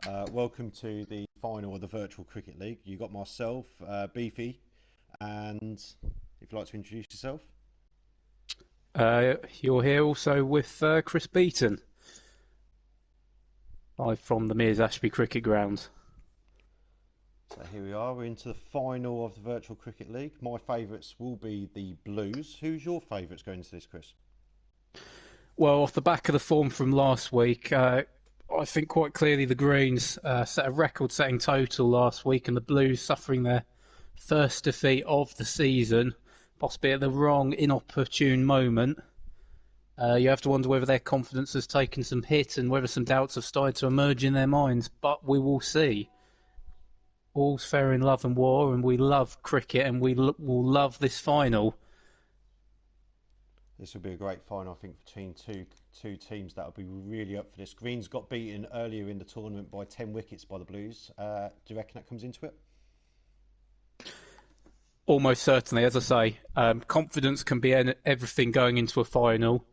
Welcome to the final of the Virtual Cricket League. You got myself, Beefy, and if you'd like to introduce yourself. You're here also with Chris Beaton, live from the Mears Ashby Cricket Ground. So here we are, we're into the final of the Virtual Cricket League. My favourites will be the Blues. Who's your favourites going into this, Chris? Well, off the back of the form from last week, I think quite clearly the Greens set a record-setting total last week, and the Blues suffering their first defeat of the season, possibly at the wrong, inopportune moment. You have to wonder whether their confidence has taken some hit and whether some doubts have started to emerge in their minds, but we will see. All's fair in love and war, and we love cricket, and we will love this final. This will be a great final, I think, between two teams that will be really up for this. Greens got beaten earlier in the tournament by 10 wickets by the Blues. Do you reckon that comes into it? Almost certainly, as I say, confidence can be everything going into a final.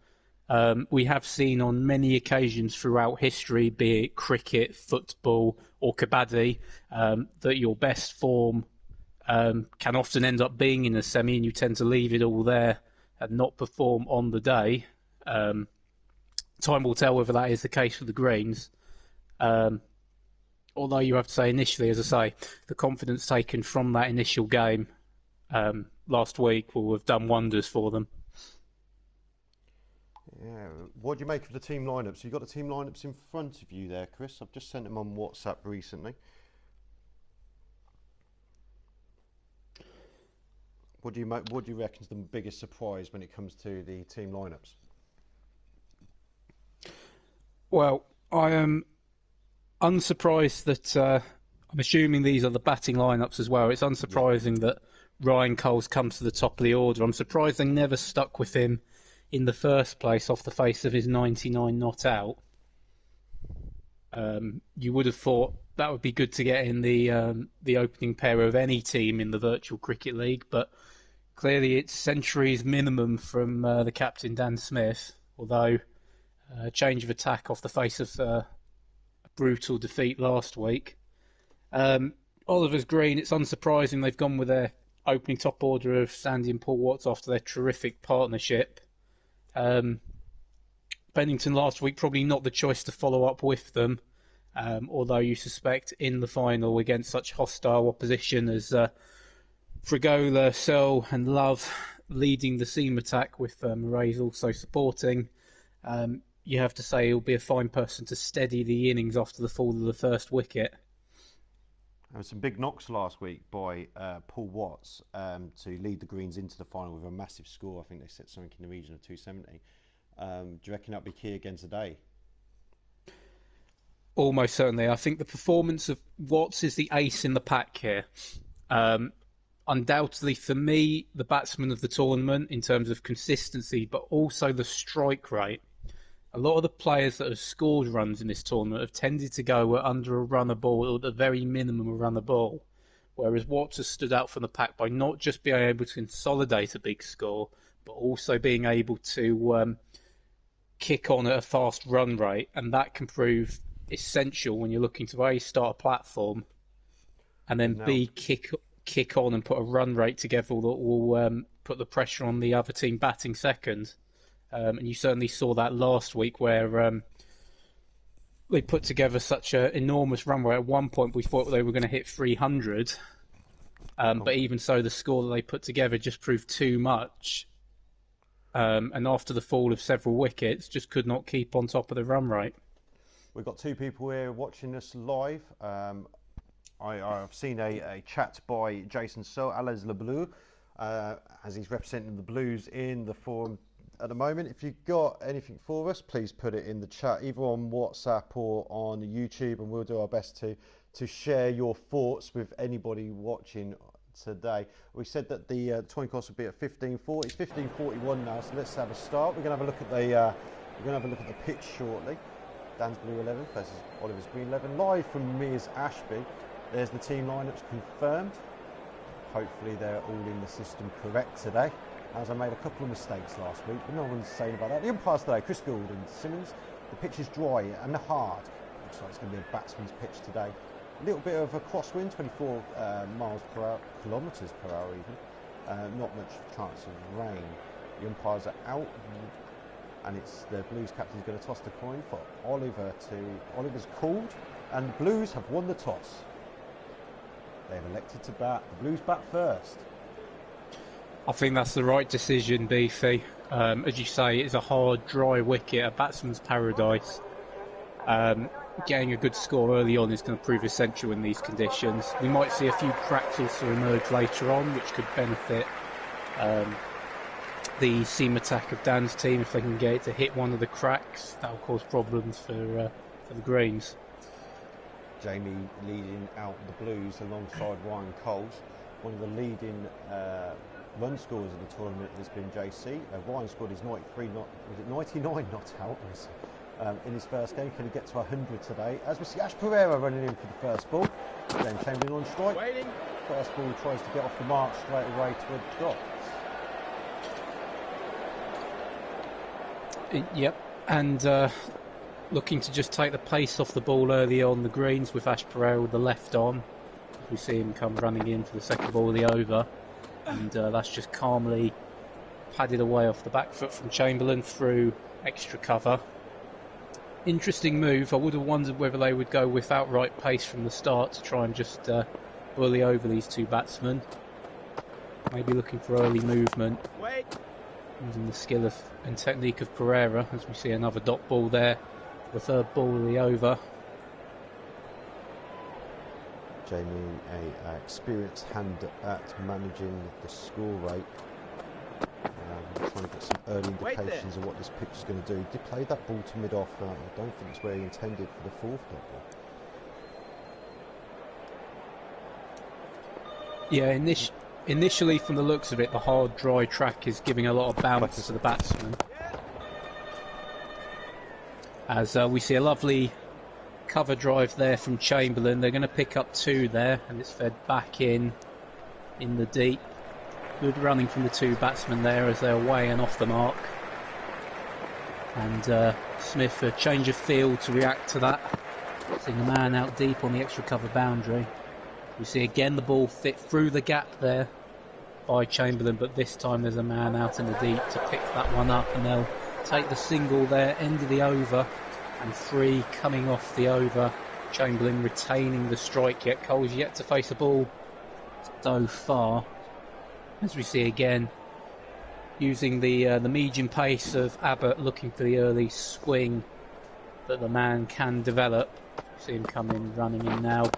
We have seen on many occasions throughout history, be it cricket, football or kabaddi, that your best form can often end up being in a semi, and you tend to leave it all there and not perform on the day. Time will tell whether that is the case for the Greens. Although you have to say initially, as I say, the confidence taken from that initial game last week will have done wonders for them. Yeah. What do you make of the team lineups? You've got the team lineups in front of you there, Chris. I've just sent them on WhatsApp recently. What do you reckon is the biggest surprise when it comes to the team lineups? Well, I am unsurprised that I'm assuming these are the batting lineups as well. It's unsurprising that Ryan Cole's come to the top of the order. I'm surprised they never stuck with him in the first place off the face of his 99 not out. You would have thought that would be good to get in the opening pair of any team in the Virtual Cricket League, but clearly it's centuries minimum from the captain Dan Smith, although a change of attack off the face of a brutal defeat last week. Oliver's Green, it's unsurprising they've gone with their opening top order of Sandy and Paul Watts after their terrific partnership. Bennington last week, probably not the choice to follow up with them, although you suspect in the final against such hostile opposition as Frigola, Searle and Love leading the seam attack with Murray's also supporting, you have to say he'll be a fine person to steady the innings after the fall of the first wicket. There were some big knocks last week by Paul Watts to lead the Greens into the final with a massive score. I think they set something in the region of 270. Do you reckon that'll be key again today? Almost certainly. I think the performance of Watts is the ace in the pack here. Undoubtedly, for me, the batsman of the tournament in terms of consistency, but also the strike rate. A lot of the players that have scored runs in this tournament have tended to go under a run a ball, or at the very minimum a run a ball. Whereas Watts has stood out from the pack by not just being able to consolidate a big score, but also being able to kick on at a fast run rate. And that can prove essential when you're looking to A, start a platform, and then B, kick on and put a run rate together that will put the pressure on the other team batting second. And you certainly saw that last week where they put together such an enormous run rate. At one point we thought they were going to hit 300, but even so the score that they put together just proved too much. And after the fall of several wickets, just could not keep on top of the run rate. We've got two people here watching us live. I've seen a chat by Jason So, Alez Le Bleu, as he's representing the Blues in the forum at the moment. If you've got anything for us, please put it in the chat, either on WhatsApp or on YouTube, and we'll do our best to share your thoughts with anybody watching today. We said that the 20 cost would be at 15:40. It's 15:41 now, so let's have a start. We're going to have a look at the pitch shortly. Dan's Blue 11 versus Oliver's Green 11, live from Mears Ashby. There's the team lineups confirmed. Hopefully they're all in the system correct today, as I made a couple of mistakes last week, but no one's saying about that. The umpires today, Chris Gould and Simmons. The pitch is dry and hard. looks like it's going to be a batsman's pitch today. A little bit of a crosswind, 24 kilometres per hour even. Not much chance of rain. The umpires are out, and it's the Blues captain who's going to toss the coin for Oliver Oliver's called, and the Blues have won the toss. They've elected to bat. The Blues bat first. I think that's the right decision, Beefy. As you say, it's a hard, dry wicket, a batsman's paradise. Getting a good score early on is going to prove essential in these conditions. We might see a few cracks also emerge later on, which could benefit the seam attack of Dan's team. If they can get it to hit one of the cracks, that will cause problems for the Greens. Jamie leading out the Blues alongside Ryan Coles. One of the leading run scorers of the tournament has been JC. Ryan scored his 99 not out in his first game. Can he get to 100 today? As we see Ash Pereira running in for the first ball. Then Chamberlain on strike. Waiting. First ball tries to get off the mark straight away to a dot. Yep, and looking to just take the pace off the ball early on the Greens with Ash Pereira with the left on. We see him come running in for the second ball of the over, and that's just calmly padded away off the back foot from Chamberlain through extra cover. Interesting move. I would have wondered whether they would go with outright pace from the start to try and just bully over these two batsmen. Maybe looking for early movement. Wait. Using the skill and technique of Pereira, as we see another dot ball there, the third ball of the over. Jamie, a experienced hand at managing the score rate. Trying to get some early indications of what this pitch is going to do. Did play that ball to mid-off. I don't think it's where he intended for the fourth dot ball. Yeah, initially, from the looks of it, the hard, dry track is giving a lot of bounce to the batsman. As we see a lovely cover drive there from Chamberlain. They're going to pick up two there, and it's fed back in the deep. Good running from the two batsmen there as they're away and off the mark. And Smith, a change of field to react to that. Seeing the man out deep on the extra cover boundary. We see again the ball fit through the gap there by Chamberlain, but this time there's a man out in the deep to pick that one up, and they'll take the single there, end of the over, and three coming off the over. Chamberlain retaining the strike, yet Cole's yet to face a ball so far. As we see again, using the medium pace of Abbott, looking for the early swing that the man can develop. See him come in, running in now.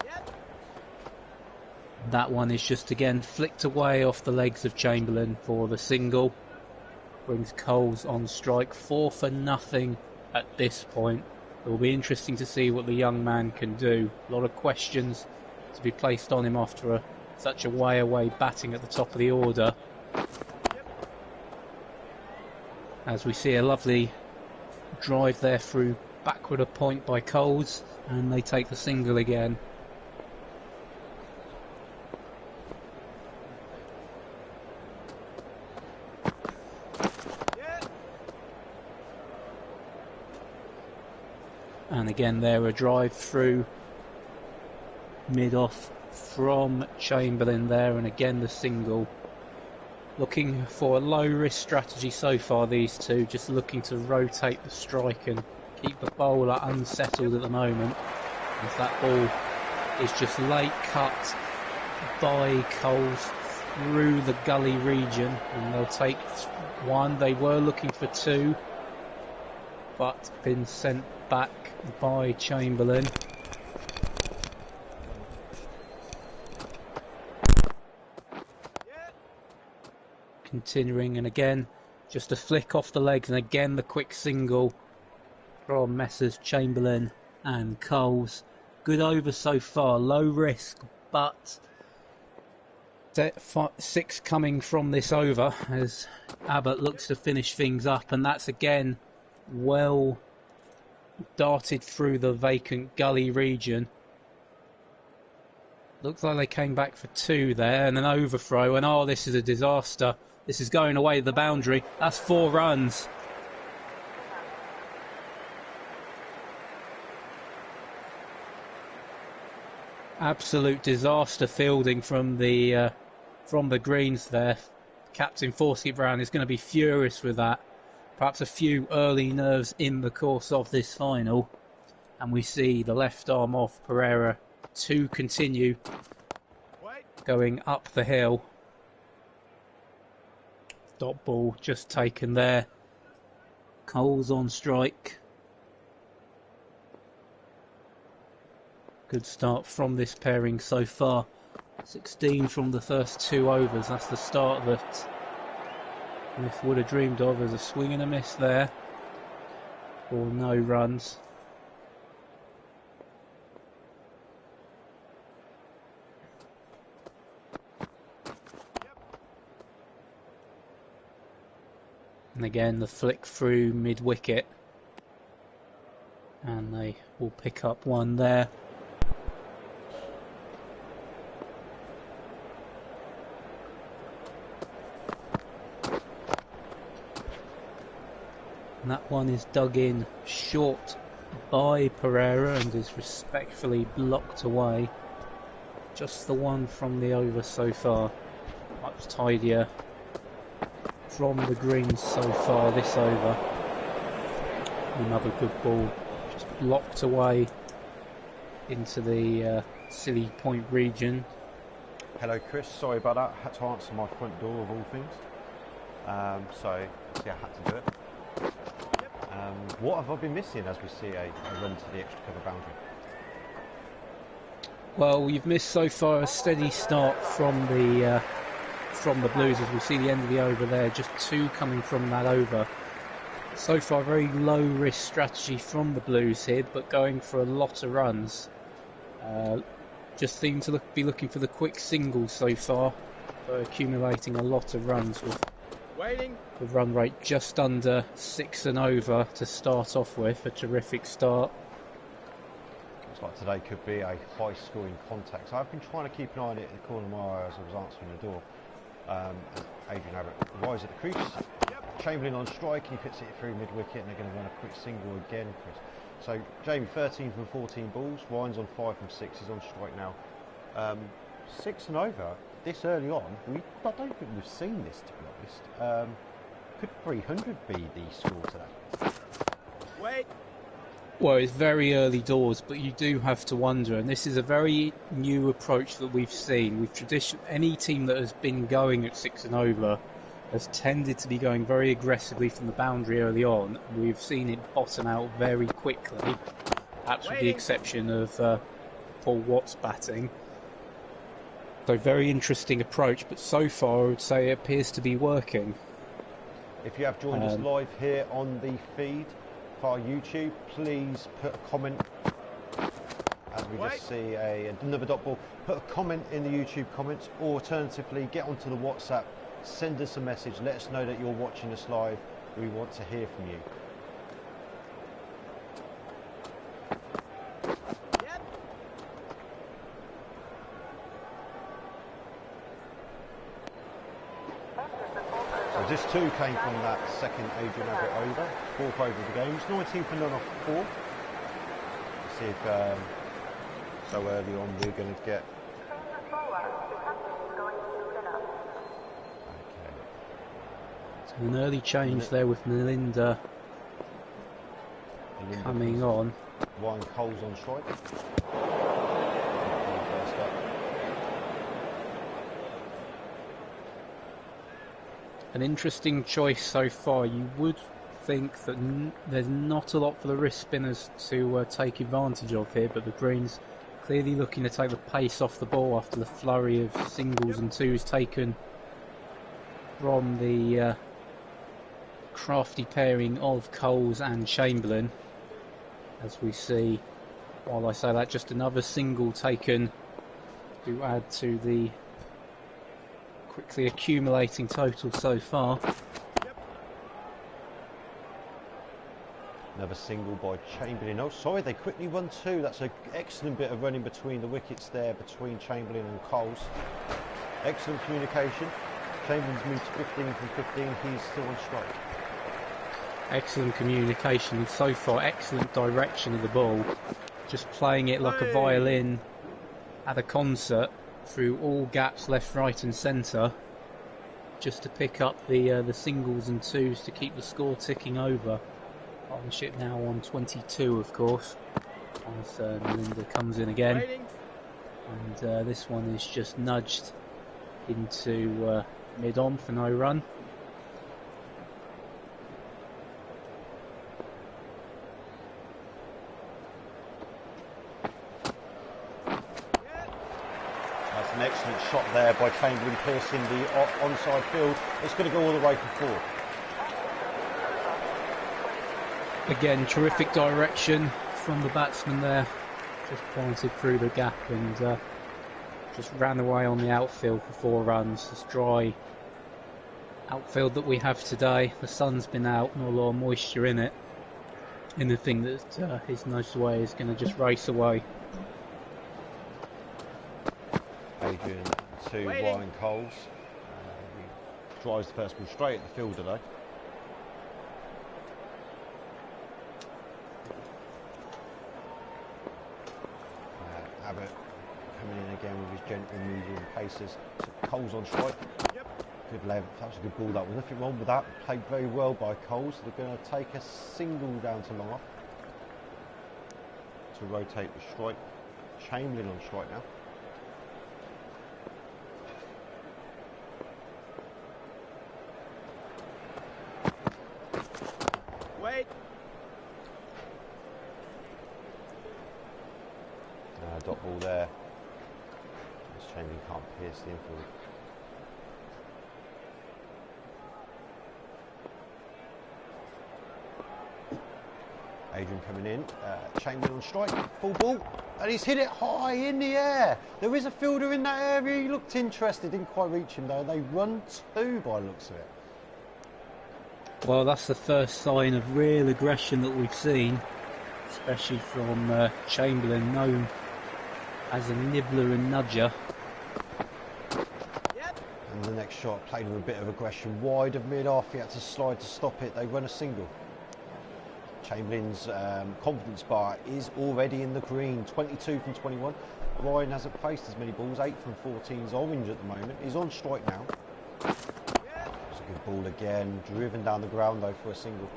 That one is just again flicked away off the legs of Chamberlain for the single. Brings Coles on strike, 4-0 at this point. It will be interesting to see what the young man can do. A lot of questions to be placed on him after such a way away batting at the top of the order. As we see a lovely drive there through backward a point by Coles, and they take the single again. And again there a drive through mid-off from Chamberlain there, and again the single. Looking for a low-risk strategy so far, these two, just looking to rotate the strike and keep the bowler unsettled at the moment, as that ball is just late cut by Coles through the gully region, and they'll take one. They were looking for two, but been sent back by Chamberlain. Continuing, and again just a flick off the legs, and again the quick single from Messrs Chamberlain and Coles. Good over so far, low risk, but 6 coming from this over as Abbott looks to finish things up, and that's again well darted through the vacant gully region. Looks like they came back for two there, and an overthrow, and oh, this is a disaster. This is going away to the boundary. That's 4 runs. Absolute disaster fielding from the greens there. Captain Forsky Brown is going to be furious with that. Perhaps a few early nerves in the course of this final. And we see the left arm off Pereira to continue going up the hill. Dot ball just taken there. Coles on strike. Good start from this pairing so far. 16 from the first 2 overs. That's the start that Smith would have dreamed of. As a swing and a miss there for no runs. And again the flick through mid-wicket. And they will pick up one there. And that one is dug in short by Pereira and is respectfully blocked away. Just the one from the over so far. Much tidier from the greens so far this over. Another good ball. Just blocked away into the Silly Point region. Hello Chris, sorry about that. I had to answer my front door of all things. So yeah, I had to do it. What have I been missing as we see a run to the extra cover boundary? Well, you've missed so far a steady start from the Blues as we see the end of the over there. Just 2 coming from that over. So far, very low risk strategy from the Blues here, but going for a lot of runs. Just seem to be looking for the quick singles so far, but accumulating a lot of runs with the run rate just under 6 and over to start off with. A terrific start. Looks like today could be a high scoring contact. So I've been trying to keep an eye on it in the corner of my eye as I was answering the door. Adrian Abbott arrives at the crease. Chamberlain on strike, he puts it through mid-wicket and they're going to run a quick single again, Chris. So Jamie 13 from 14 balls, Ryan's on 5 from 6, he's on strike now. 6 and over, this early on, I don't think we've seen this, to be honest. Could 300 be the score today? Wait. Well, it's very early doors, but you do have to wonder, and this is a very new approach that we've seen. Any team that has been going at 6 and over has tended to be going very aggressively from the boundary early on. We've seen it bottom out very quickly, perhaps with the exception of Paul Watts batting. So very interesting approach, but so far I would say it appears to be working. If you have joined us live here on the feed via YouTube, please put a comment. As we just see another dot ball, put a comment in the YouTube comments, or alternatively get onto the WhatsApp, send us a message, let us know that you're watching us live. We want to hear from you. So just 2 came from that second Adrian Abbott over, 4th over of the game. It's 19 for none off 4. Let's see if so early on we're going to get. An early change there with Melinda coming on. Ryan Coles on strike. An interesting choice so far. You would think that there's not a lot for the wrist spinners to take advantage of here, but the Greens clearly looking to take the pace off the ball after the flurry of singles and twos taken from the crafty pairing of Coles and Chamberlain. As we see, while I say that, just another single taken to add to the quickly accumulating total so far. Another single by Chamberlain. Oh, sorry, they quickly run 2. That's an excellent bit of running between the wickets there, between Chamberlain and Coles. Excellent communication. Chamberlain's moved to 15 from 15. He's still on strike. Excellent communication, and so far excellent direction of the ball. Just playing it like a violin at a concert through all gaps left, right and centre just to pick up the singles and twos to keep the score ticking over. Partnership now on 22, of course, as Melinda comes in again. And this one is just nudged into mid-on for no run. An excellent shot there by Chamberlain, piercing the onside field. It's going to go all the way for 4. Again, terrific direction from the batsman there. Just pointed through the gap and just ran away on the outfield for 4 runs. This dry outfield that we have today. The sun's been out, not a lot of moisture in it. Anything that is nudged away is going to just race away. Adrian to Ryan Coles. He drives the first ball straight at the fielder though. Abbott coming in again with his gentle medium paces. Coles on strike. Good length. That was a good ball. That was nothing wrong with that. Played very well by Coles. They're going to take a single down to long off to rotate the strike. Chamberlain on strike now. Dot ball there. This Chamberlain can't pierce the infield. Adrian coming in. Chamberlain on strike. Full ball. And he's hit it high in the air. There is a fielder in that area. He looked interested. Didn't quite reach him though. They run 2 by the looks of it. Well, that's the first sign of real aggression that we've seen, especially from Chamberlain, known as a nibbler and nudger. And the next shot played with a bit of aggression wide of mid-off. He had to slide to stop it. They run a single. Chamberlain's confidence bar is already in the green. 22 from 21. Ryan hasn't faced as many balls. 8 from 14 is orange at the moment. He's on strike now. It's a good ball again. Driven down the ground though for a single.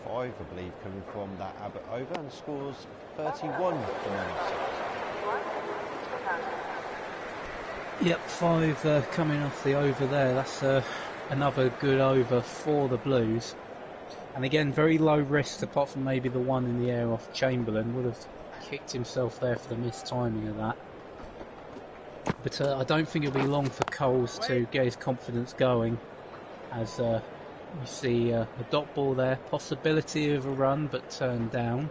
5, I believe, coming from that Abbott over, and scores 31 for Middlesex. Yep, 5 coming off the over there. That's another good over for the Blues. And again, very low risk, apart from maybe the one in the air off Chamberlain. Would have kicked himself there for the missed timing of that. But I don't think it'll be long for Coles to get his confidence going, as you see a dot ball there, possibility of a run but turned down.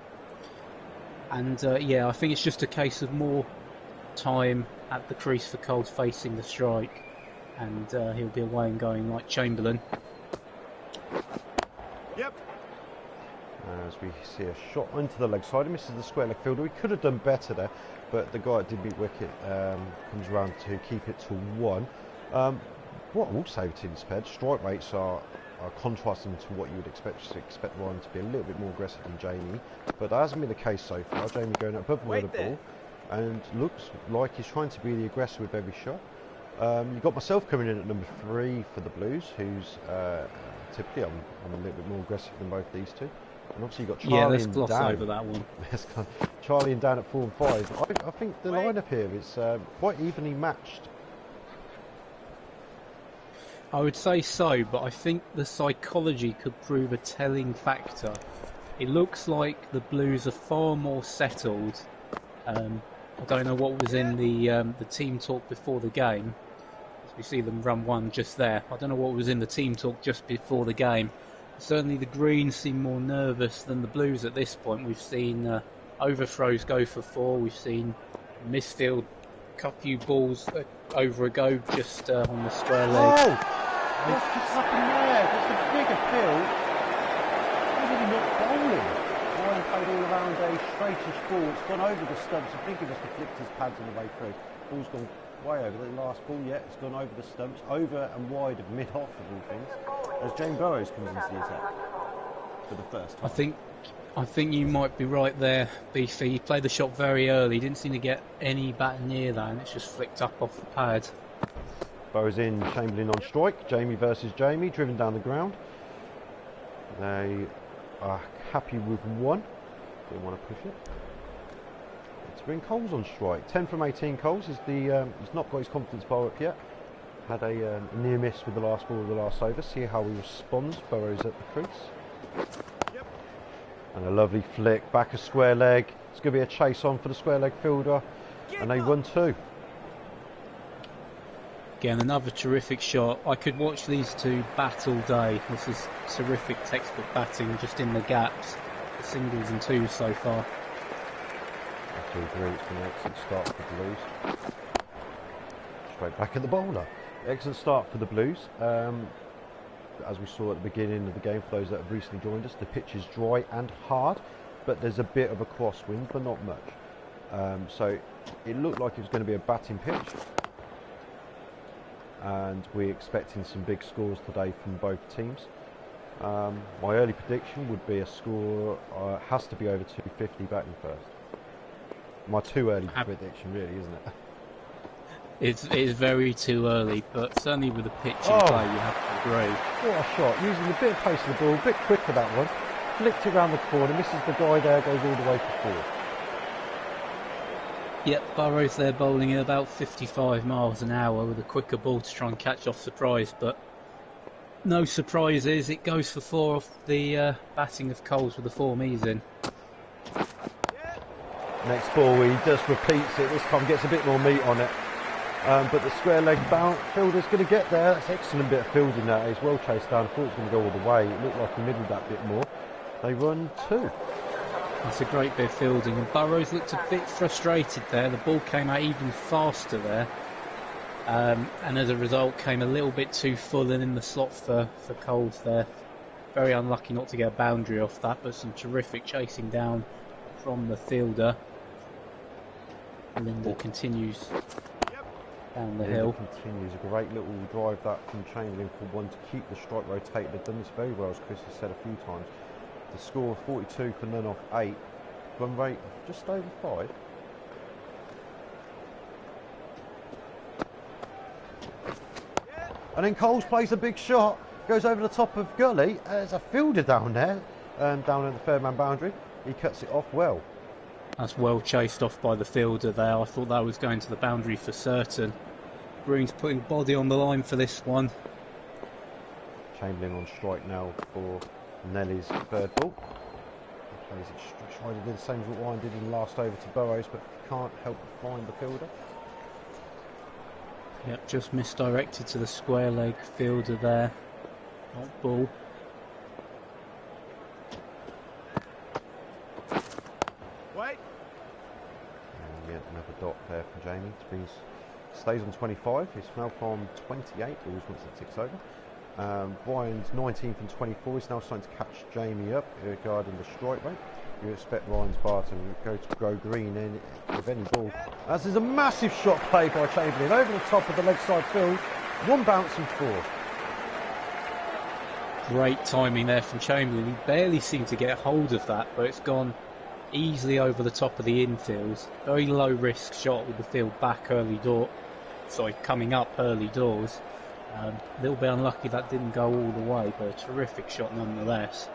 And yeah, I think it's just a case of more time at the crease for Coles facing the strike, and he'll be away and going like Chamberlain. As we see a shot into the leg side, he misses the square leg fielder. He could have done better there, but the guy that did beat wicket comes around to keep it to 1. What I will say with Team Sped, strike rates are contrasting to what you would expect. You expect Ryan to be a little bit more aggressive than Jamie, but that hasn't been the case so far. Jamie going above the ball and looks like he's trying to be the aggressor with every shot. You've got myself coming in at number 3 for the Blues, who's typically I'm a little bit more aggressive than both these two. And obviously you've got Charlie let's gloss over that one. Charlie and Dan at 4 and 5. I think the lineup here is quite evenly matched. I would say so, but I think the psychology could prove a telling factor. It looks like the Blues are far more settled. I don't know what was in the team talk before the game. As we see them run 1 just there. I don't know what was in the team talk just before the game. Certainly the Greens seem more nervous than the Blues at this point. We've seen overthrows go for 4. We've seen Misfield cut a few balls over a go just on the square leg. Oh! What's happened there? It's a bigger field. He's really not bowling. Ryan played all around a straightish ball. It's gone over the stumps. I think he must have flicked his pads on the way through. Ball's gone way over. The last ball, yeah, it's gone over the stumps, over and wide of mid-off of all things, as James Burrows comes into the attack for the first time. I think you might be right there, Beefy. He played the shot very early. He didn't seem to get any back near that, and it's just flicked up off the pad. Burrows in, Chamberlain on strike. Jamie versus Jamie, driven down the ground. They are happy with one. Don't want to push it. Let's bring Coles on strike. 10 from 18 Coles. He's not got his confidence bar up yet. Had a near miss with the last ball of the last over. See how he responds. Burrows at the crease. Yep. And a lovely flick. Back a square leg. It's going to be a chase on for the square leg fielder. And they run two. Again, another terrific shot. I could watch these two bat all day. This is terrific textbook batting just in the gaps. The singles and twos so far. I agree. It's been an excellent start for the Blues. Straight back at the bowler. Excellent start for the Blues. As we saw at the beginning of the game, for those that have recently joined us, the pitch is dry and hard, but there's a bit of a crosswind, but not much. So it looked like it was going to be a batting pitch. And we're expecting some big scores today from both teams. My early prediction would be a score has to be over 250 batting first. My too early prediction, really, isn't it? It is very too early, but certainly with the pitch in play, you have to agree. What a shot! Using a bit of pace of the ball, a bit quicker that one. Flicked it around the corner, misses the guy there, goes all the way for four. Yep, Burrows there bowling at about 55 miles an hour with a quicker ball to try and catch off Surprise, but no surprises. It goes for four off the batting of Coles with the form he's in. Next ball, he just repeats it. This time gets a bit more meat on it. But the square leg bounce, fielder's going to get there. That's an excellent bit of fielding there. He's well chased down. I thought it was going to go all the way. It looked like he middled that bit more. They run two. That's a great bit of fielding, and Burrows looked a bit frustrated there. The ball came out even faster there, and as a result came a little bit too full and in the slot for Coles there. Very unlucky not to get a boundary off that, but some terrific chasing down from the fielder. Linder continues down the hill. Continues a great little drive that from Chamberlain for one to keep the strike rotated. They've done this very well, as Chris has said a few times. The score 42 for none off 8. Run rate just over 5. And then Coles plays a big shot, goes over the top of Gully. There's a fielder down there, down at the third man boundary. He cuts it off well. That's well chased off by the fielder there. I thought that was going to the boundary for certain. Bruins putting body on the line for this one. Chamberlain on strike now for Nelly's third ball. He plays it, trying to do the same as what Ryan did in the last over to Burrows, but can't help but find the fielder. Yep, just misdirected to the square leg fielder there. Not ball. Wait. And yet another dot there from Jamie. Stays on 25. He's now from 28 balls once it ticks over. Ryan's 19 from 24. He's now starting to catch Jamie up regarding the strike rate. You expect Ryan's bar to go green in with any ball. As is a massive shot played by Chamberlain over the top of the leg side field. One bounce and four. Great timing there from Chamberlain. He barely seemed to get hold of that, but it's gone easily over the top of the infields. Very low risk shot with the field back early door. Sorry, coming up early doors. A little bit unlucky that didn't go all the way, but a terrific shot nonetheless.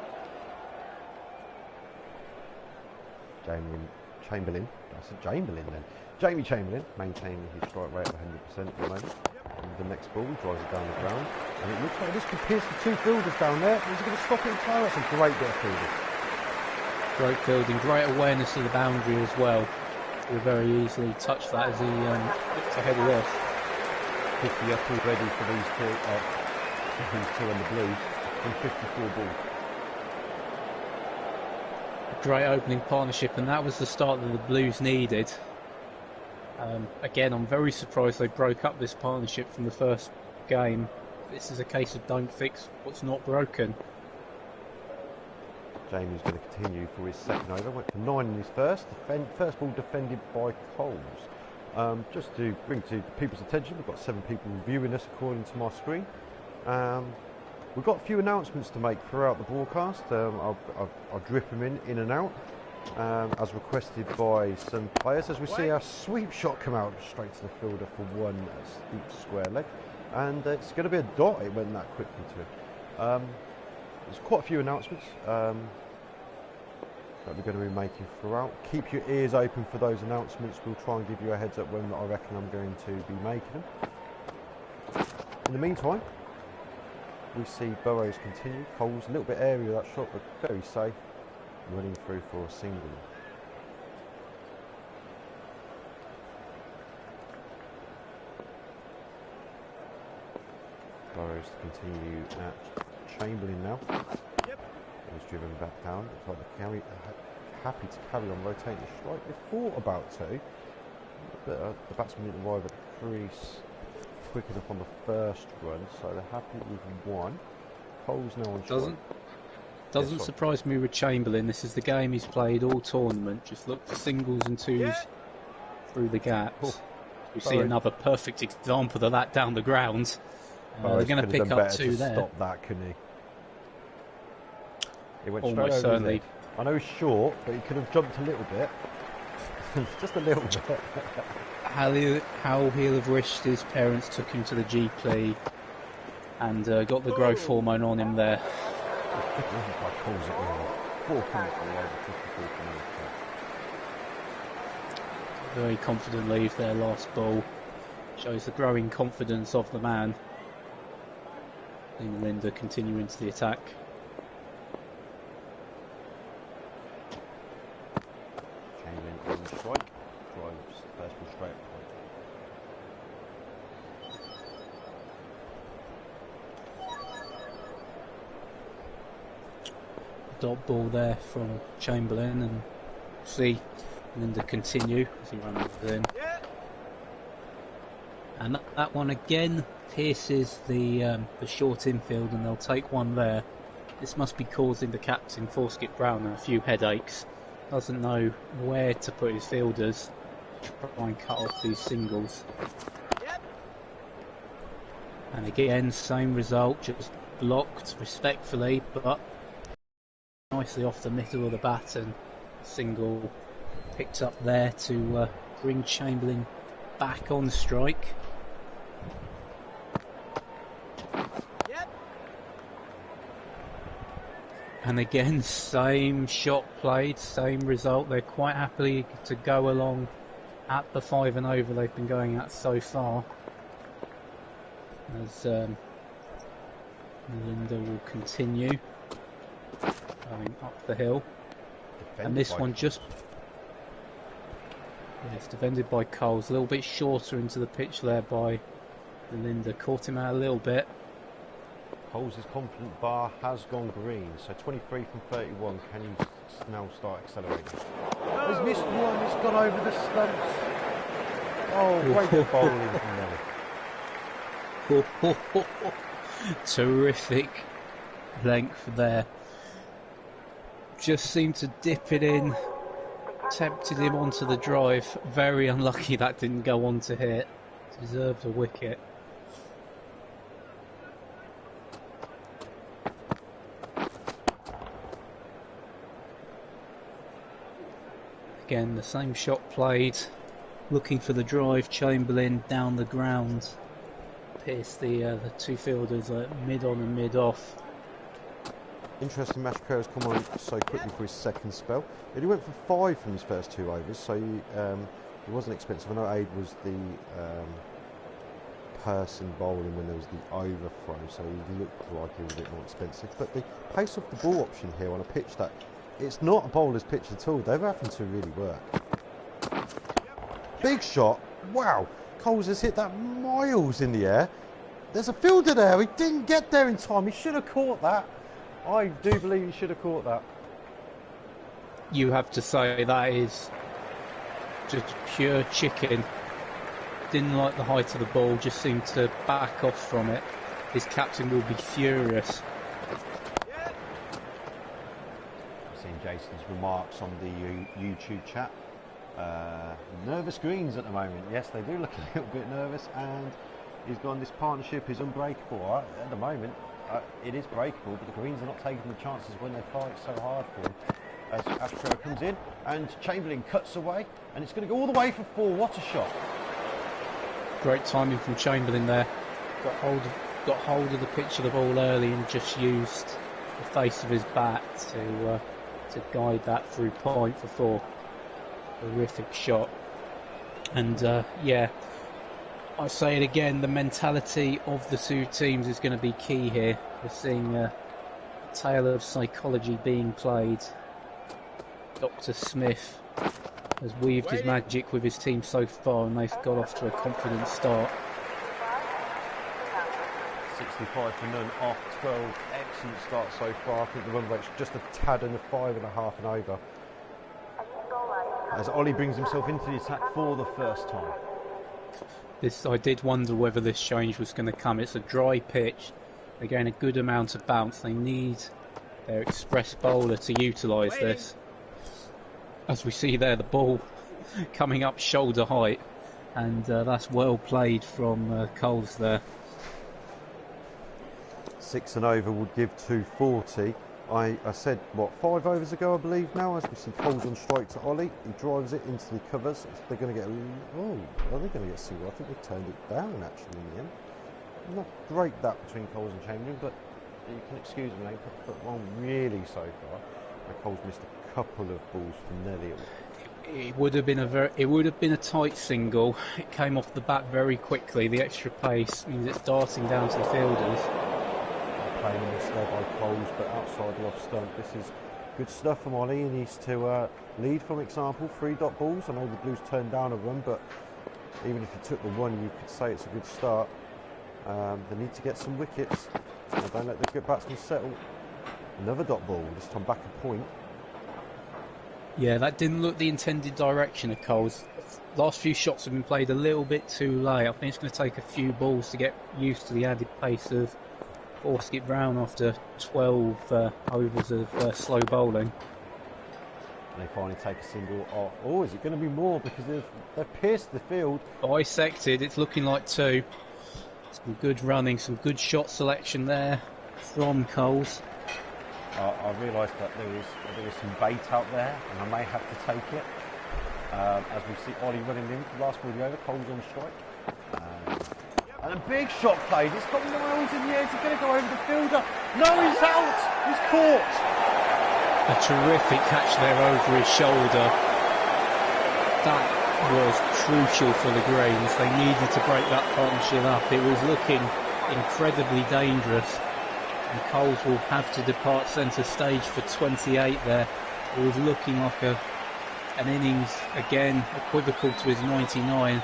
Chamberlain, I said Chamberlain then. Jamie Chamberlain maintaining his strike rate of 100% at the moment. And the next ball drives it down the ground, and it looks like this could pierce the two fielders down there. Is he going to stop it entirely? That's a great bit of fielding. Great fielding, great awareness of the boundary as well. He very easily touched that as he looked to head it off. 50 up already for these two on the Blues from 54 balls. Great opening partnership, and that was the start that the Blues needed. Again, I'm very surprised they broke up this partnership from the first game. This is a case of don't fix what's not broken. Jamie's going to continue for his second over. Went for 9 in his first. First ball defended by Coles. Just to bring to people's attention, we've got 7 people viewing us according to my screen. We've got a few announcements to make throughout the broadcast. I'll drip them in and out, as requested by some players. As we see our sweep shot come out straight to the fielder for one deep square leg, and it's going to be a dot. It went that quickly too. There's quite a few announcements that we're going to be making throughout. Keep your ears open for those announcements. We'll try and give you a heads up when I reckon I'm going to be making them. In the meantime, we see Burrows continue. Coles, a little bit airy with that shot, but very safe. Running through for a single. Burrows to continue at Chamberlain now. He's driven back down. Looks like the happy to carry on rotating the strike. They thought about to, but the batsman didn't arrive at the crease quick enough on the first run, so they're happy with one. Coles now on strike. Doesn't surprise me with Chamberlain. This is the game he's played all tournament. Just look for singles and twos through the gaps. We see another perfect example of that down the ground. They're going to pick up two there. Stop that, couldn't he? He went almost straight over certainly. I know he's short, but he could have jumped a little bit. Just a little bit. How he'll have wished his parents took him to the GP and got the growth hormone on him there. Very confident leave there, last ball. Shows the growing confidence of the man. Linda continuing to the attack. Chamberlain on the strike. Drives first ball straight. Dot ball there from Chamberlain, and see Linda continue as he runs in. And that one again pierces the short infield, and they'll take one there. This must be causing the captain, Forskett Brown, a few headaches. Doesn't know where to put his fielders to try and cut off these singles. And again, same result, just blocked respectfully, but nicely off the middle of the bat, and single picked up there to bring Chamberlain back on strike. And again, same shot played, same result. They're quite happy to go along at the 5 and over they've been going at so far. As Linda will continue going up the hill. And this one just... Yes, defended by Coles. A little bit shorter into the pitch there by Linda. Caught him out a little bit. Coles' confident bar has gone green, so 23 from 31. Can you now start accelerating? He's missed one, it's gone over the stumps. Oh, great bit of bowling from there. Terrific length there. Just seemed to dip it in, tempted him onto the drive. Very unlucky that didn't go on to hit. Deserved a wicket. Again, the same shot played, looking for the drive. Chamberlain down the ground, pierced the two fielders mid on and mid off. Interesting match Perez come on so quickly for his second spell. He went for 5 from his first 2 overs, so he wasn't expensive. I know Aid was the person bowling when there was the overthrow, so he looked like he was a bit more expensive. But the pace of the ball option here on a pitch that it's not a bowler's pitch at all. They're having to really work. Big shot. Wow. Coles has hit that miles in the air. There's a fielder there. He didn't get there in time. He should have caught that. I do believe he should have caught that. You have to say that is just pure chicken. Didn't like the height of the ball. Just seemed to back off from it. His captain will be furious. Jason's remarks on the YouTube chat. Nervous greens at the moment. Yes, they do look a little bit nervous, and he's gone. This partnership is unbreakable. At the moment, it is breakable, but the Greens are not taking the chances when they fight so hard for him. As Astro comes in, and Chamberlain cuts away, and it's going to go all the way for 4. What a shot! Great timing from Chamberlain there. Got hold of the pitch of the ball early and just used the face of his bat to guide that through point for 4. Terrific shot. And yeah, I say it again, the mentality of the two teams is going to be key here. We're seeing a tale of psychology being played. Dr. Smith has weaved his magic with his team so far, and they've got off to a confident start. 65 for none off 12. Excellent start so far. I think the run rate's just a tad under 5.5 and over. As Ollie brings himself into the attack for the first time. I did wonder whether this change was going to come. It's a dry pitch. They're getting a good amount of bounce. They need their express bowler to utilise this. As we see there, the ball coming up shoulder height, and that's well played from Coles there. 6 and over would give 240. I said, what, 5 overs ago, I believe now, as we see Coles on strike to Ollie. He drives it into the covers. They're going to get, are they going to get single? I think they turned it down, actually, in the end. Not great that between Coles and Chamberlain, but you can excuse me, they put one really so far. And Coles missed a couple of balls from Nelly. It would have been a tight single. It came off the bat very quickly. The extra pace means it's darting down to the fielders. Playing in this there by Coles, but outside the off stump. This is good stuff from Ollie. He needs to lead from example. 3 dot balls. I know the Blues turned down a run, but even if you took the 1, you could say it's a good start. They need to get some wickets. Don't let the good batsmen settle. Another dot ball, this time back a point. Yeah, that didn't look the intended direction of Coles. Last few shots have been played a little bit too late. I think it's going to take a few balls to get used to the added pace of Skip Brown after 12 overs of slow bowling. They finally take a single off. Oh, is it going to be more? Because they've pierced the field. Bisected, it's looking like 2. Some good running, some good shot selection there from Coles. I realised that there was some bait out there, and I may have to take it. As we see Ollie running in for the last ball of the over, Coles on strike. And a big shot played. It's got miles in the air. It's going to go over the fielder. No, he's out. He's caught. A terrific catch there over his shoulder. That was crucial for the Greens. They needed to break that partnership up. It was looking incredibly dangerous. And Coles will have to depart centre stage for 28 there. It was looking like an innings, again, equivocal to his 99.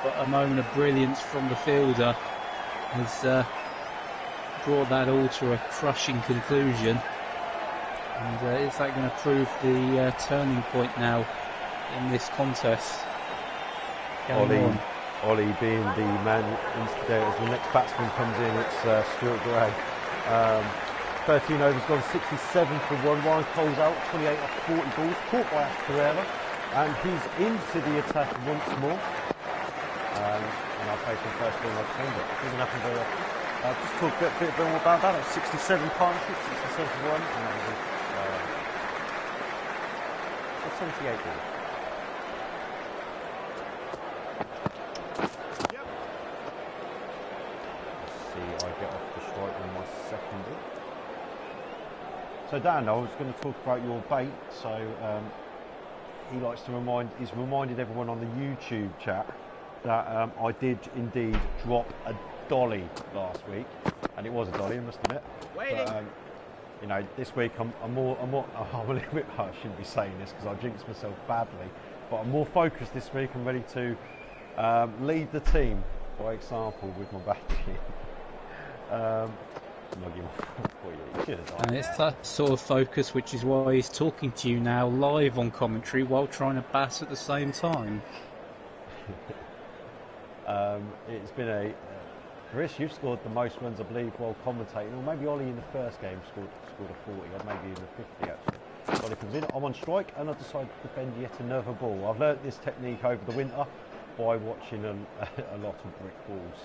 But a moment of brilliance from the fielder has brought that all to a crushing conclusion. And is that going to prove the turning point now in this contest? Ollie being the man instigator as the next batsman comes in, it's Stuart Bragg. 13 overs gone, 67 for 1. Ryan Coles out, 28 off 40 balls, caught by Ash Pereira, and he's into the attack once more. And I'll play some first ball like Chamber. It doesn't happen very often. Just talk a bit more about that. It's 67 partnerships, 67 for 1, and that was a 78 ball. So Dan, I was going to talk about your bait. So he likes to he's reminded everyone on the YouTube chat that I did indeed drop a dolly last week, and it was a dolly, I must admit. But, you know, this week I'm a little bit. I shouldn't be saying this because I jinxed myself badly, but I'm more focused this week. I'm ready to lead the team by example with my batting. And it's that sort of focus which is why he's talking to you now live on commentary while trying to bat at the same time. It's been Chris, you've scored the most runs I believe while commentating, or maybe Ollie in the first game scored a 40, or maybe even a 50 actually. Ollie comes in, I'm on strike, and I decide to defend yet another ball. I've learnt this technique over the winter by watching a lot of brick balls.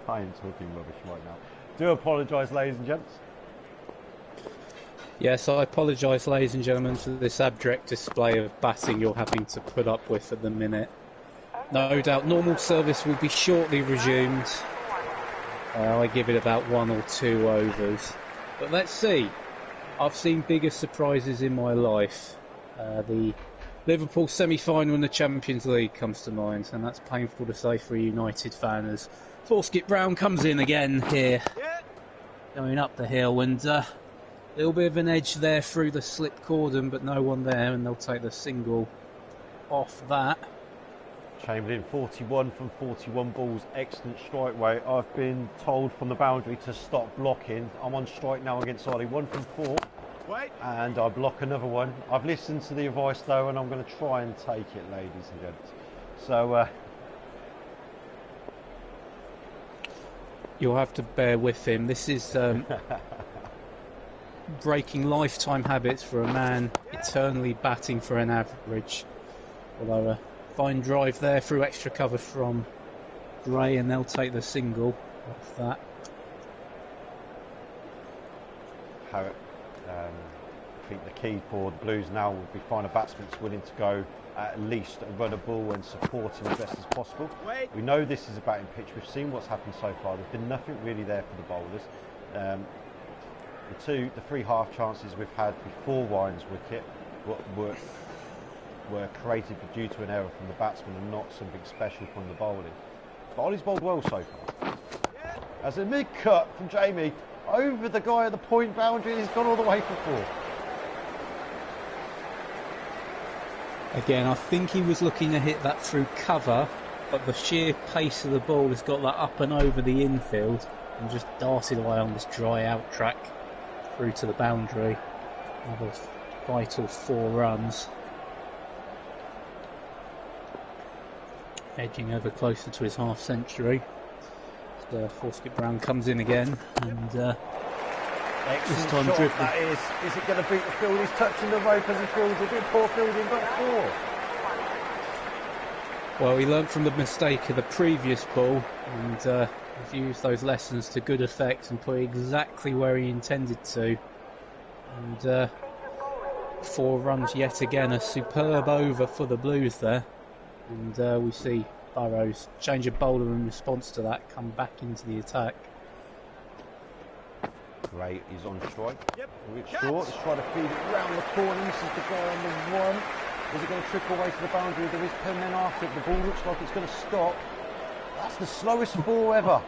I am talking rubbish right now. Do apologise, ladies and gents. Yes, I apologise, ladies and gentlemen, for this abject display of batting you're having to put up with at the minute. No doubt normal service will be shortly resumed. I give it about 1 or 2 overs. But let's see. I've seen bigger surprises in my life. The Liverpool semi-final in the Champions League comes to mind, and that's painful to say for a United fan as Forsket Brown comes in again here, going up the hill, and a little bit of an edge there through the slip cordon, but no one there, and they'll take the single off that. Chamberlain 41 from 41 balls, excellent strike rate. I've been told from the boundary to stop blocking. I'm on strike now against Ollie, 1 from 4. And I block another one. I've listened to the advice though, and I'm going to try and take it, ladies and gents. So you'll have to bear with him. This is breaking lifetime habits for a man eternally batting for an average. Although a fine drive there through extra cover from Gray, and they'll take the single off that. I think the key for the Blues now will be find a batsman that's willing to go at least a run a ball and support him as best as possible. We know this is a batting pitch. We've seen what's happened so far. There's been nothing really there for the bowlers. The 3 half chances we've had before Ryan's wicket were created due to an error from the batsman and not something special from the bowling. But Ollie's bowled well so far. As a mid-cut from Jamie over the guy at the point boundary, he's gone all the way for 4. Again, I think he was looking to hit that through cover, but the sheer pace of the ball has got that up and over the infield and just darted away on this dry out track through to the boundary. Another vital 4 runs. Edging ever closer to his half century. Forsket Brown comes in again, and excellent time shot that is. Is it going to beat the field? He's touching the rope as he fields a bit poor fielding, but 4. Well, he learnt from the mistake of the previous ball, and has used those lessons to good effect and put it exactly where he intended to. And 4 runs yet again, a superb over for the Blues there. And we see Burrows change of bowler in response to that, come back into the attack. Gray is on strike. Rich short, he's trying to feed it round the corner. This is the guy on the 1. Is it going to trickle away to the boundary? There is 10 men after it. The ball looks like it's going to stop. That's the slowest ball ever.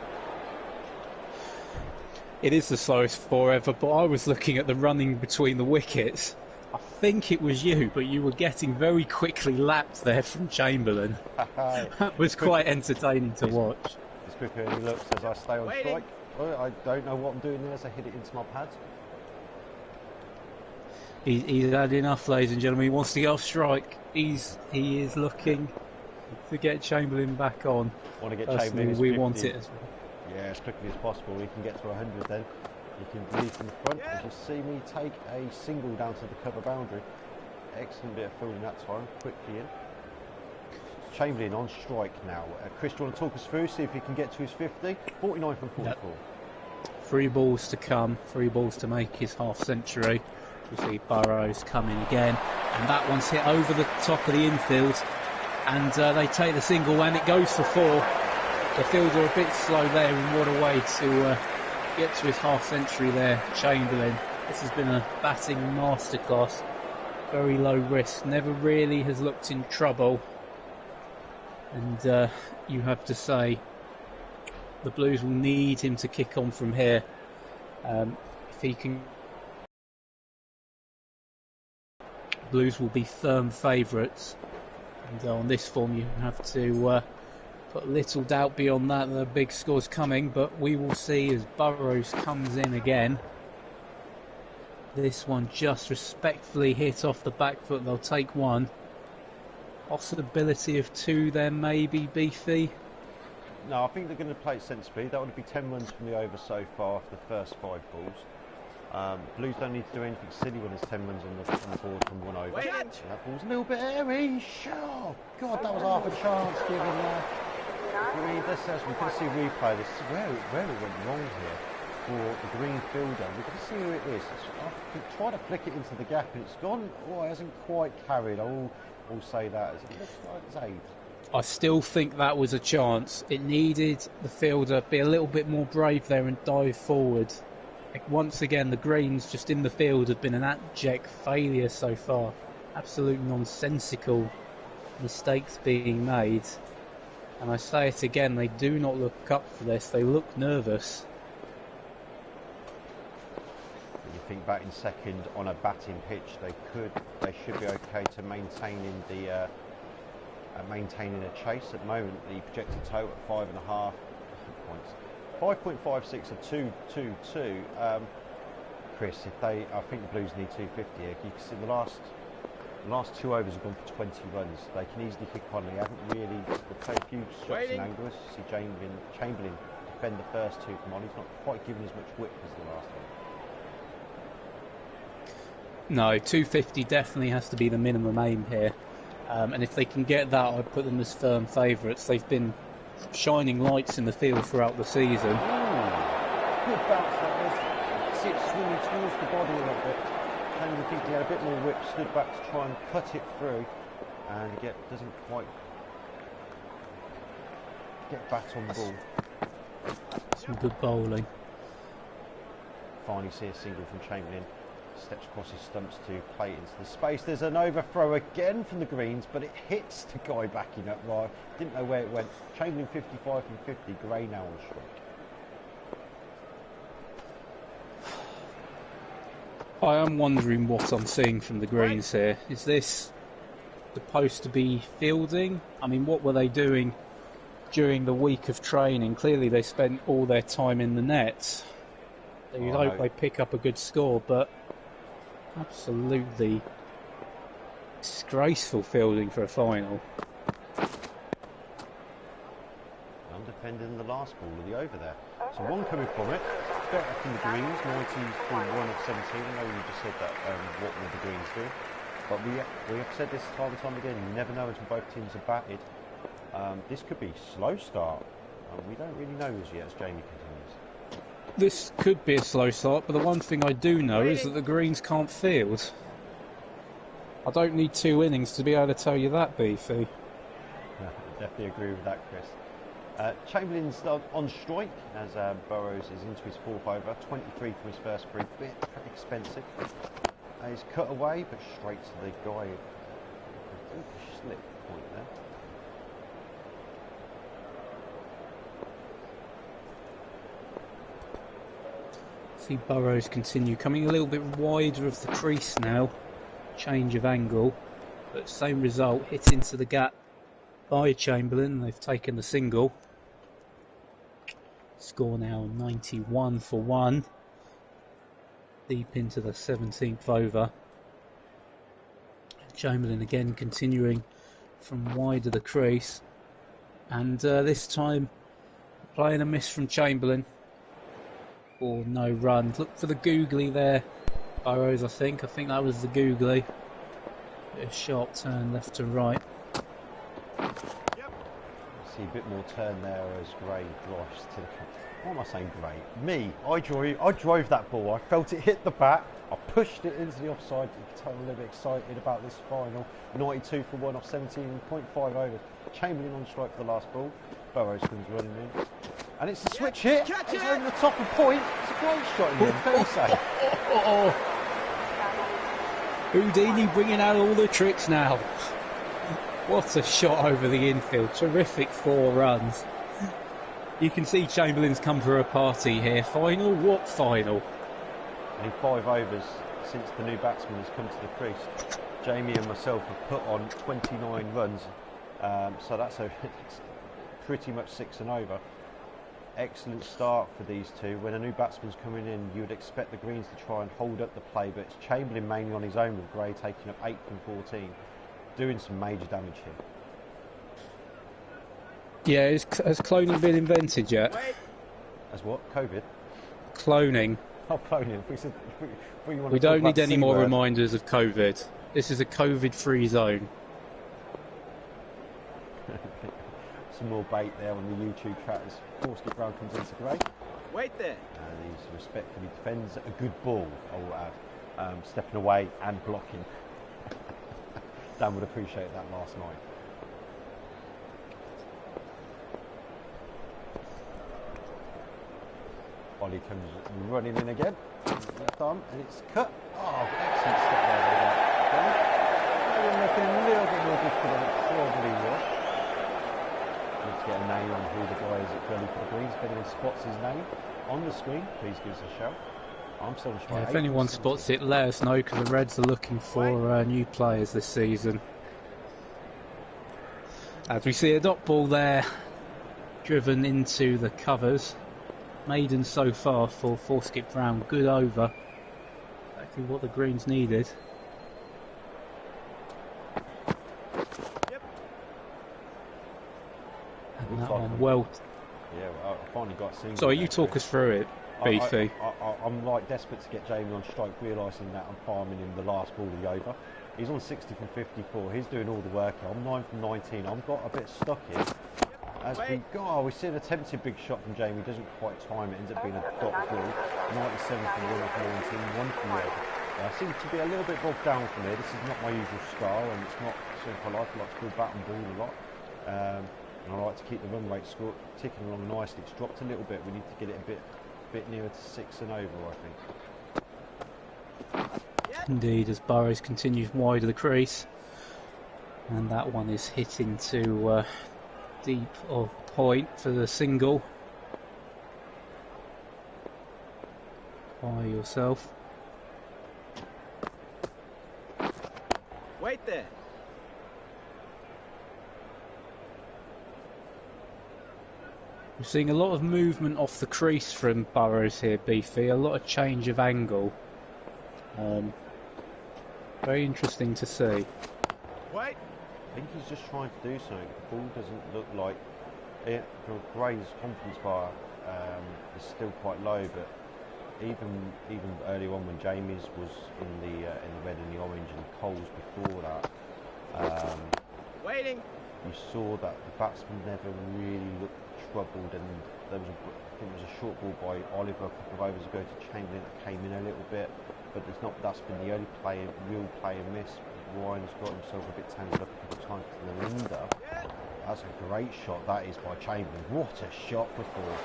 It is the slowest ball ever, but I was looking at the running between the wickets. I think it was you, but you were getting very quickly lapped there from Chamberlain. That was quite entertaining to watch. As quickly as he looks as I stay on strike. Oh, I don't know what I'm doing there as I hit it into my pads. He's had enough, ladies and gentlemen. He wants to get off strike. He is looking to get Chamberlain back on. Want to get Personally, Chamberlain? We want it as well. Yeah, as quickly as possible. We can get to 100 then. You can lead from the front. As you see me take a single down to the cover boundary. Excellent bit of fielding that time. Quickly in. Chamberlain on strike now. Chris, do you want to talk us through? See if he can get to his 50. 49 from 44. Yep. 3 balls to come. 3 balls to make his half century. We see Burrows coming again, and that one's hit over the top of the infield, and they take the single, and it goes for 4. The fielder a bit slow there, and what a way to get to his half century there, Chamberlain. This has been a batting masterclass. Very low risk, never really has looked in trouble. And you have to say, the Blues will need him to kick on from here. If he can, Blues will be firm favourites. And on this form, you have to put little doubt beyond that the big score's coming. But we will see as Burrows comes in again. This one just respectfully hit off the back foot. They'll take 1. Possibility of 2 there, maybe, Beefy. No, I think they're going to play it sensibly. That would be 10 runs from the over so far for the first 5 balls. Blues don't need to do anything silly when there's 10 runs on the board from 1 over. That ball's a little bit airy. Sure. God, that was half a chance given there. I mean, this says we can see replay. This is where it went wrong here for the green fielder. We can see who it is. I tried to flick it into the gap and it's gone. Oh, it hasn't quite carried. I will say that. It looks like Zaid. I still think that was a chance. It needed the fielder be a little bit more brave there and dive forward. Like, once again, the greens just in the field have been an abject failure so far. Absolute nonsensical mistakes being made. And I say it again, they do not look up for this. They look nervous. You think batting second on a batting pitch, they should be okay to maintaining a chase at the moment. The projected total at 5.5 points, 5.56 of 222. Chris, I think the Blues need 250 here. You can see the last 2 overs have gone for 20 runs. They can easily kick on. They haven't really. They've played a few shots and angles. See Chamberlain defend the first 2 from on. He's not quite given as much whip as the last one. No, 250 definitely has to be the minimum aim here. And if they can get that, I'd put them as firm favourites. They've been shining lights in the field throughout the season. Ooh, good bounce that was. See it swinging towards the body a little bit. Chamberlain think he had a bit more whip, stood back to try and cut it through, and doesn't quite get back on the ball. Some good bowling. Finally see a single from Chamberlain. Steps across his stumps to play it into the space. There's an overthrow again from the greens, but it hits the guy backing up right. Didn't know where it went. Chamberlain 55 from 50. Gray now on strike. I am wondering what I'm seeing from the greens here. Is this supposed to be fielding? I mean, what were they doing during the week of training? Clearly they spent all their time in the nets. You hope they pick up a good score, but absolutely disgraceful fielding for a final. Undefended the last ball of the over there. So one coming from it. Better from the greens, 93 1 of 17. I know you just said that, what will the greens do? But we have said this time and time again, you never know until both teams are batted. This could be a slow start. We don't really know as yet as Jamie continues. This could be a slow start, but the one thing I do know is that the greens can't field. I don't need 2 innings to be able to tell you that, Beefy. Definitely agree with that, Chris. Chamberlain's on strike as Burrows is into his 4th over. 23 from his first 3, bit expensive. He's cut away, but straight to the guy. Slip point there. See Burrows continue coming a little bit wider of the crease now. Change of angle, but same result, hit into the gap by Chamberlain. They've taken the single. Score now 91 for 1. Deep into the 17th over. Chamberlain again continuing from wide of the crease, and this time playing a miss from Chamberlain. Or no run. Look for the googly there, Burrows. I think that was the googly. Bit of sharp turn left to right. See a bit more turn there as Gray drives to the. What am I saying, Gray? Me. I drove that ball. I felt it hit the bat. I pushed it into the offside. You can tell I'm a little bit excited about this final. 92 for 1 off 17.5 overs. Chamberlain on strike for the last ball. Burrows comes running in. And it's a switch hit. It's over the top of point. It's a great shot in there. Very safe. Houdini bringing out all the tricks now. What a shot over the infield. Terrific 4 runs. You can see Chamberlain's come for a party here. Final? What final? In 5 overs since the new batsman has come to the crease, Jamie and myself have put on 29 runs. So that's pretty much 6 and over. Excellent start for these two. When a new batsman's coming in, you would expect the greens to try and hold up the play, but it's Chamberlain mainly on his own, with Gray taking up 8 from 14, doing some major damage here. Yeah, has cloning been invented yet? As what? COVID? Cloning. Oh, cloning. We don't need any more reminders of COVID. This is a COVID-free zone. some more bait there on the YouTube chat as Forsky Brown comes into Gray. Wait there. And he respectfully defends a good ball, I will add. Stepping away and blocking. Dan would appreciate that last night. Ollie comes running in again. Left arm, and it's cut. Oh, excellent step there. Maybe looking a little bit more difficult than it probably was. Need to get a name on who the guy is at Gully for the Greens. If anyone spots his name on the screen, please give us a shout. I'm still trying. Yeah, if anyone spots it, let us know, because the Reds are looking for new players this season. As we see a dot ball there, driven into the covers. Maiden so far for Forskip Brown. Good over. Exactly what the Greens needed. Yep. And that one well. Yeah, I finally got seen. Sorry, you talk us through it, Beefy. I'm like desperate to get Jamie on strike, realising that I'm farming him the last ball of the over. He's on 60 from 54. He's doing all the work. I'm 9 from 19. I've got a bit stuck here. As we see an attempted big shot from Jamie, doesn't quite time it, ends up being a dot ball. 97 from 1 from 19, 1 from the over. I seem to be a little bit bogged down from here. This is not my usual style, and it's not something I like. I like to pull bat and ball a lot. And I like to keep the run rate score ticking along nicely. It's dropped a little bit. We need to get it a bit nearer to 6 and over, I think. Indeed, as Burrows continues wide of the crease. And that one is hit into deep of point for the single. By yourself. Wait there. We're seeing a lot of movement off the crease from Burrows here, Beefy. A lot of change of angle. Very interesting to see. Wait. I think he's just trying to do something. The ball doesn't look like it. Gray's confidence bar is still quite low, but even earlier on when Jamie's was in the red and the orange and Cole's before that, Waiting. you saw that the batsman never really looked troubled, and there was I think it was a short ball by Oliver a couple of overs ago to Chamberlain that came in a little bit, but that's been the only real player miss. Ryan's got himself a bit tangled up a couple of times to the window. That's a great shot, that is, by Chamberlain. What a shot before.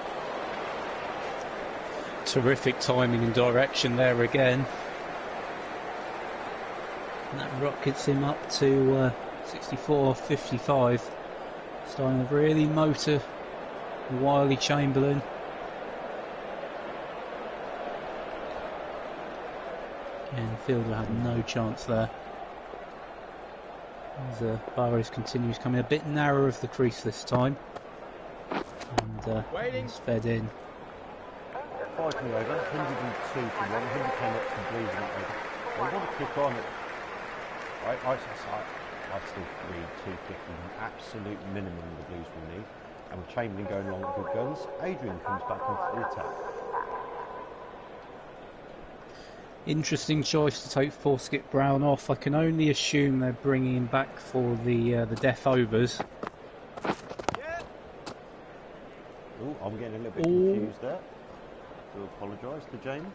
Terrific timing and direction there again. And that rockets him up to 64-55. Starting to really motor Wiley Chamberlain. And Fielder had no chance there. As Burrows continues coming a bit narrower of the crease this time. And he's fed in. 5 from over, 102 from 1, 100 came up from Blues and that over. They want to kick on it. I still read 250, absolute minimum the Blues will need. And with Chamberlain going along with good guns, Adrian comes back into the attack. Interesting choice to take Forskip Brown off. I can only assume they're bringing him back for the death overs. Oh, I'm getting a little bit confused there. Do apologise to Jamie.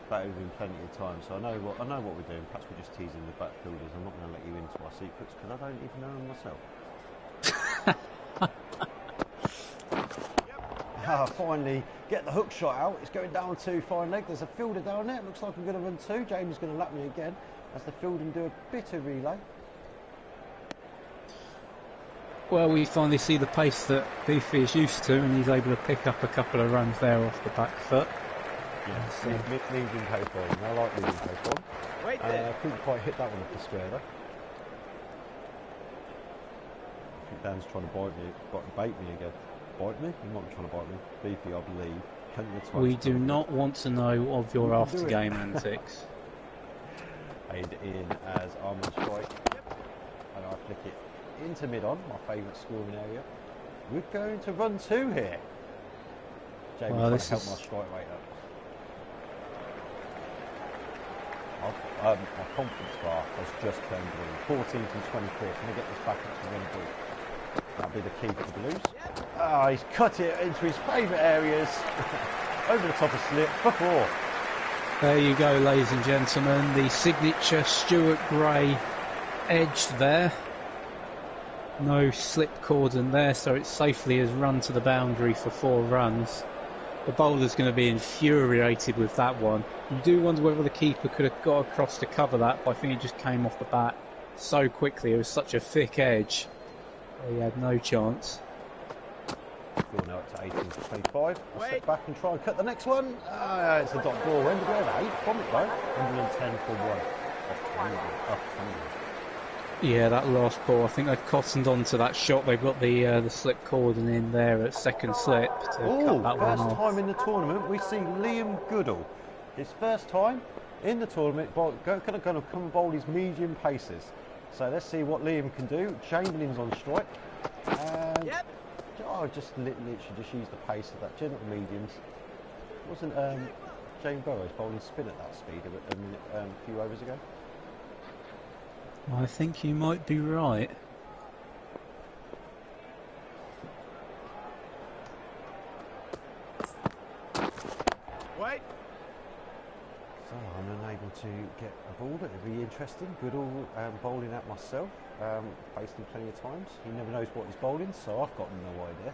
But we've been plenty of time, so I know what we're doing. Perhaps we're just teasing the backfielders. I'm not going to let you into our secrets because I don't even know them myself. Finally, get the hook shot out. It's going down to fine leg. There's a fielder down there. It looks like I'm going to run 2. Jamie's going to lap me again as the fielder do a bit of relay. Well, we finally see the pace that Beefy is used to, and he's able to pick up a couple of runs there off the back foot. Yeah, leading hope on. I like leading hope on. Wait there. I couldn't quite hit that one off the square though. I think Dan's trying to bait me again. Bite me? He might be trying to bite me. Beefy, I believe. We do not want to know of your after game antics. Aid in as I'm on strike. And I flick it into mid-on, my favourite scoring area. We're going to run 2 here. Jamie, trying to help my strike rate up. My confidence bar has just turned green. 14 from 24. Can I get this back up to 1 ball? be the key for the Blues. Ah, he's cut it into his favourite areas. Over the top of slip for 4. There you go, ladies and gentlemen. The signature Stuart Gray edge there. No slip cordon there, so it safely has run to the boundary for 4 runs. The bowler's going to be infuriated with that one. You do wonder whether the keeper could have got across to cover that, but I think it just came off the bat so quickly. It was such a thick edge. He had no chance. We'll now up to 18 to 25. I'll step back and try and cut the next one. It's a dot ball. When did we have 8 from it though? 110 for 1. Off 20. Off 20. Yeah, that last ball, I think they've cottoned onto that shot. They've got the slip cordon in there at second slip to cut that one First off. time in the tournament we see Liam Goodall. His first time in the tournament, going to come and bowl his medium paces. So let's see what Liam can do. Chamberlain's on strike. And just literally just use the pace of that. Gentle mediums. Wasn't James Burrows bowling spin at that speed a few overs ago? I think you might be right. Wait. So I'm unable to get a ball. It'll be interesting. Goodall bowling at myself. Faced him plenty of times. He never knows what he's bowling, so I've got no idea.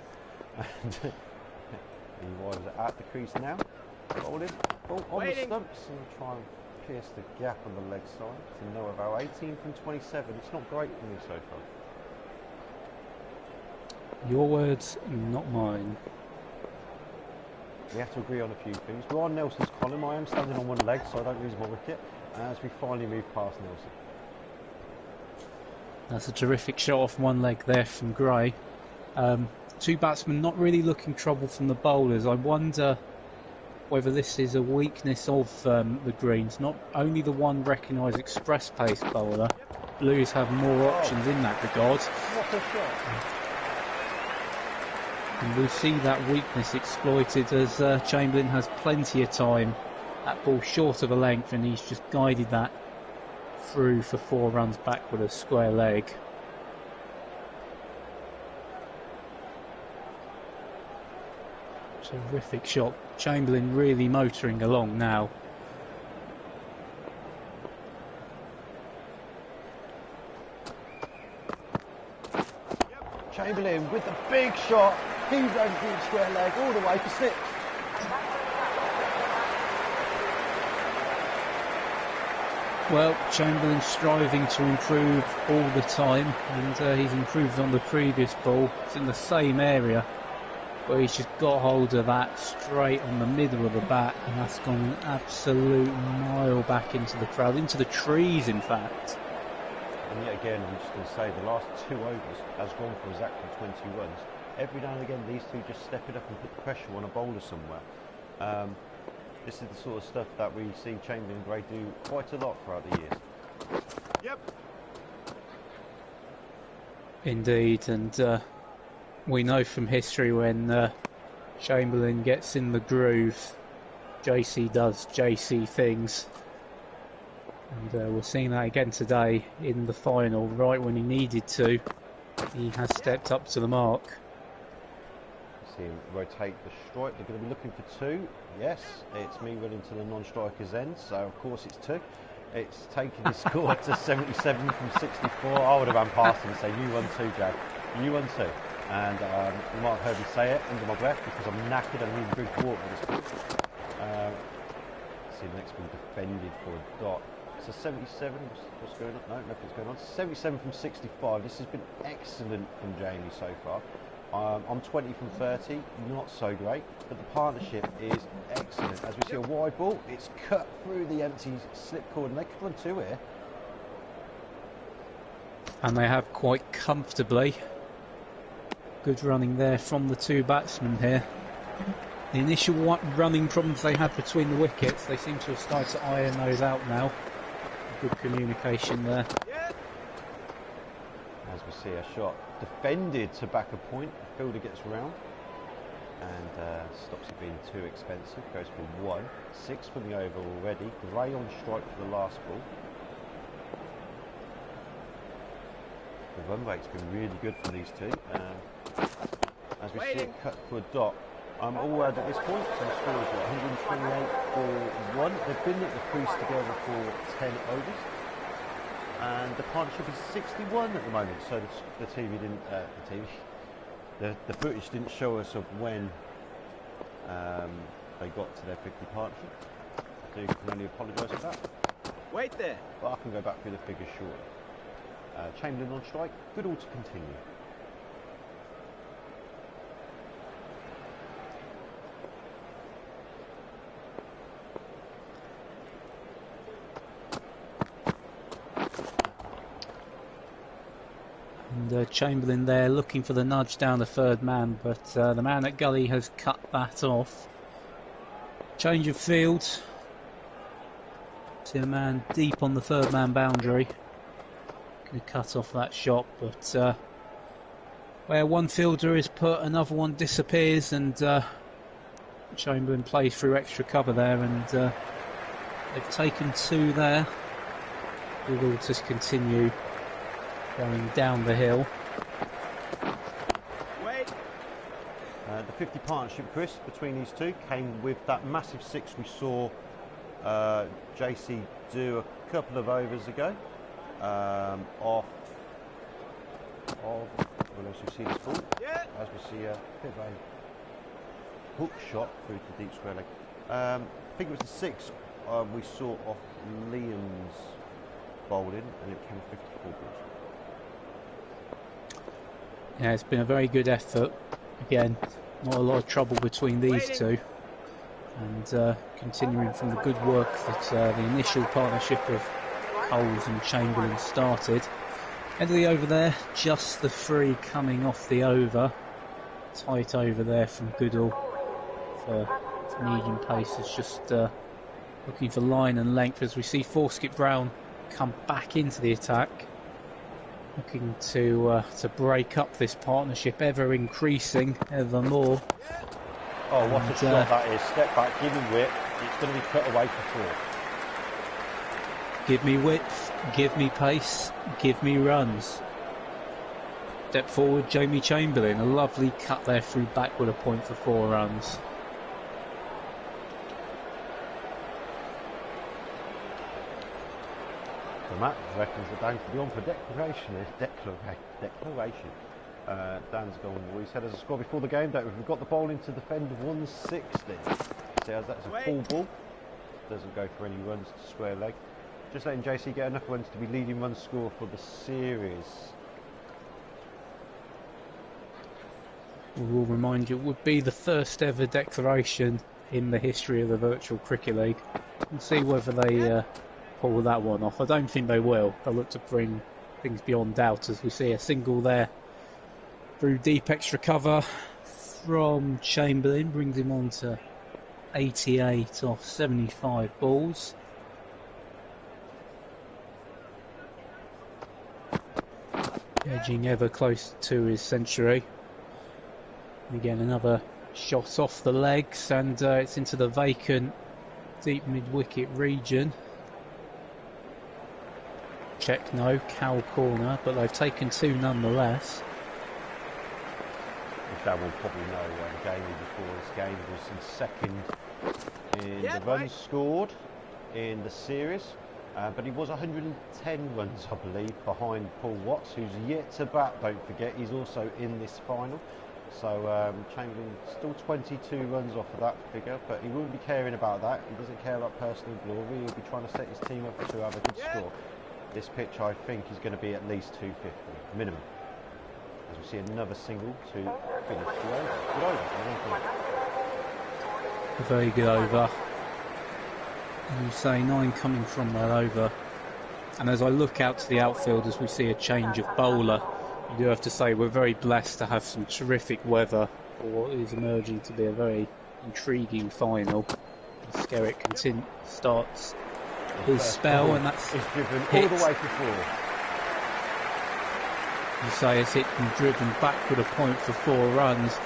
And he was at the crease now. Bowling. Ball on the stumps and try and pierce the gap on the leg side to no avail. 18 from 27. It's not great for me so far. Your words, not mine. We have to agree on a few things. We're on Nelson's column. I am standing on one leg so I don't lose my wicket as we finally move past Nelson. That's a terrific shot off one leg there from Gray. 2 batsmen not really looking trouble from the bowlers. I wonder whether this is a weakness of the Greens. Not only the one recognised express pace bowler, Blues have more options in that regard. What a shot. And we see that weakness exploited as Chamberlain has plenty of time. That ball short of a length and he's just guided that through for 4 runs back with a square leg. Terrific shot. Chamberlain really motoring along now. Chamberlain with the big shot. He's over the square leg all the way for 6. Well, Chamberlain striving to improve all the time, and he's improved on the previous ball. It's in the same area, but he's just got hold of that straight on the middle of the bat, and that's gone an absolute mile back into the crowd, into the trees in fact. And yet again, I'm just going to say the last 2 overs has gone for exactly 20 runs. Every now and again, these two just step it up and put pressure on a bowler somewhere. This is the sort of stuff that we see Chamberlain and Gray do quite a lot throughout the years. Yep. Indeed, and we know from history when Chamberlain gets in the groove, JC does JC things. And we're seeing that again today in the final, right when he needed to. He has stepped up to the mark. See him rotate the strike. They're going to be looking for 2. Yes, it's me running to the non-striker's end, so of course it's 2. It's taken his score to 77 from 64. I would have run past him and say, you won 2, Jack. You won 2. And you might have heard me say it under my breath because I'm knackered and need a drink of water at this point. See the next one defended for a dot. So 77, what's going on? No, nothing's going on. 77 from 65. This has been excellent from Jamie so far. I'm 20 from 30, not so great, but the partnership is excellent. As we see a wide ball, it's cut through the empty slip cord, and they could run 2 here. And they have quite comfortably. Good running there from the 2 batsmen here. The initial running problems they had between the wickets, they seem to have started to iron those out now. Good communication there. As we see a shot defended to back a point, the fielder gets round and stops it being too expensive, goes for 1. 6 for the over already. Gray on strike for the last ball. The run rate's been really good for these two. As we see it cut to a dot, all at this point, so the score is 128 for 1. They've been at the crease together for 10 overs. And the partnership is 61 at the moment, so the footage didn't show us of when they got to their 50 partnership. So you can only apologise for that. Wait there. But I can go back through the figures shortly. Chamberlain on strike, good all to continue. And Chamberlain there looking for the nudge down the third man, but the man at Gully has cut that off. Change of field. See a man deep on the third man boundary. Going to cut off that shot, but where one fielder is put, another one disappears, and Chamberlain plays through extra cover there, and they've taken 2 there. We will just continue going down the hill. Wait. The 50 partnership, Chris, between these two came with that massive 6 we saw JC do a couple of overs ago. Well, as you see this ball, as we see a bit of a hook shot through the deep square leg. I think it was the 6 we saw off Liam's bowling, and it came with 54 balls. Yeah, it's been a very good effort. Again, not a lot of trouble between these two. And continuing from the good work that the initial partnership of Coles and Chamberlain started. End of the over there, just the 3 coming off the over. Tight over there from Goodall for medium pace. It's just looking for line and length as we see Forskett Brown come back into the attack. Looking to break up this partnership, ever increasing, ever more. Oh, what a shot that is. Step back, give him width. It's going to be cut away for 4. Give me width, give me pace, give me runs. Step forward, Jamie Chamberlain. A lovely cut there through backward, a point for 4 runs. So Matt reckons that Dan could be on for declaration. Dan's gone. Well, he said as a score before the game that we've got the bowling to defend 160. See, as that's a full ball. Doesn't go for any runs to square leg. Just letting JC get enough runs to be leading run score for the series. We will remind you, it would be the first ever declaration in the history of the Virtual Cricket League. We'll see whether they pull that one off. I don't think they will. They'll look to bring things beyond doubt as we see a single there through deep extra cover from Chamberlain, brings him on to 88 off 75 balls. Edging ever closer to his century. Again, another shot off the legs, and it's into the vacant deep mid-wicket region. Check no, cow corner, but they've taken 2 nonetheless. Dan will probably know Jamie before this game was in second in the runs scored in the series. But he was 110 runs, I believe, behind Paul Watts, who's yet to bat, don't forget. He's also in this final. So Chamberlain still 22 runs off of that figure, but he wouldn't be caring about that. He doesn't care about personal glory. He'll be trying to set his team up to have a good score. This pitch, I think, is going to be at least 250, minimum. As we see another single to finish the over. Good over. A very good over. And you say 9 coming from that over. And as I look out to the outfielders, we see a change of bowler. You do have to say we're very blessed to have some terrific weather for what is emerging to be a very intriguing final. Skerritt starts his spell, and that's driven all the way to 4. You say it's hit and driven backward, a point for 4 runs.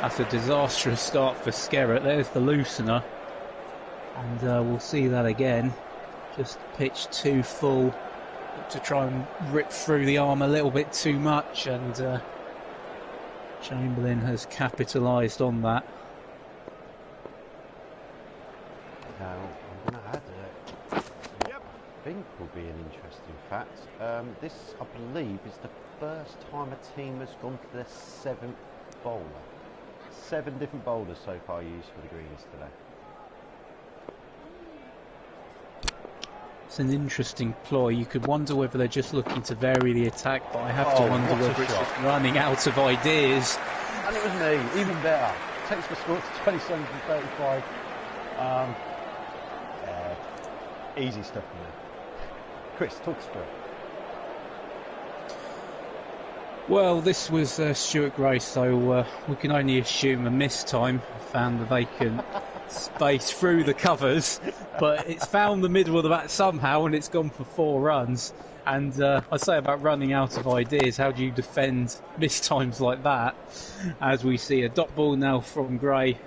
That's a disastrous start for Skerritt. There's the loosener. And we'll see that again. Just pitched too full at to try and rip through the arm a little bit too much, and Chamberlain has capitalised on that. Now, I'm going to add I think will be an interesting fact. This, I believe, is the first time a team has gone for their 7th bowler. 7 different bowlers so far used for the Greens today. It's an interesting ploy. You could wonder whether they're just looking to vary the attack, but I have to wonder whether it's just running out of ideas. And it was me, even better. Takes the score to 27 from 35. Easy stuff for me. Chris, talk us through it. Well, this was Stuart Gray, so we can only assume a miss time. Found that they can space through the covers, but it's found the middle of the bat somehow, and it's gone for 4 runs. And I say about running out of ideas, how do you defend miss times like that? As we see a dot ball now from Gray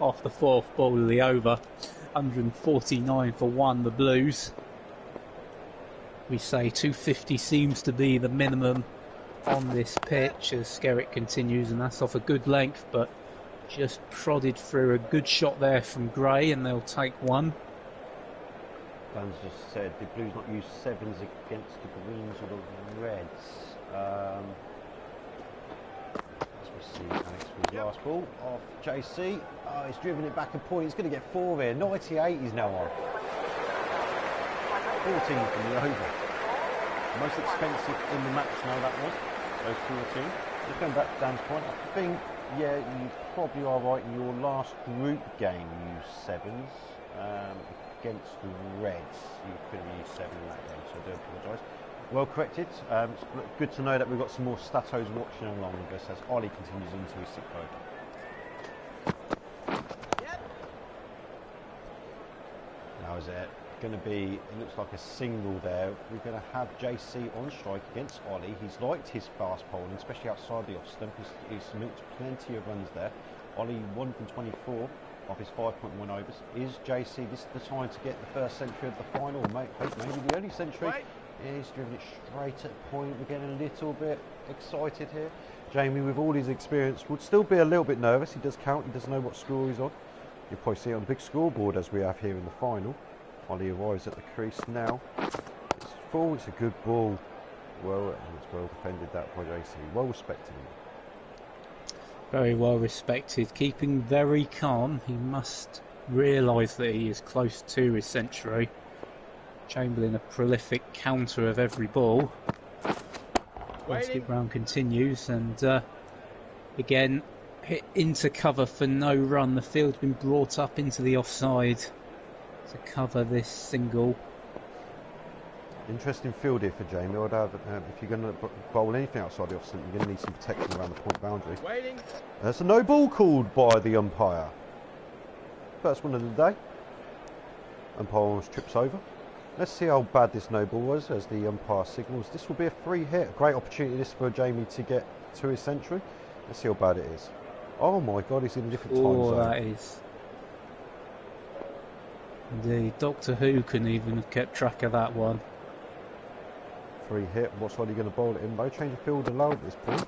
off the 4th ball of the over. 149 for 1, the Blues. We say 250 seems to be the minimum on this pitch as Skerritt continues, and that's off a good length, but just prodded through a good shot there from Gray, and they'll take 1. Dan's just said the Blues not use 7s against the Greens or the Reds. As we see Alex for his last ball off JC. Oh, he's driven it back a point. He's going to get 4 here. 98 he's now on. 14 from the over. Most expensive in the match now that was. So 14. Just going back to Dan's point, I think, yeah, you probably are right. In your last group game, you used 7s. Against the Reds, you could have used 7 in that game, so I do apologise. Well corrected. It's good to know that we've got some more statos watching along with us as Ollie continues into his 6th over. Now is it going to be, it looks like a single there. We're going to have JC on strike against Ollie. He's liked his fast bowling, especially outside the off stump. He's milked plenty of runs there. Ollie 1 from 24 off his 5.1 overs. Is JC this the time to get the first century of the final? Maybe the only century. He's driven it straight at point. We're getting a little bit excited here. Jamie, with all his experience, would still be a little bit nervous. He does count. He does know what score he's on. You'll probably see it on the big scoreboard as we have here in the final. Ollie arrives at the crease now. It's full. It's a good ball. Well, and it's well defended that by JC. Well respected him. Very well respected, keeping very calm. He must realise that he is close to his century. Chamberlain, a prolific counter of every ball. Basket round continues, and again hit into cover for no run. The field's been brought up into the offside to cover this single. Interesting field here for Jamie. I'd have, if you're going to bowl anything outside the off-stump, you're going to need some protection around the point boundary. There's a no ball called by the umpire. First one of the day. Umpire almost trips over. Let's see how bad this no ball was as the umpire signals. This will be a free hit. A great opportunity this for Jamie to get to his century. Let's see how bad it is. Oh my God, he's in a different time zone. Oh, that is. Indeed, Doctor Who couldn't even have kept track of that one. Free hit. What side are you going to bowl it in? No change of field allowed at this point.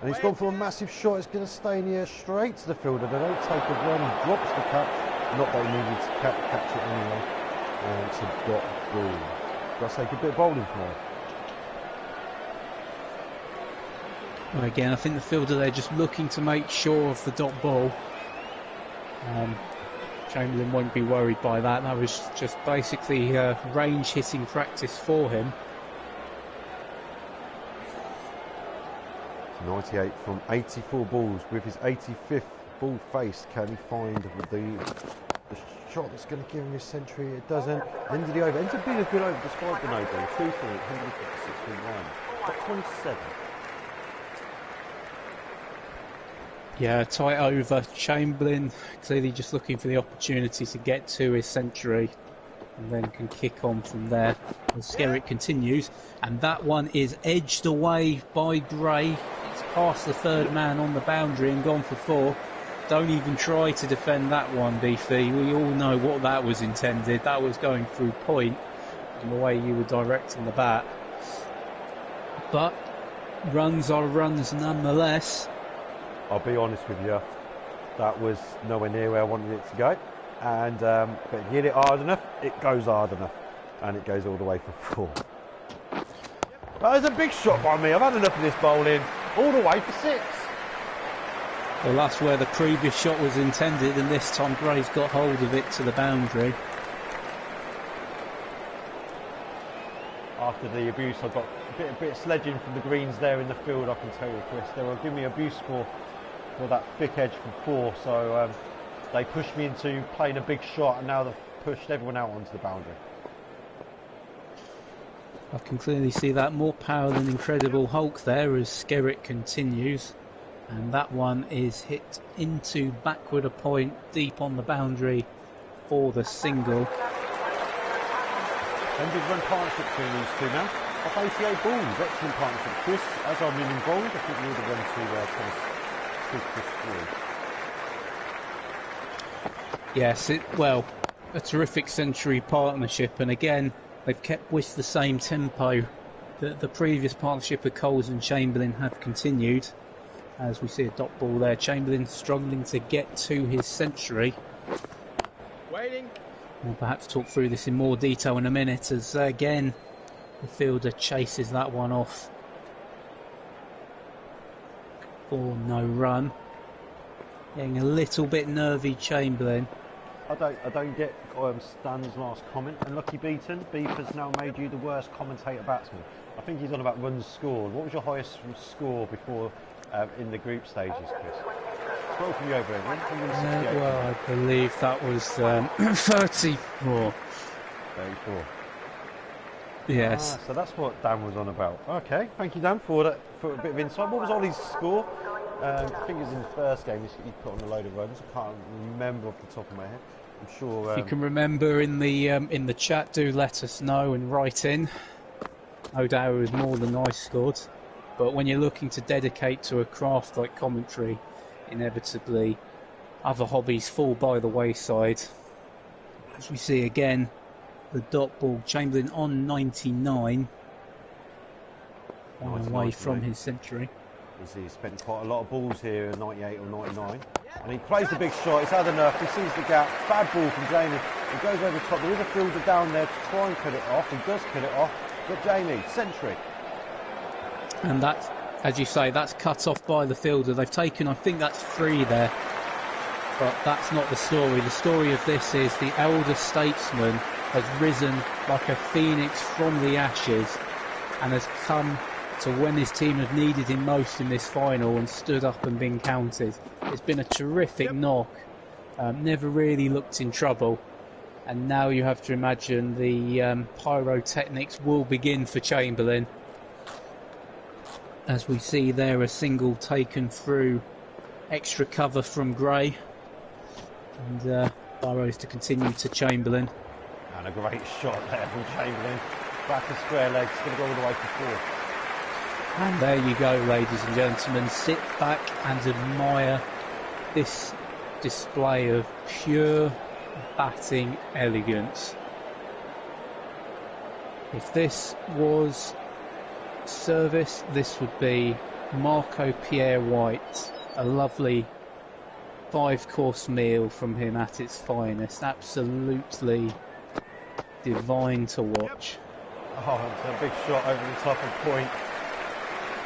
And he's gone for a massive shot. It's going to stay in the air straight to the fielder. They don't take a run. He drops the catch. Not that he needed to catch it anyway. And it's a dot ball. That's a good bit of bowling for him. Well, again, I think the fielder there just looking to make sure of the dot ball. Chamberlain won't be worried by that. That was just basically range hitting practice for him. 98 from 84 balls. With his 85th ball faced, can he find the shot that's going to give him his century? It doesn't. End of the over. Ends up being a good over despite the no ball. 2 for 156.9. 27. Yeah, tight over. Chamberlain clearly just looking for the opportunity to get to his century and then can kick on from there. As Skerritt continues, and that one is edged away by Gray. It's past the 3rd man on the boundary and gone for 4. Don't even try to defend that one, Beefy. We all know what that was intended. That was going through point. and the way you were directing the bat. But runs are runs nonetheless. I'll be honest with you, that was nowhere near where I wanted it to go. And but if you hit it hard enough, it goes hard enough, and it goes all the way for 4. That was a big shot by me. I've had enough of this bowling. All the way for 6. Well, that's where the previous shot was intended, and this time Gray's got hold of it to the boundary. After the abuse, I got a bit of sledging from the greens there in the field, I can tell you, Chris. They were giving me abuse for that thick edge from 4, so they pushed me into playing a big shot, and now they've pushed everyone out onto the boundary. I can clearly see that. More power than Incredible Hulk there as Skerritt continues. And that one is hit into backward a point, deep on the boundary for the single. 100-run partnership between these two now. Off 88 balls, excellent partnership. Chris, as I'm involved, I think you're the one to speak this through. Yes, well, a terrific century partnership, and again, they've kept with the same tempo that the previous partnership of Coles and Chamberlain have continued. As we see a dot ball there, Chamberlain struggling to get to his century. Waiting. We'll perhaps talk through this in more detail in a minute, as again, the fielder chases that one off for no run. Getting a little bit nervy, Chamberlain. I don't get Stan's last comment. And Lucky Beaton, Beef has now made you the worst commentator batsman. I think he's on about runs scored. What was your highest score before in the group stages, Chris? Scroll from you over everyone. Well, I believe that was 34. 34. Yes. So that's what Dan was on about. Okay, thank you, Dan, for a bit of insight. What was Ollie's score? I think it was in the first game. He put on a load of runs. I can't remember off the top of my head. I'm sure. If you can remember in the chat, do let us know and write in. No doubt it was more than I scored. But when you're looking to dedicate to a craft like commentary, inevitably other hobbies fall by the wayside. As we see again, the dot ball, Chamberlain on 99, on away from his century. He's spent quite a lot of balls here, 98 or 99. And he plays the big shot, he's had enough, he sees the gap, bad ball from Jamie. He goes over the top, there is a fielder down there to try and cut it off, he does cut it off, but Jamie, century. And that's, as you say, that's cut off by the fielder. They've taken, I think that's 3 there. But that's not the story. The story of this is the elder statesman has risen like a phoenix from the ashes and has come to when his team have needed him most in this final and stood up and been counted. It's been a terrific knock. Never really looked in trouble. And now you have to imagine the pyrotechnics will begin for Chamberlain. As we see there, a single taken through extra cover from Gray. And Burrows to continue to Chamberlain. And a great shot there from Chamberlain. Back of square legs, going to go all the way to 4. And there you go, ladies and gentlemen. Sit back and admire this display of pure batting elegance. If this was service, this would be Marco Pierre White, a lovely 5-course meal from him at its finest. Absolutely divine to watch. Oh, it's a big shot over the top of point.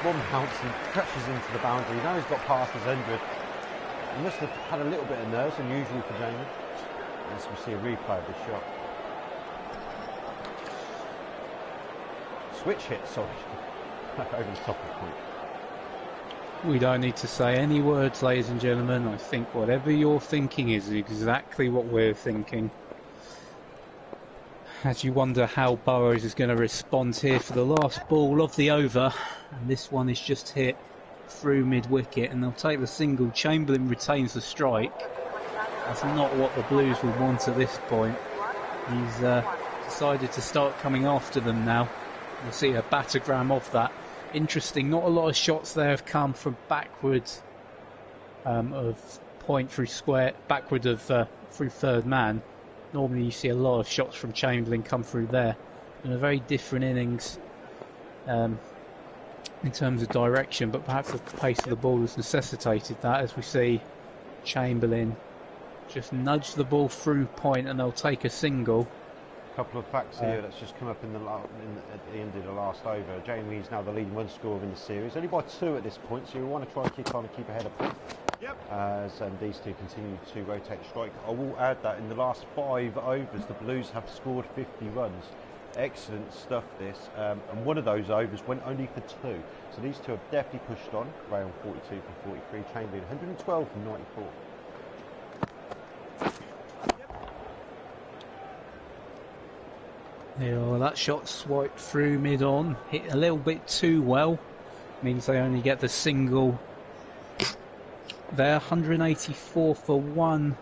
One bounce and crashes into the boundary. Now he's got past his 100. He must have had a little bit of nerves, unusual for Jamie. As we see a replay of the shot. Switch hit, sorry. Over the top of the point. We don't need to say any words, ladies and gentlemen. I think whatever you're thinking is exactly what we're thinking. As you wonder how Burrows is going to respond here for the last ball of the over. And this one is just hit through mid-wicket, and they'll take the single. Chamberlain retains the strike. That's not what the Blues would want at this point. He's decided to start coming after them now. We'll see a batagram of that. Interesting, not a lot of shots there have come from backwards of point through square, backward of through third man. Normally you see a lot of shots from Chamberlain come through there. been a very different innings in terms of direction, but perhaps the pace of the ball has necessitated that, as we see Chamberlain just nudge the ball through point and they'll take a single. A couple of facts here that's just come up at the end of the last over. Jamie is now the leading run scorer in the series, only by 2 at this point, so you want to try and keep ahead of him. Yep. As these two continue to rotate strike. I will add that in the last 5 overs, the Blues have scored 50 runs. Excellent stuff, this. And one of those overs went only for 2. So these two have definitely pushed on. Gray on 42 for 43, Chamberlain 112 for 94. Yeah, that shot swiped through mid-on, hit a little bit too well. Means they only get the single. They're 184 for 1.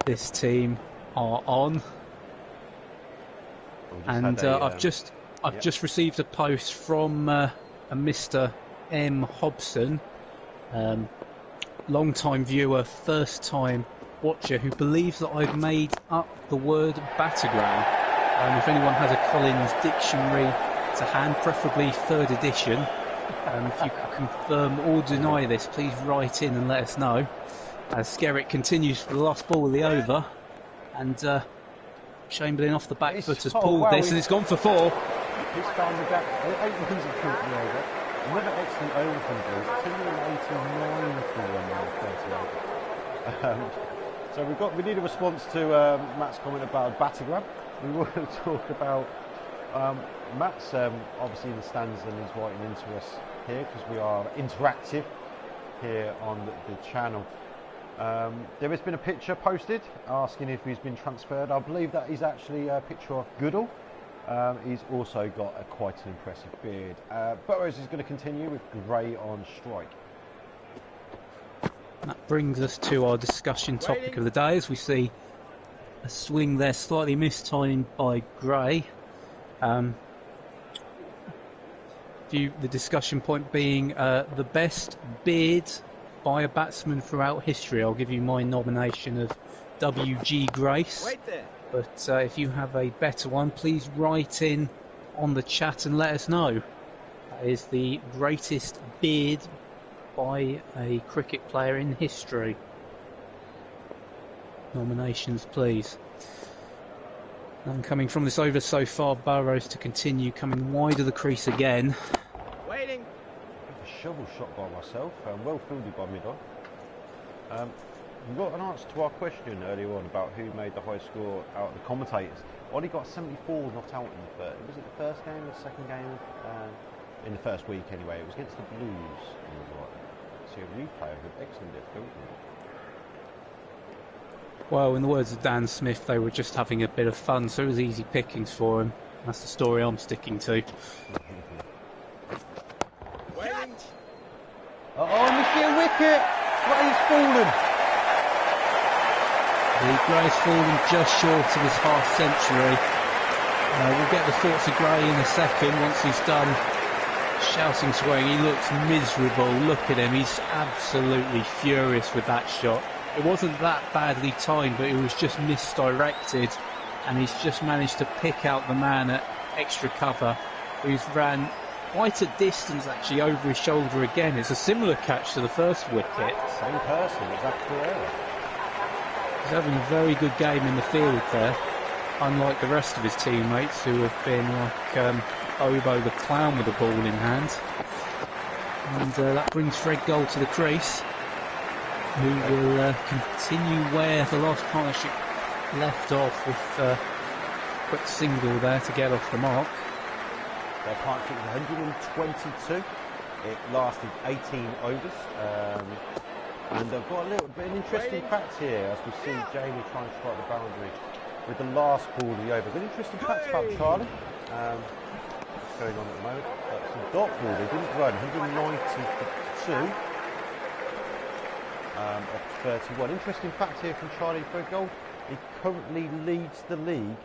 This team are on. And I've just received a post from a Mr. M. Hobson, long-time viewer, first-time watcher, who believes that I've made up the word battleground. If anyone has a Collins dictionary to hand, preferably 3rd edition, if you could confirm or deny this, please write in and let us know. As Skerritt continues for the last ball of the over, and Chamberlain off the back foot has pulled this, and it's gone for 4. He's found the gap. 8 runs have pulled the over. Another excellent over from the Blues. 289 for 1 38. So we need a response to Matt's comment about Battlegram. We want to talk about Matt's obviously in the stands and he's writing into us here because we are interactive here on the channel. There has been a picture posted asking if he's been transferred. I believe that is actually a picture of Goodall. He's also got quite an impressive beard. Burrows is going to continue with Gray on strike. That brings us to our discussion topic of the day, as we see a swing there slightly mistimed by Gray. The discussion point being the best beard by a batsman throughout history. I'll give you my nomination of W.G. Grace. Wait there. But if you have a better one, please write in on the chat and let us know. That is the greatest beard by a cricket player in history. Nominations, please. And coming from this over so far, Burrows to continue, coming wide of the crease again. Waiting. A shovel shot by myself, well fielded by mid-on. We got an answer to our question earlier on about who made the high score out of the commentators. Ollie got 74 not out in the third. Was it the first game or the second game? In the first week anyway. It was against the Blues. See a replay of an excellent field. Well, in the words of Dan Smith, they were just having a bit of fun, so it was easy pickings for him. That's the story I'm sticking to. Waiting. Missed a wicket! Gray's fallen! Gray's fallen just short of his half-century. We'll get the thoughts of Gray in a second once he's done shouting, swearing. He looks miserable. Look at him. He's absolutely furious with that shot. It wasn't that badly timed, but it was just misdirected, and he's just managed to pick out the man at extra cover, who's ran quite a distance actually over his shoulder again. It's a similar catch to the first wicket. Same person, exactly. He's having a very good game in the field there, unlike the rest of his teammates who have been like Obo the clown with the ball in hand. And that brings Fred Gold to the crease, who will continue where the last partnership left off with a quick single there to get off the mark. Their partnership was 122. It lasted 18 overs. And I've got a little bit of an interesting fact here as we see Jamie trying to strike the boundary with the last ball of the over. An interesting fact about Charlie. What's going on at the moment? That's a dot ball. They didn't run. 192 of 31. Interesting fact here from Charlie Fred Gold. He currently leads the league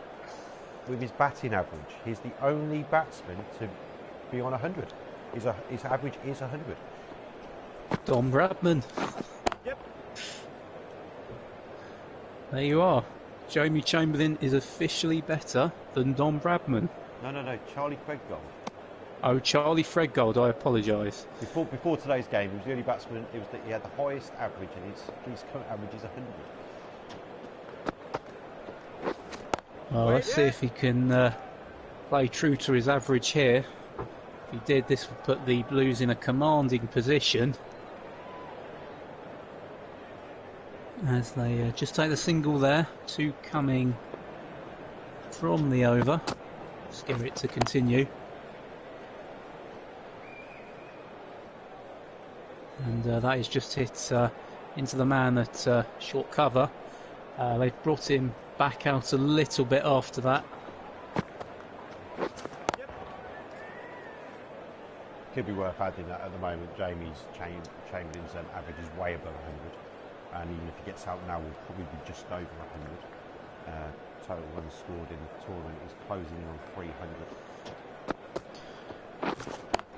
with his batting average. He's the only batsman to be on 100. His average is 100. Don Bradman. Yep. There you are. Jamie Chamberlain is officially better than Don Bradman. No, Charlie Fredgold. Oh, Charlie Fredgold, I apologise. Before today's game, he was the only batsman. It was that he had the highest average, and his current average is 100. Well, let's see if he can play true to his average here. If he did, this would put the Blues in a commanding position. As they just take the single there, 2 coming from the over. Scare it to continue. And that is just hit into the man at short cover. They've brought him back out a little bit after that. Could be worth adding that at the moment. Chamberlain's average is way above 100, and even if he gets out now, will probably be just over 100. Total runs scored in the tournament is closing in on 300.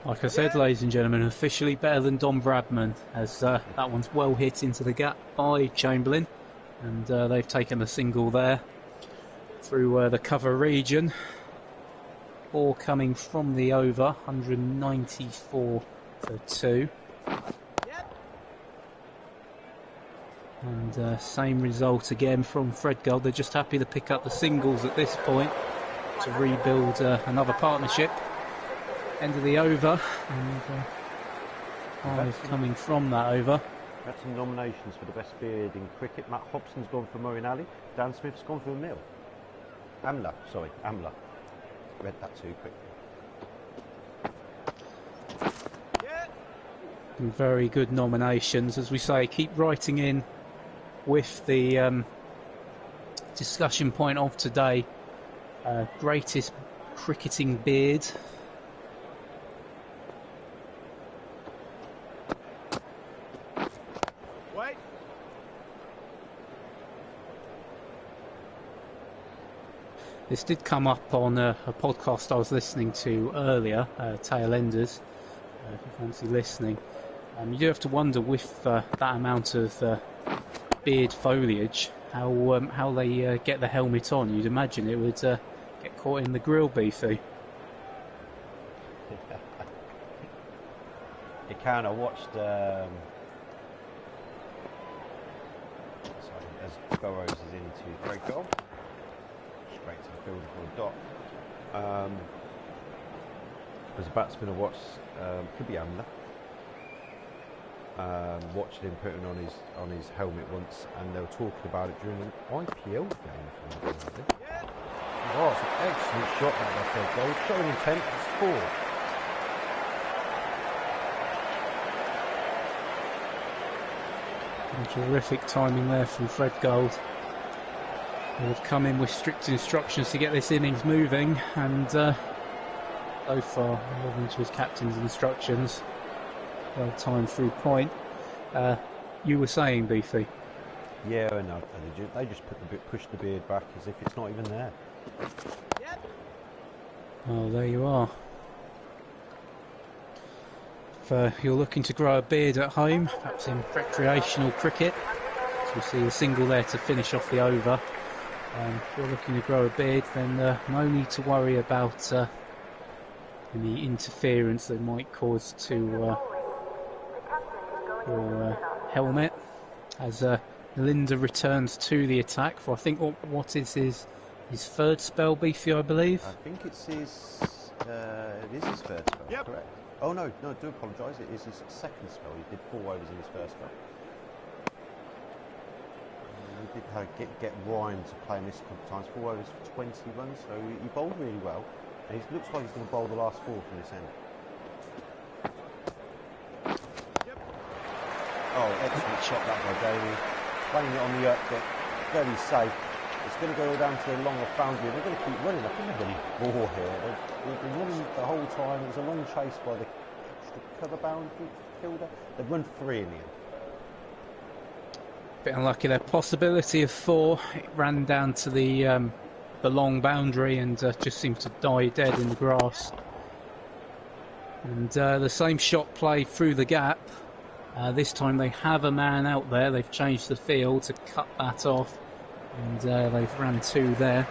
Like I said, ladies and gentlemen, officially better than Don Bradman, as that one's well hit into the gap by Chamberlain, and they've taken a single there through the cover region. 4 coming from the over, 194 for 2. And same result again from Fredgold. They're just happy to pick up the singles at this point to rebuild another partnership. End of the over, and 5 coming from that over. Got some nominations for the best beard in cricket. Matt Hobson's gone for Moeen Ali. Dan Smith's gone for Amla. Read that too quickly. Very good nominations, as we say. Keep writing in with the discussion point of today. Greatest cricketing beard. This did come up on a podcast I was listening to earlier, Tail Enders, if you fancy listening. You do have to wonder with that amount of beard foliage, how they get the helmet on. You'd imagine it would get caught in the grill, Beefy. It can. I watched as Burrows is into Greg Gold. Straight to the field for a dot. As a batsman, I watched could be Amla. Watched him putting on his helmet once, and they were talking about it during an IPL game. Oh, it's an excellent shot that left goal. Showing intent. It's 4. And terrific timing there from Fredgold. They've come in with strict instructions to get this innings moving, and so far, according to his captain's instructions, well timed through point. You were saying, Beefy? Yeah, I know. They just push the beard back as if it's not even there. Oh, there you are. If you're looking to grow a beard at home, perhaps in recreational cricket, so we see a single there to finish off the over. If you're looking to grow a beard, then no need to worry about any interference that might cause to your helmet. As Linda returns to the attack for, I think, what is his third spell, Beefy, I believe? I think it is his third spell, yep. Correct. Oh no, I do apologise, it is his second spell. He did 4 overs in his first spell. He did get Ryan to play in this a couple of times, 4 overs for 20 runs, so he bowled really well, and it looks like he's going to bowl the last 4 from this end. Yep. Oh, excellent shot that by Jamie, playing it on the up, but very safe. It's going to go down to the longer boundary. They're going to keep running. I think they're going to bore here. They've been running the whole time. It was a long chase by the cover boundary fielder. They've run 3 in the end. Bit unlucky there. Possibility of 4. It ran down to the long boundary and just seemed to die dead in the grass. And the same shot played through the gap. This time they have a man out there. They've changed the field to cut that off. And they've ran 2 there.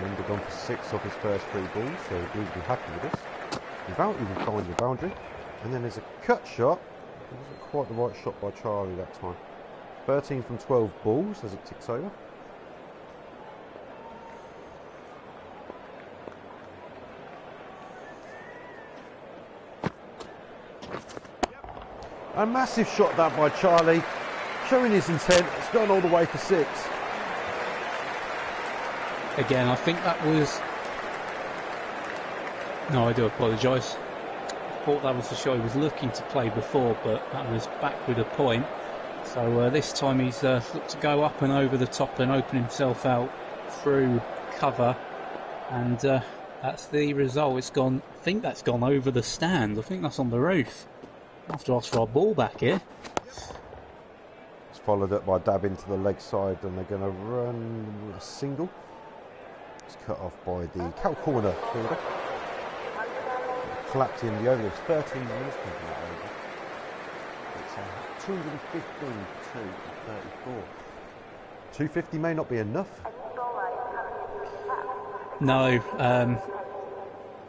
Linda gone for 6 off his first 3 balls, so the Blues will be happy with this. Without even finding the boundary. And then there's a cut shot. It wasn't quite the right shot by Charlie that time. 13 from 12 balls as it ticks over. A massive shot that by Charlie, showing his intent. It's gone all the way for 6. Again, I think that was... No, I do apologise. I thought that was the shot he was looking to play before, but that was back with a point. So this time he's looked to go up and over the top and open himself out through cover. And that's the result. It's gone... I think that's gone over the stand. I think that's on the roof. I'll have to ask for our ball back here. It's followed up by dab into the leg side, and they're going to run a single. It's cut off by the cow corner fielder. Clapped in the over. It's 13 minutes over. It's 215 to 34. 250 may not be enough. No,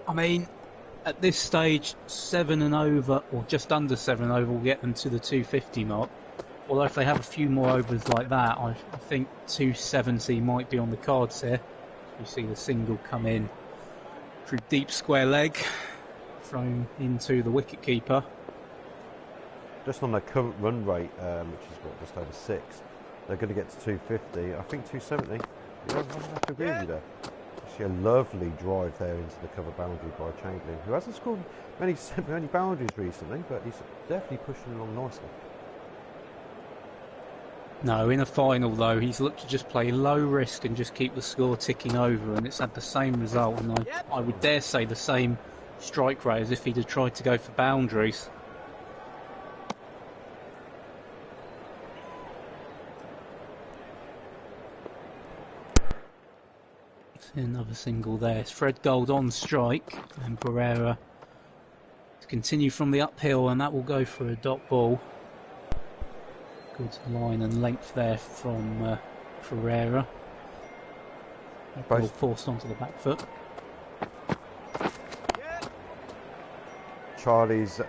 I mean, at this stage, 7 and over, or just under 7 and over, will get them to the 250 mark. Although if they have a few more overs like that, I think 270 might be on the cards here. You see the single come in through deep square leg, thrown into the wicket keeper. Just on their current run rate, which is what, just over 6, they're going to get to 250. I think 270. Yeah, I have to agree with you there. Actually, a lovely drive there into the cover boundary by Chamberlain, who hasn't scored many boundaries recently, but he's definitely pushing along nicely. No, in a final though, he's looked to just play low risk and just keep the score ticking over, and it's had the same result, and I would dare say the same strike rate as if he'd have tried to go for boundaries. Another single there. It's Fred Gold on strike, and Pereira to continue from the uphill, and that will go for a dot ball. Good line and length there from Pereira. Ball forced onto the back foot. Charlie's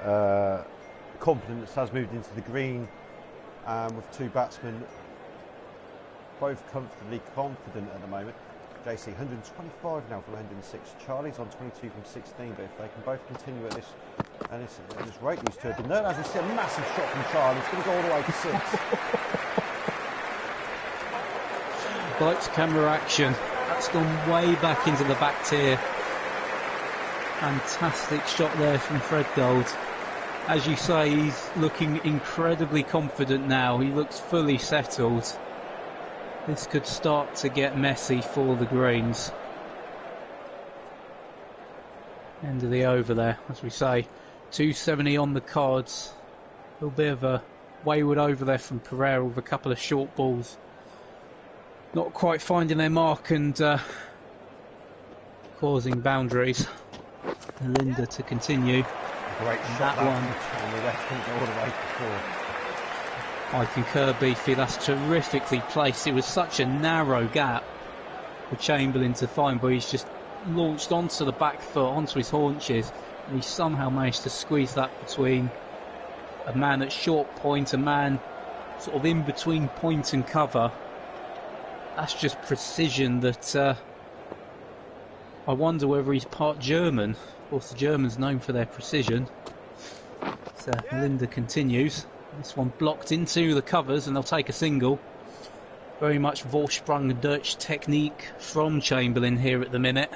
confidence has moved into the green with 2 batsmen, both comfortably confident at the moment. JC 125 now from 106. Charlie's on 22 from 16, but if they can both continue at this rate, these 2 have been known. As I said, a massive shot from Charlie. It's going to go all the way to 6. Lights, camera, action. That's gone way back into the back tier. Fantastic shot there from Fred Gold. As you say, he's looking incredibly confident now. He looks fully settled. This could start to get messy for the Greens. End of the over there, as we say. 270 on the cards. A little bit of a wayward over there from Pereira with a couple of short balls. Not quite finding their mark and causing boundaries. Linda to continue. Great shot that one. On the left, all the way to 4. I concur, Beefy, that's terrifically placed. It was such a narrow gap for Chamberlain to find, but he's just launched onto the back foot, onto his haunches, and he somehow managed to squeeze that between a man at short point, a man sort of in between point and cover. That's just precision that I wonder whether he's part German. Of course, the Germans known for their precision. So Linda continues. This one blocked into the covers, and they'll take a single. Very much Vorsprung Dutch technique from Chamberlain here at the minute.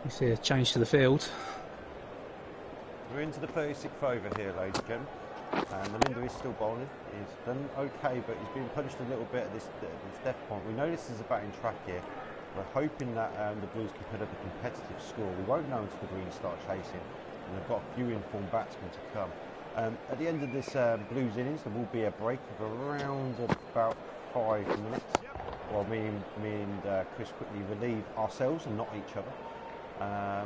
You see a change to the field. We're into the 36th over here, ladies and gentlemen. And Melinda is still bowling. He's done okay, but he's been punished a little bit at this death point. We know this is a batting track here. We're hoping that the Blues can put up a competitive score. We won't know until the Greens start chasing, and they've got a few informed batsmen to come. At the end of this Blues innings, there will be a break of around about 5 minutes, while me and Chris quickly relieve ourselves and not each other.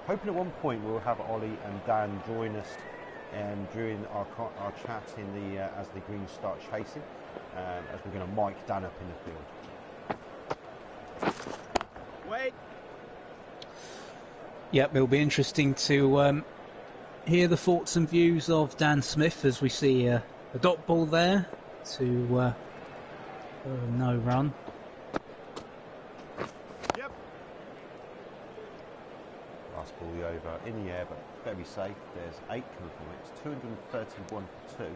Hoping at one point we'll have Ollie and Dan join us during our chat in the as the Greens start chasing, as we're going to mic Dan up in the field. Wait. Yep, it'll be interesting to hear the thoughts and views of Dan Smith as we see a dot ball there to no run. Yep. Last ball the over in the air, but very safe. There's 8 coming from it. It's 231 for 2.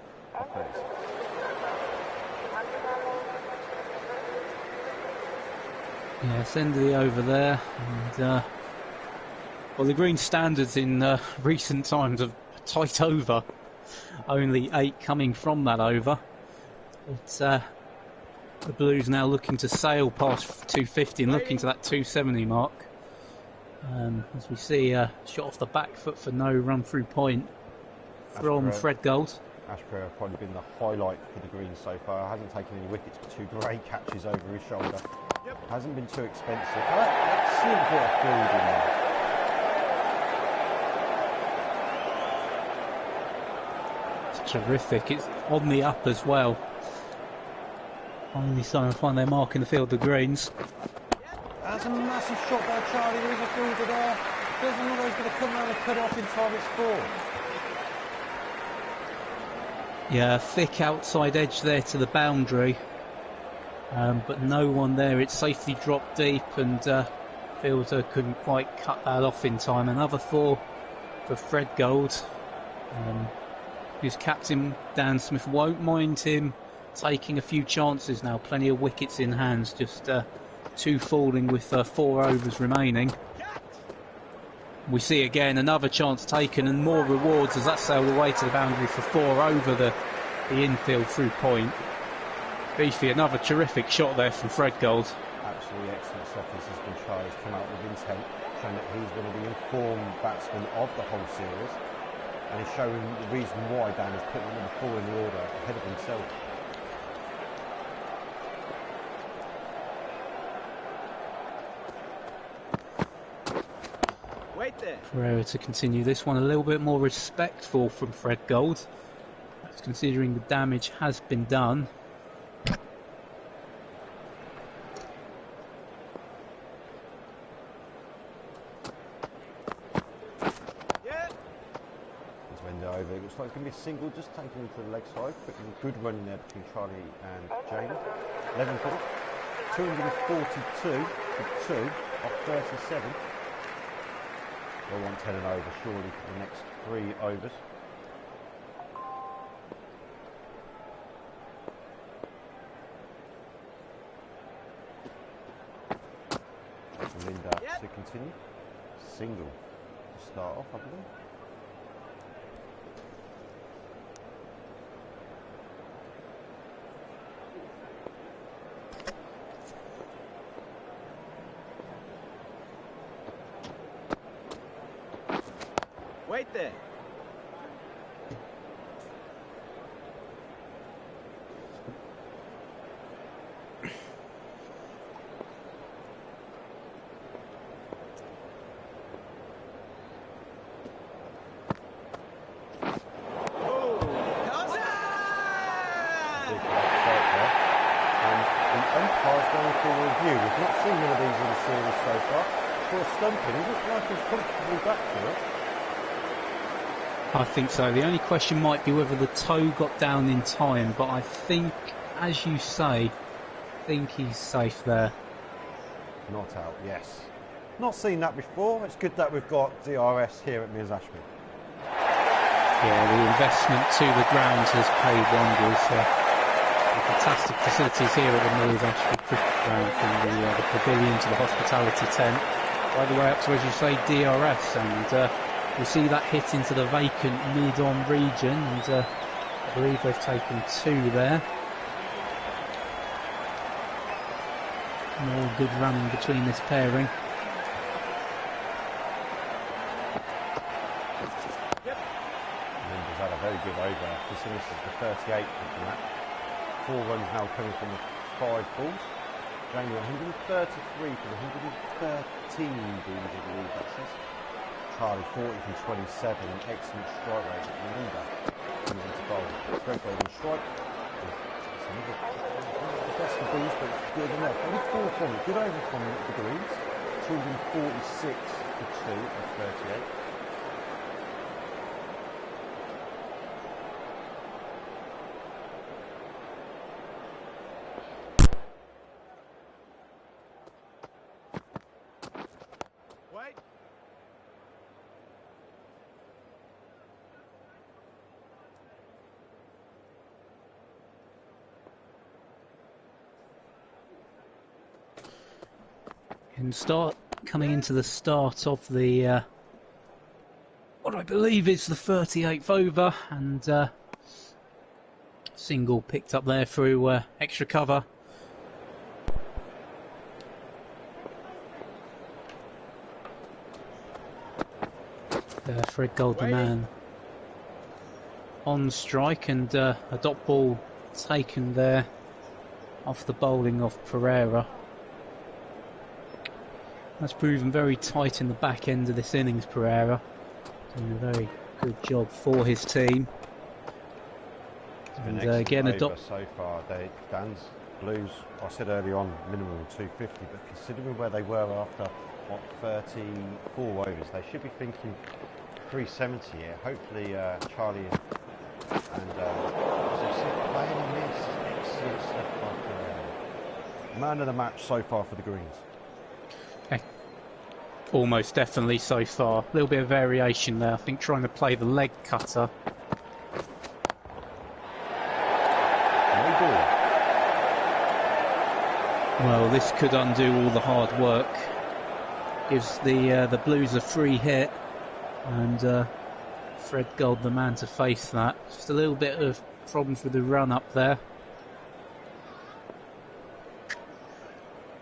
Yeah, it's end of the over there, and well, the Green standards in recent times have tight over. Only 8 coming from that over. It's the Blues now looking to sail past 250 and looking to that 270 mark. As we see a shot off the back foot for no run through point from Fred Gold. Ashborough have probably been the highlight for the Greens so far. Hasn't taken any wickets, but 2 great catches over his shoulder. Yep. Hasn't been too expensive. Let's see a bit of food in there. It's terrific. It's on the up as well. Finally starting to find their mark in the field, the Greens. That's a massive shot by Charlie. There is a fielder there. Doesn't look like he's going to come around and cut off in time. It's 4. Yeah, thick outside edge there to the boundary, but no one there. It's safely dropped deep, and fielder couldn't quite cut that off in time. Another 4 for Fred Gold. His captain Dan Smith won't mind him taking a few chances now. Plenty of wickets in hands, just 2 falling with 4 overs remaining. We see again another chance taken and more rewards as that sailed away to the boundary for 4 over the infield through point. Beefy, another terrific shot there from Fred Gold. Absolutely excellent stuff. This has been Charlie. He's come out with intent, showing that he's going to be informed batsman of the whole series, and he's showing the reason why Dan is putting number 4 in the order ahead of himself. Wait there. Pereira to continue this one, a little bit more respectful from Fred Gold, considering the damage has been done. Yeah. It's window over. It looks like it's going to be a single, just taken into the leg side. Good run in there between Charlie and Jamie. 11 for 242 for 2 off 37. They'll want 10 and over surely for the next 3 overs. Linda to continue. Single to start off, I believe. Wait there. We've not seen one of these in the series so far. For a stumping, it looks like he's comfortably back for it. I think so. The only question might be whether the toe got down in time, but I think, as you say, I think he's safe there. Not out, yes. Not seen that before. It's good that we've got DRS here at Mears Ashby. Yeah, the investment to the ground has paid wonders. Fantastic facilities here at the Mears Ashby Cricket Ground, from the pavilion to the hospitality tent, right the way up to, as you say, DRS, and we see that hit into the vacant mid-on region, and I believe they've taken 2 there. More good running between this pairing. Linda's had a very good over. This is the 38th of that. 4 runs now coming from the 5 balls. Jamie 133 for the 113 balls, I believe that says. Charlie 40 from 27, an excellent strike rate. Remember, coming into bowl. Fred Gold on strike. That's the Blues, but it's good enough. Only 4 from it. Good over from the Greens. 246 for 2 and 38. Wait. And coming into the start of the what I believe is the 38th over, and single picked up there through extra cover. Fred Gold, the man, on strike, and a dot ball taken there off the bowling of Pereira. That's proven very tight in the back end of this innings, Pereira. Doing a very good job for his team. And again, a dot so far. Dan's Blues, I said early on, minimum 250, but considering where they were after, what, 34 overs, they should be thinking 370 here. Hopefully, Charlie and playing miss. Excellent stuff by Pereira. Man of the match so far for the Greens. Almost definitely so far. A little bit of variation there. I think trying to play the leg cutter. No ball. Well, this could undo all the hard work. Gives the Blues a free hit, and Fred Gold, the man to face that. Just a little bit of problems with the run up there.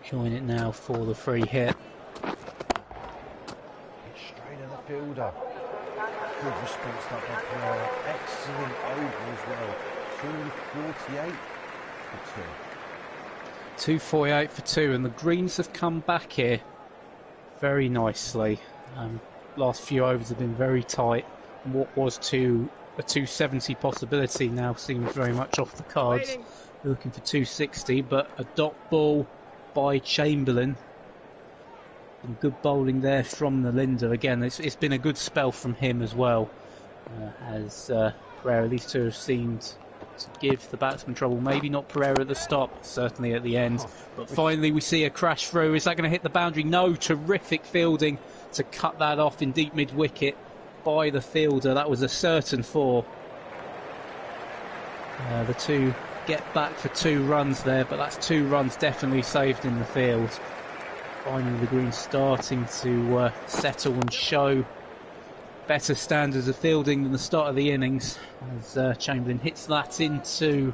Join it now for the free hit. Fielder. Good response that by Pereira. Excellent over as well. 248 for 2. 248 for 2, and the Greens have come back here very nicely. Last few overs have been very tight. And what was a 270 possibility now seems very much off the cards. We're looking for 260, but a dot ball by Chamberlain. And good bowling there from the Linda. Again, it's been a good spell from him as well, as Pereira. These two have seemed to give the batsman trouble. Maybe not Pereira at the start, but certainly at the end. But finally we see a crash through. Is that going to hit the boundary? No. Terrific fielding to cut that off in deep mid-wicket by the fielder. That was a certain 4. The two get back for 2 runs there, but that's 2 runs definitely saved in the field. Finally, the Greens starting to settle and show better standards of fielding than the start of the innings, as Chamberlain hits that into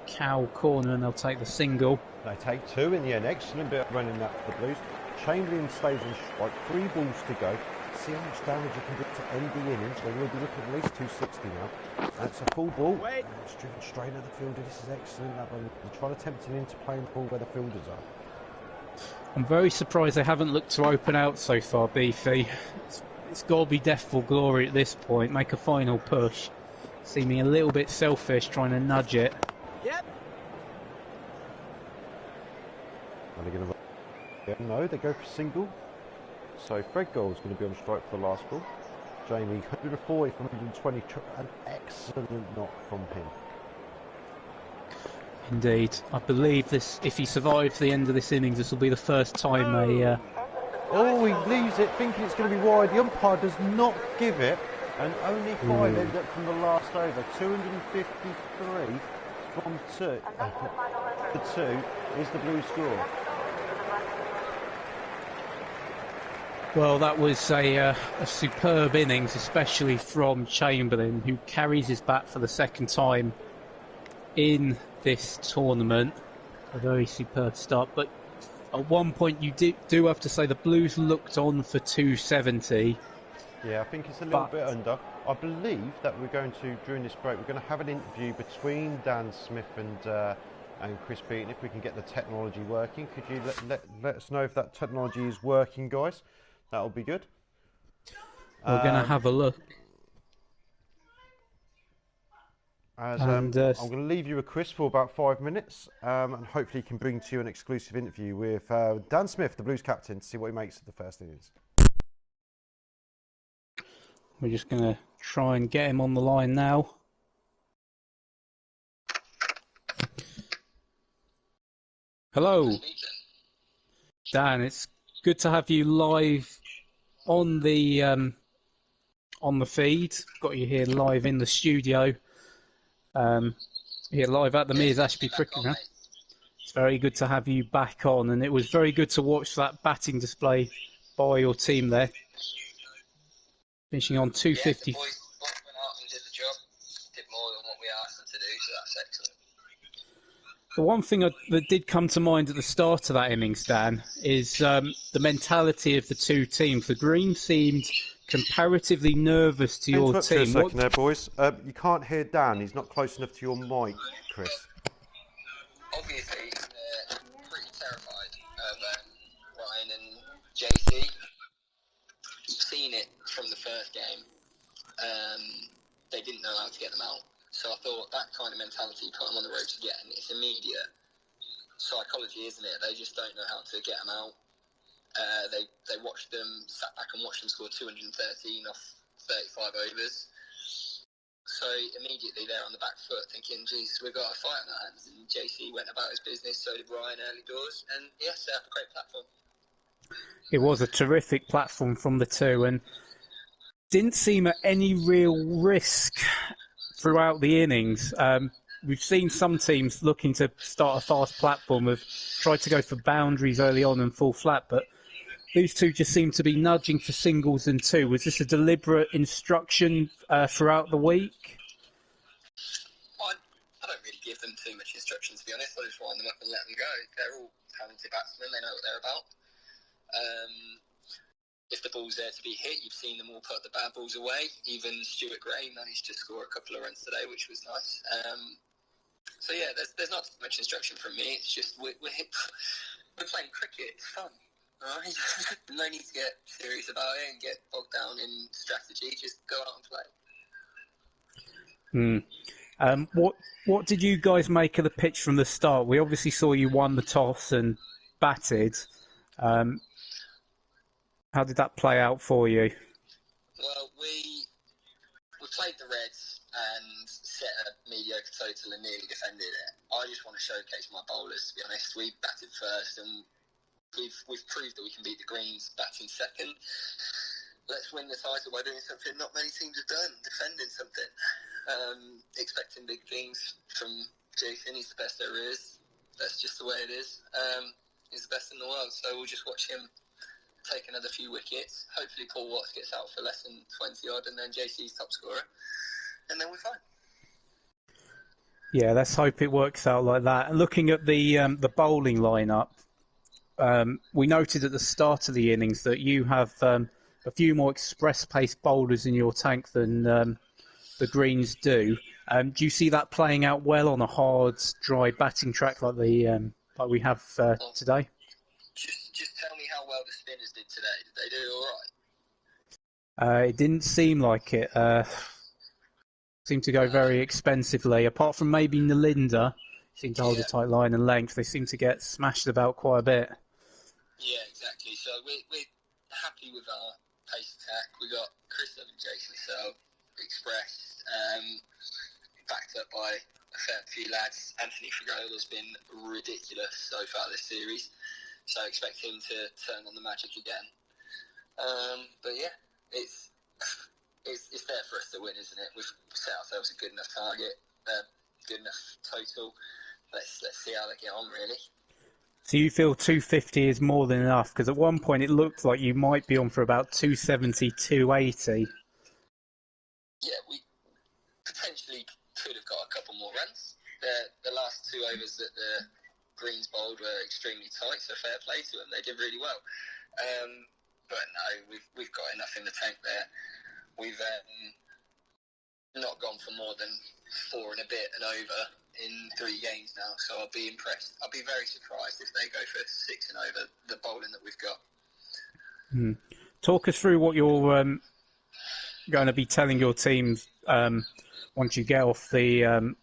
cow corner, and they'll take the single. They take 2 in the end. Excellent bit of running that for the Blues. Chamberlain stays on strike. 3 balls to go. See how much damage you can do to end the innings. They will be looking at least 260 now. That's a full ball. And it's driven straight at the fielder. This is excellent. That one. They're trying to tempt him into playing the ball where the fielders are. I'm very surprised they haven't looked to open out so far, Beefy. It's got to be death for glory at this point. Make a final push. Seeming a little bit selfish, trying to nudge it. Yep. Are they going to? Yeah, no, they go for single. So Fred Gold's going to be on strike for the last ball. Jamie 140 from 120. An excellent knock from him. Indeed. I believe this, if he survives the end of this innings, this will be the first time a... Oh, he leaves it thinking it's going to be wide. The umpire does not give it, and only 5 ended up from the last over. 253 from 2. The 2 is the Blues score. Well, that was a superb innings, especially from Chamberlain, who carries his bat for the second time in this tournament. A very superb start, but at one point you do have to say the Blues looked on for 270. Yeah, I think it's a little bit under. I believe that we're going to, during this break, we're going to have an interview between Dan Smith and Chris Beaton, if we can get the technology working. Could you let us know if that technology is working, guys? That'll be good. We're going to have a look. I'm going to leave you with Chris for about 5 minutes, and hopefully can bring to you an exclusive interview with Dan Smith, the Blues captain, to see what he makes of the first innings. We're just going to try and get him on the line now. Hello, Dan. It's good to have you live on the feed. Got you here live in the studio. Here live at the Mears Ashby Cricket Ground. It's very good to have you back on, and it was very good to watch that batting display by your team there. Finishing on 250. Yeah, the boys went out and did the job, did more than what we asked them to do, so that's excellent. The one thing that did come to mind at the start of that innings, Dan, is the mentality of the two teams. The Greens seemed comparatively nervous to your Interrupt team. for a second there, boys. You can't hear Dan. He's not close enough to your mic, Chris. Obviously, they're pretty terrified of Ryan and JC. Seen it from the first game. They didn't know how to get them out. So I thought that kind of mentality put them on the road to getting. It's immediate psychology, isn't it? They just don't know how to get them out. They watched them, sat back and watched them score 213 off 35 overs. So immediately they're on the back foot thinking, geez, we've got a fight on our hands. And JC went about his business, so did Ryan early doors. And yes, they have a great platform. It was a terrific platform from the two, and didn't seem at any real risk throughout the innings. We've seen some teams looking to start a fast platform have tried to go for boundaries early on and fall flat, but these two just seem to be nudging for singles and two. Was this a deliberate instruction throughout the week? I don't really give them too much instruction, to be honest. I just wind them up and let them go. They're all talented batsmen. They know what they're about. If the ball's there to be hit, you've seen them all put the bad balls away. Even Stuart Gray managed to score a couple of runs today, which was nice. So yeah, there's not much instruction from me. It's just we're playing cricket. It's fun. Right? No need to get serious about it and get bogged down in strategy. Just go out and play. What did you guys make of the pitch from the start? We obviously saw you won the toss and batted. How did that play out for you? Well, we played the Reds and set a mediocre total and nearly defended it. I just want to showcase my bowlers, to be honest. We batted first and we've proved that we can beat the Greens batting second. Let's win the title by doing something not many teams have done, defending something. Expecting big things from Jason. He's the best there is. That's just the way it is. He's the best in the world, so we'll just watch him take another few wickets. Hopefully Paul Watts gets out for less than 20 odd and then JC's top scorer, and then we're fine. Yeah, let's hope it works out like that. And looking at the bowling lineup, we noted at the start of the innings that you have a few more express pace bowlers in your tank than the Greens do. Do you see that playing out well on a hard, dry batting track like we have today? Just tell me how well the spinners did today. Did they do all right? It didn't seem like it. Seemed to go very expensively. Apart from maybe Nalinda, seemed to hold a tight line and length. They seem to get smashed about quite a bit. Yeah, exactly. So we're happy with our pace attack. We got Chris and Jason So expressed, backed up by a fair few lads. Anthony Fagola's been ridiculous so far this series. So I expect him to turn on the magic again. But yeah, it's there for us to win, isn't it? We've set ourselves a good enough target, good enough total. Let's see how they get on, really. So you feel 250 is more than enough? Because at one point it looked like you might be on for about 270, 280. Yeah, we potentially could have got a couple more runs. The last 2 overs that the Greens bowled were extremely tight, so fair play to them. They did really well. But no, we've got enough in the tank there. We've not gone for more than 4 and a bit and over in 3 games now, so I'll be impressed. I'll be very surprised if they go for 6 and over the bowling that we've got. Talk us through what your going to be telling your team once you get off the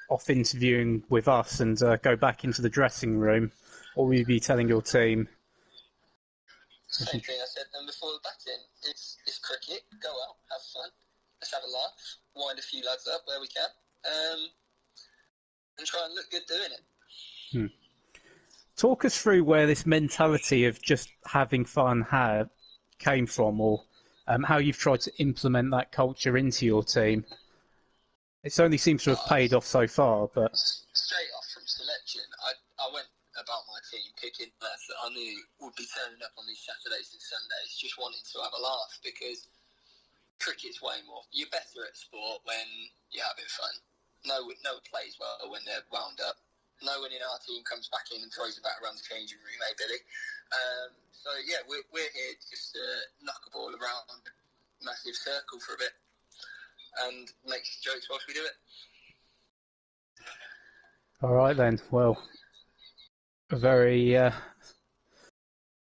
off interviewing with us and go back into the dressing room? What will you be telling your team? Same thing I said then before the batting. It's cricket. Go out, have fun. Let's have a laugh. Wind a few lads up where we can, and try and look good doing it. Talk us through where this mentality of just having fun came from, or how you've tried to implement that culture into your team. It certainly seems to have paid off so far, but straight off from selection, I went about my team picking lads that I knew would be turning up on these Saturdays and Sundays, just wanting to have a laugh, because cricket's way more. You're better at sport when you're having fun. No one plays well when they're wound up. No one in our team comes back in and throws a bat around the changing room, eh, Billy? So yeah, we're here just to knock a ball around a massive circle for a bit and make jokes whilst we do it. all right then. Well, a very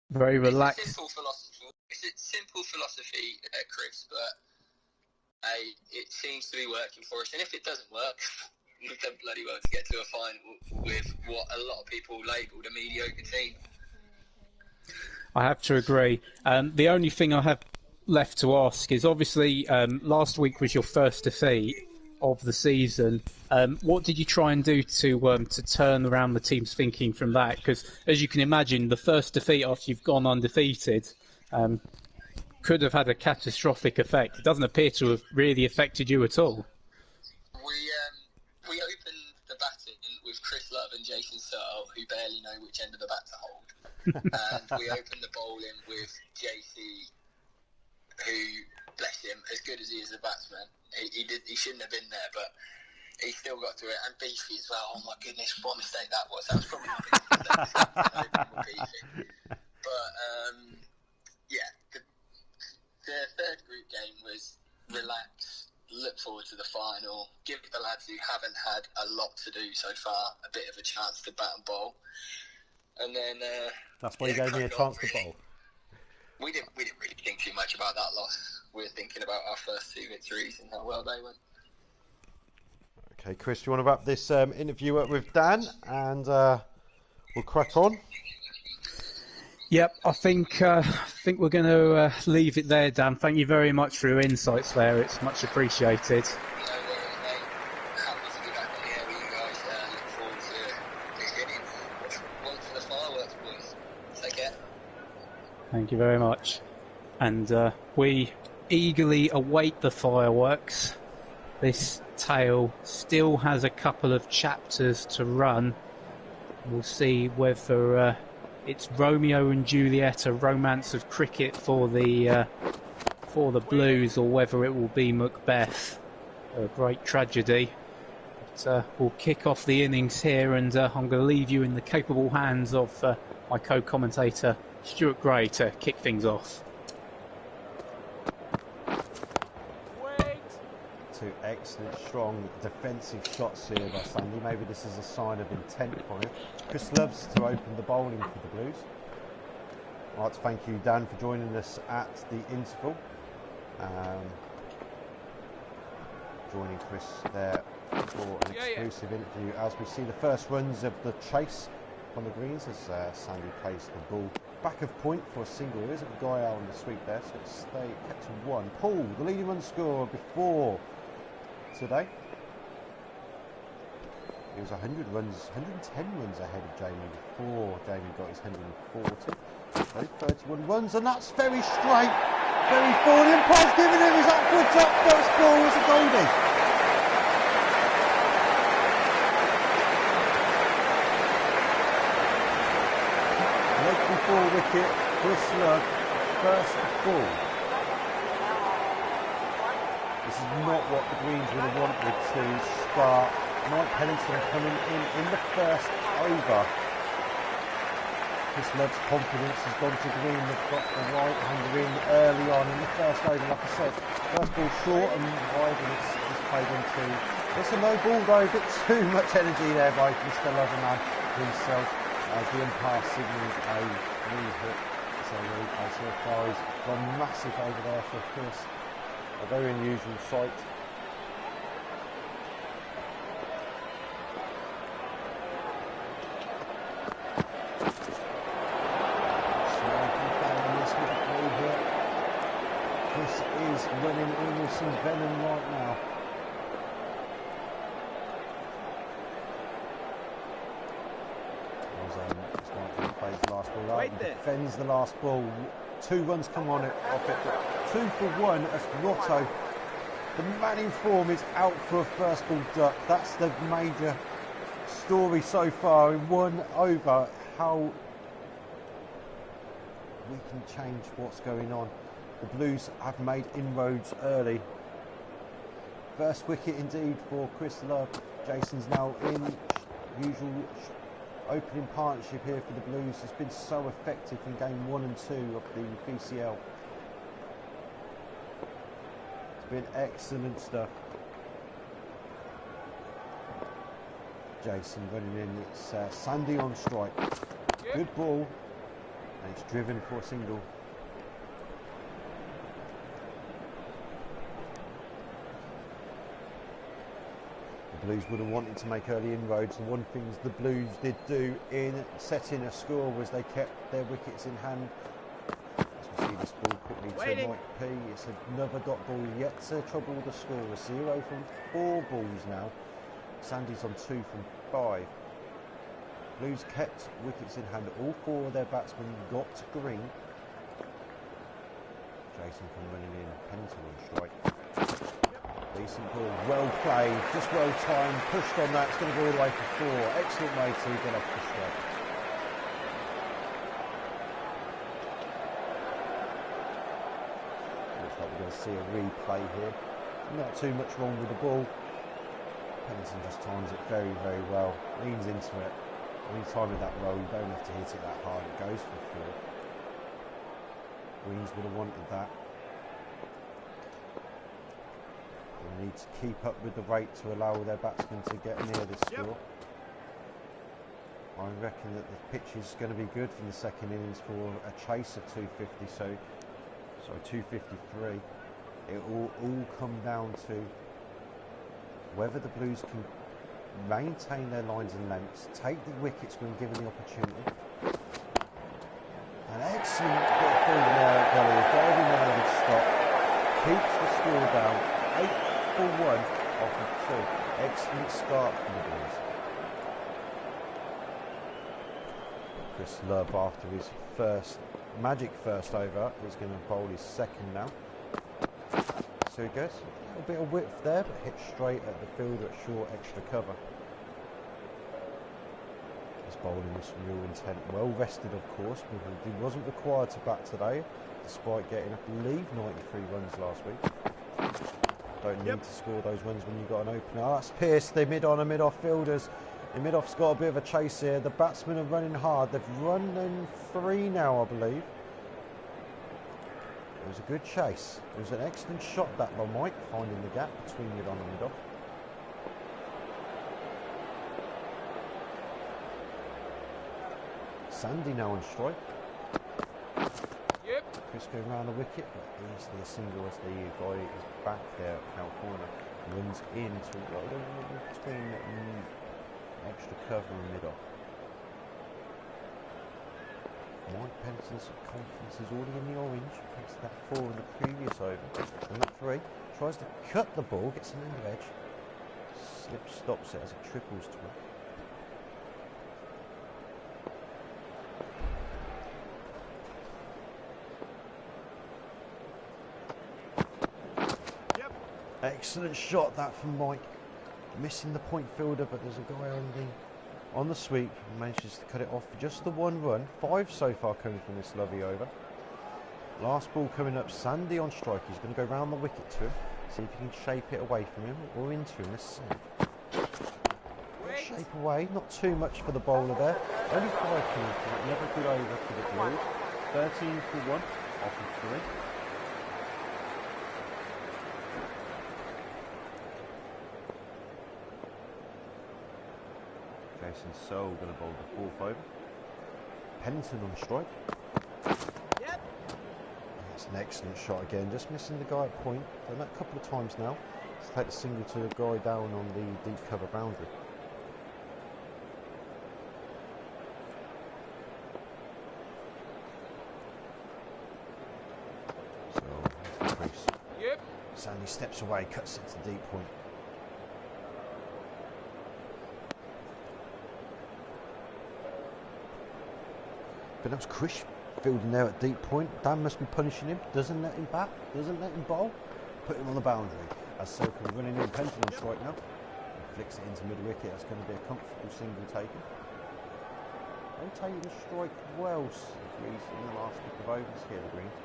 relaxed. It's a simple philosophy, Chris, but it seems to be working for us. And if it doesn't work, we've done bloody well to get to a final with what a lot of people labelled a mediocre team. I have to agree. The only thing I have left to ask is, obviously, last week was your first defeat of the season. What did you try and do to turn around the team's thinking from that? Because, as you can imagine, the first defeat after you've gone undefeated could have had a catastrophic effect. It doesn't appear to have really affected you at all. We opened the batting with Chris Love and Jason Searle, who barely know which end of the bat to hold. And we opened the bowling with JC, who, bless him, as good as he is a batsman, he shouldn't have been there, but he still got through it. And Beefy as well. Oh my goodness, what a mistake that was. That was probably my biggest mistake. But yeah, the third group game was relax, look forward to the final, give the lads who haven't had a lot to do so far a bit of a chance to bat and bowl. And then that's why you gave me a chance to bowl. We didn't really think too much about that loss. We were thinking about our first two victories and how well they went. Okay, Chris, do you want to wrap this interview up with Dan, and we'll crack on? Yep, I think we're going to leave it there, Dan. Thank you very much for your insights there. It's much appreciated. No worries, mate. Happy to be back on the air with you guys. Look forward to this inning. Wait for the fireworks, boys. Take care. Thank you very much. And we eagerly await the fireworks. This tale still has a couple of chapters to run. We'll see whether it's Romeo and Juliet, a romance of cricket for the Blues, or whether it will be Macbeth, a great tragedy. But we'll kick off the innings here, and I'm going to leave you in the capable hands of my co-commentator Stuart Gray to kick things off. Two excellent, strong defensive shots here by Sandy. Maybe this is a sign of intent from him. Chris loves to open the bowling for the Blues. I'd like to thank you, Dan, for joining us at the interval. Joining Chris there for an exclusive interview as we see the first runs of the chase on the greens as Sandy plays the ball back of point for a single. There isn't a guy out on the sweep there, so it's kept to one. Paul, the leading run scorer before today. He was 110 runs ahead of Jamie before Jamie got his 140. So 31 runs, and that's very straight, very forward. And Paul's giving him his upwards up first ball as a goldie. Leg before wicket, Chris Love, first ball. This is not what the Greens would have wanted to start. Mike Pennington coming in the first over. Chris Love's confidence has gone to green. They've got the right-hander in early on in the first over. Like I said, first ball short and wide, and it's played into. It's a low ball though, a bit too much energy there by Mr. Loverman himself as the umpire signals a re-hit. So replay, so far he's gone massive over there for Chris. A very unusual sight. This is running in with some venom right now. Plays the last ball out and defends the last ball. 2 runs come on it off it. 2 for 1 as Rotto. The man in form is out for a first ball duck. That's the major story so far in 1 over. How we can change what's going on. The Blues have made inroads early. First wicket indeed for Chris Love. Jason's now in. Usual opening partnership here for the Blues has been so effective in game 1 and 2 of the BCL. It's been excellent stuff. Jason running in. It's Sandy on strike. Good ball. And it's driven for a single. The Blues would have wanted to make early inroads, and one thing the Blues did do in setting a score was they kept their wickets in hand. As we see this ball quickly to Mike P. It's another dot ball yet to trouble the score. A 0 from 4 balls now. Sandy's on 2 from 5. Blues kept wickets in hand. All 4 of their batsmen got to green. Jason come running in. Pennington on strike. Decent ball, well played, just well timed, pushed on that, it's going to go all the way for 4. Excellent way to get off the strike. Looks like we're going to see a replay here. Not too much wrong with the ball. Pennington just times it very, very well, leans into it. When you time it that well, you don't have to hit it that hard, it goes for 4. Greens would have wanted that. They need to keep up with the rate to allow their batsmen to get near this score. I reckon that the pitch is going to be good from the second innings for a chase of 250, so 253. It will all come down to whether the Blues can maintain their lines and lengths, take the wickets when given the opportunity. An excellent bit of fielding there at Gully, very nervous stop, keeps the score down. 8 for 1 off of 2. Excellent start for the Blues. Chris Love, after his magic first over, is going to bowl his second now. So he goes. A little bit of width there, but hit straight at the fielder at short extra cover. He's bowling with some real intent. Well rested, of course, because he wasn't required to bat today, despite getting, I believe, 93 runs last week. Don't need to score those runs when you've got an opener. Oh, that's Pearce, the mid-on and mid-off fielders. The mid-off's got a bit of a chase here. The batsmen are running hard. They've run in 3 now, I believe. It was a good chase. It was an excellent shot that by Mike, finding the gap between mid-on and mid-off. Sandy now on strike. Chris going around the wicket, but easily a single as the guy is back there out corner. Runs into between extra cover and mid-off. Mike Pennington's confidence is already in the orange. Thanks to that 4 in the previous over. And that 3 tries to cut the ball, gets an end edge. Slip stops it as it triples to it. Excellent shot that from Mike. Missing the point fielder, but there's a guy on the sweep who manages to cut it off for just the 1 run. 5 so far coming from this lovely over. Last ball coming up, Sandy on strike. He's going to go round the wicket to him, see if he can shape it away from him or into him. Let's see. Shape away, not too much for the bowler there. Only 5 coming from it, never good over for the Blues. 13 for 1, off of 3. Jason Searle going to bowl the 4th over. Pennington on strike. It's It's an excellent shot again, just missing the guy at point. Done that a couple of times now. Let's take the single to the guy down on the deep cover boundary. So, into the crease. Yep. Sandy steps away, cuts it to deep point. But that was Krish fielding there at deep point. Dan must be punishing him. Doesn't let him bat. Doesn't let him bowl. Put him on the boundary. As Soka running in, pendulum strike now. Flicks it into mid wicket. That's going to be a comfortable single taken. Rotating the strike well, Greens, in the last couple of overs here, the Greens.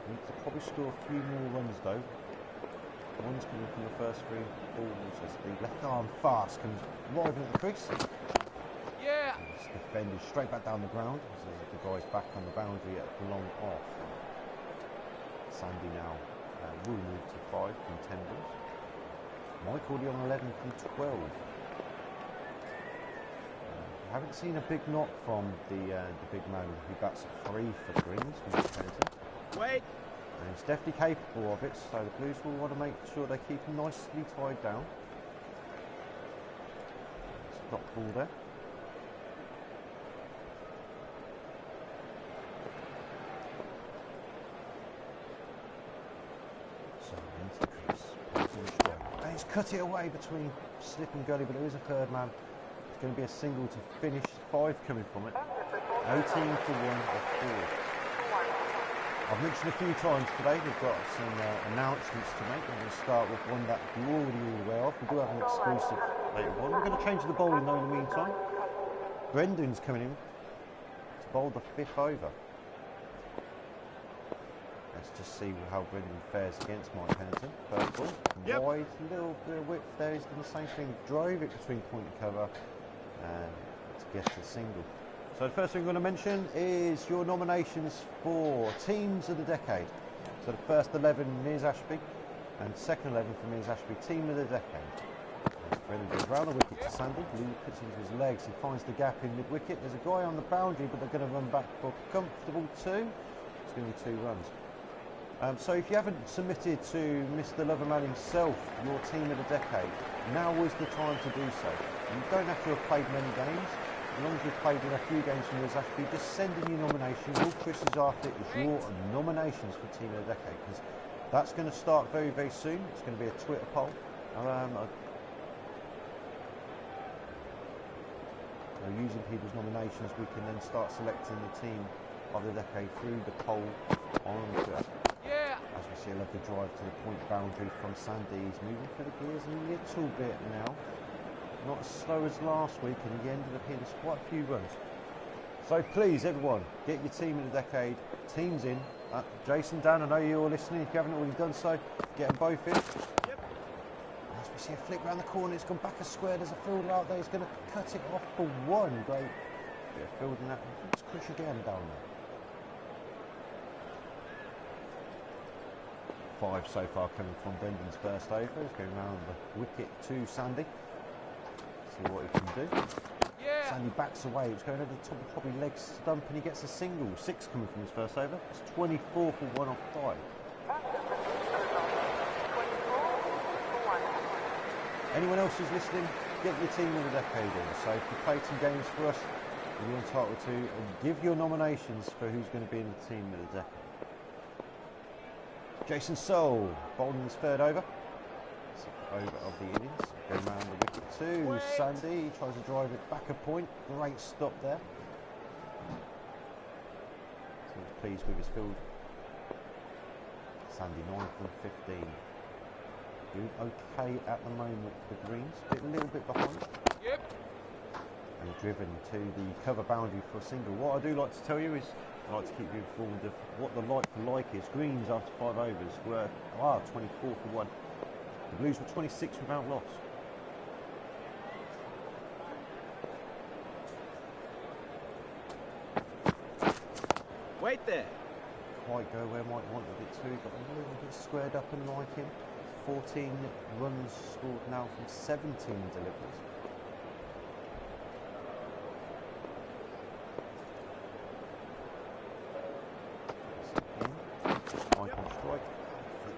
Need to probably score a few more runs though. One's coming from the first three balls as the left arm fast comes arriving at the crease. Yeah. It's defended straight back down the ground. So the guy's back on the boundary at long off. Sandy now will move to 5 from 10 balls. Mike already on 11 from 12. Haven't seen a big knock from the big man who bats at 3 for the Greens. Wait. And he's definitely capable of it, so the Blues will want to make sure they keep him nicely tied down. Stop ball there. So into the crease, and he's cut it away between slip and gully, but there is a third man. It's going to be a single to finish. 5 coming from it. 18 for 1 off 4. I've mentioned a few times today we've got some announcements to make. I'm going to start with one that you're already all aware of. We do have an exclusive later on. We're going to change the bowling though in the meantime. Brendan's coming in to bowl the 5th over. Let's just see how Brendan fares against Mike Pennington. First ball, wide, a little bit of width there. He's done the same thing, drove it between point and cover to get the single. So the first thing I'm going to mention is your nominations for Teams of the Decade. So the first 11, Mears Ashby, and second 11 for Mears Ashby, Team of the Decade. Brendan goes round the wicket to Sandy. Lee puts into his legs, he finds the gap in mid-wicket. There's a guy on the boundary, but they're going to run back for comfortable 2. It's going to be 2 runs. So if you haven't submitted to Mr. Loverman himself your Team of the Decade, now is the time to do so. You don't have to have played many games. As long as you've played in a few games from Mears Ashby, just send in your nominations. All Chris is after is your nominations for Team of the Decade, because that's going to start very, very soon. It's going to be a Twitter poll. Using people's nominations, we can then start selecting the Team of the Decade through the poll on Twitter. Yeah. As we see a lovely drive to the point boundary from Sandy. He's moving for the gears a little bit now. Not as slow as last week, and he ended up hitting quite a few runs. So please, everyone, get your Team of the Decade teams in. Jason, Dan, I know you're listening. If you haven't already done so, get them both in. Yep. As we see a flick round the corner, it's gone back a square. There's a fielder out there. He's going to cut it off for 1. Great bit of fielding that. It's Krish again down there. 5 so far coming from Brendan's first over. He's going round the wicket to Sandy. See what he can do. Yeah. Sandy backs away. It's going over the top of probably leg stump, and he gets a single. 6 coming from his first over. It's 24 for 1 off 5. Anyone else who's listening, get your Team of the Decade in. So if you played some games for us, you're entitled to, and give your nominations for who's going to be in the Team of the Decade. Jason Soul bowling his 3rd over. Over of the innings. Going round the wicket to Sandy. He tries to drive it back a point. Great stop there. So he's pleased with his field. Sandy 9 from 15. Doing okay at the moment for the Greens. A little bit behind. Yep. And driven to the cover boundary for a single. What I do like to tell you is I like to keep you informed of what the like for like is. Greens after 5 overs were 24 for 1. The Blues were 26 without loss. Wait there. Quite go where Mike wanted it to, got a little bit squared up and like him. 14 runs scored now from 17 deliveries.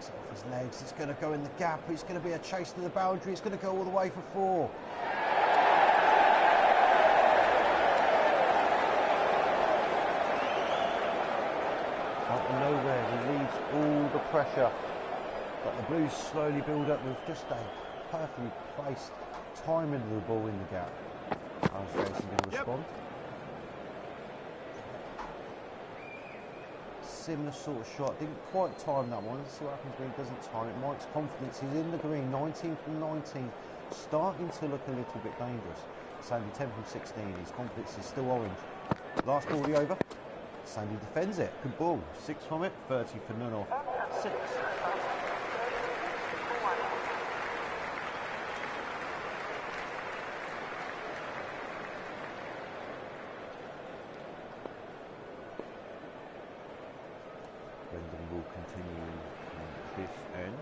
Gets it off his legs. It's going to go in the gap. It's going to be a chase to the boundary. It's going to go all the way for 4. Out of nowhere, he leaves all the pressure. But the Blues slowly build up with just a perfectly placed timing of the ball in the gap. How's Jason going to respond? Similar sort of shot. Didn't quite time that one. Let's see what happens when he doesn't time it. Mike's confidence. He's in the green. 19 from 19. Starting to look a little bit dangerous. Sandy 10 from 16. His confidence is still orange. Last ball of the over. Sandy defends it. Good ball. 6 from it. 30 for none off. 6. Brendan will continue on this end.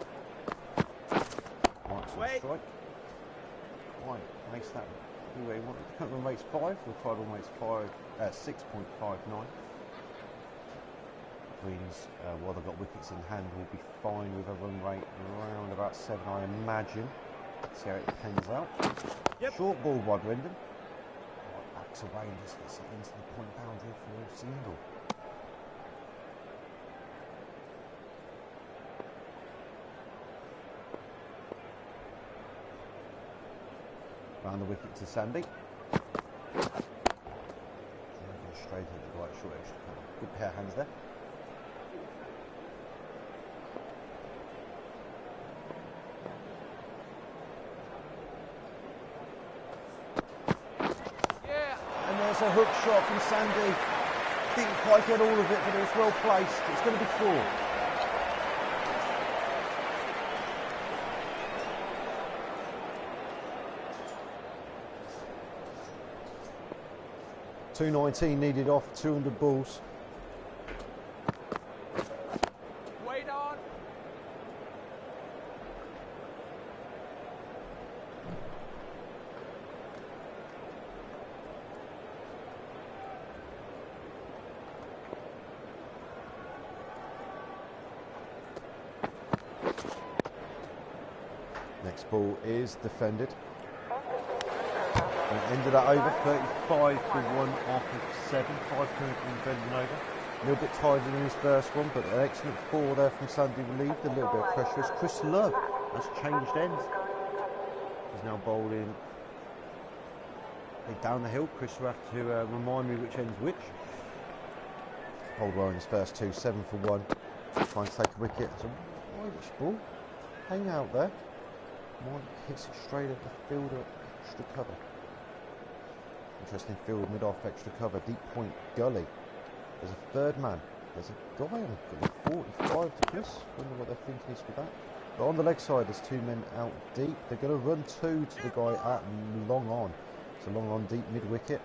Mike's on Wait. strike. Mike makes that anyway. Current makes 5. The tribal makes 6.59. Greens, while they've got wickets in hand, will be fine with a run rate around about 7, I imagine. See how it pans out. Yep. Short ball by Brendan. Right, backs away and just gets it into the point boundary for a single. Round the wicket to Sandy. Straight at the right short extra cover. Good pair of hands there. Yeah. And there's a hook shot from Sandy. Didn't quite get all of it, but it was well placed. It's going to be 4. .219 needed off 200 balls. Wait on. Next ball is defended. And ended that over 35 for 1 off of 7. 5 coming from Brendan over. A little bit tighter than his first one, but an excellent 4 there from Sandy relieved. A little bit of pressure as Chris Love has changed ends. He's now bowled in down the hill. Chris will have to remind me which end's which. Bowled well in his first 2, 7 for 1. Trying to take a wicket. It's a wide ball. Hang out there. Mike hits it straight at the fielder, extra cover. Interesting field, mid-off, extra cover, deep point, gully. There's a third man. There's a guy on gully, 45 to Chris. Wonder what their thinking is with that. But on the leg side, there's 2 men out deep. They're going to run 2 to the guy at long on. It's a long on, deep mid-wicket.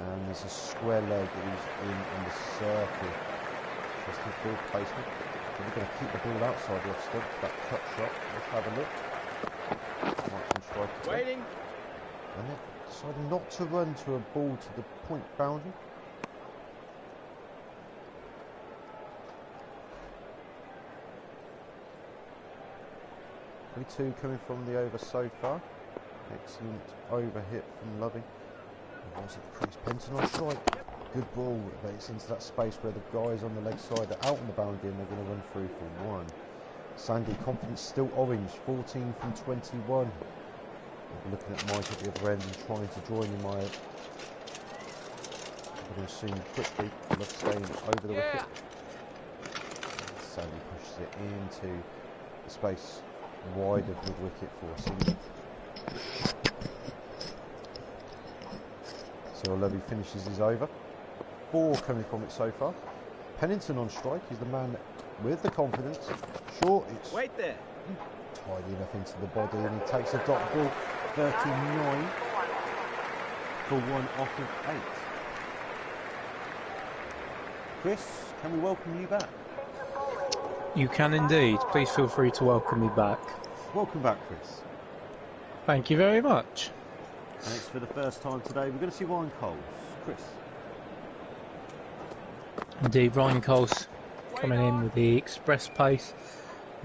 And there's a square leg who's in on the circle. Interesting field placement. We're going to keep the ball outside the off stump for that cut shot. Let's have a look. Waiting. And they're deciding not to run to a ball to the point boundary. Only 2 coming from the over so far. Excellent over hit from Loving. Was it Chris Penton on strike? Good ball, but it's into that space where the guys on the leg side are out on the boundary and they're going to run through for 1. Sandy, confidence still orange, 14 from 21. We're looking at Mike at the other end and trying to join him. I'm going to assume quickly, Love staying over the wicket. Sandy pushes it into the space wide of mid-wicket for Sandy. So Levy finishes his over. 4 coming from it so far. Pennington on strike. He's the man with the confidence. Short, it's Wait there. tidy enough into the body, and he takes a dot ball. 39 for 1 off of 8. Chris, can we welcome you back? You can indeed. Please feel free to welcome me back. Welcome back, Chris. Thank you very much. And it's for the first time today. We're going to see Ryan Coles. Chris. Indeed, Ryan Coles coming in with the express pace.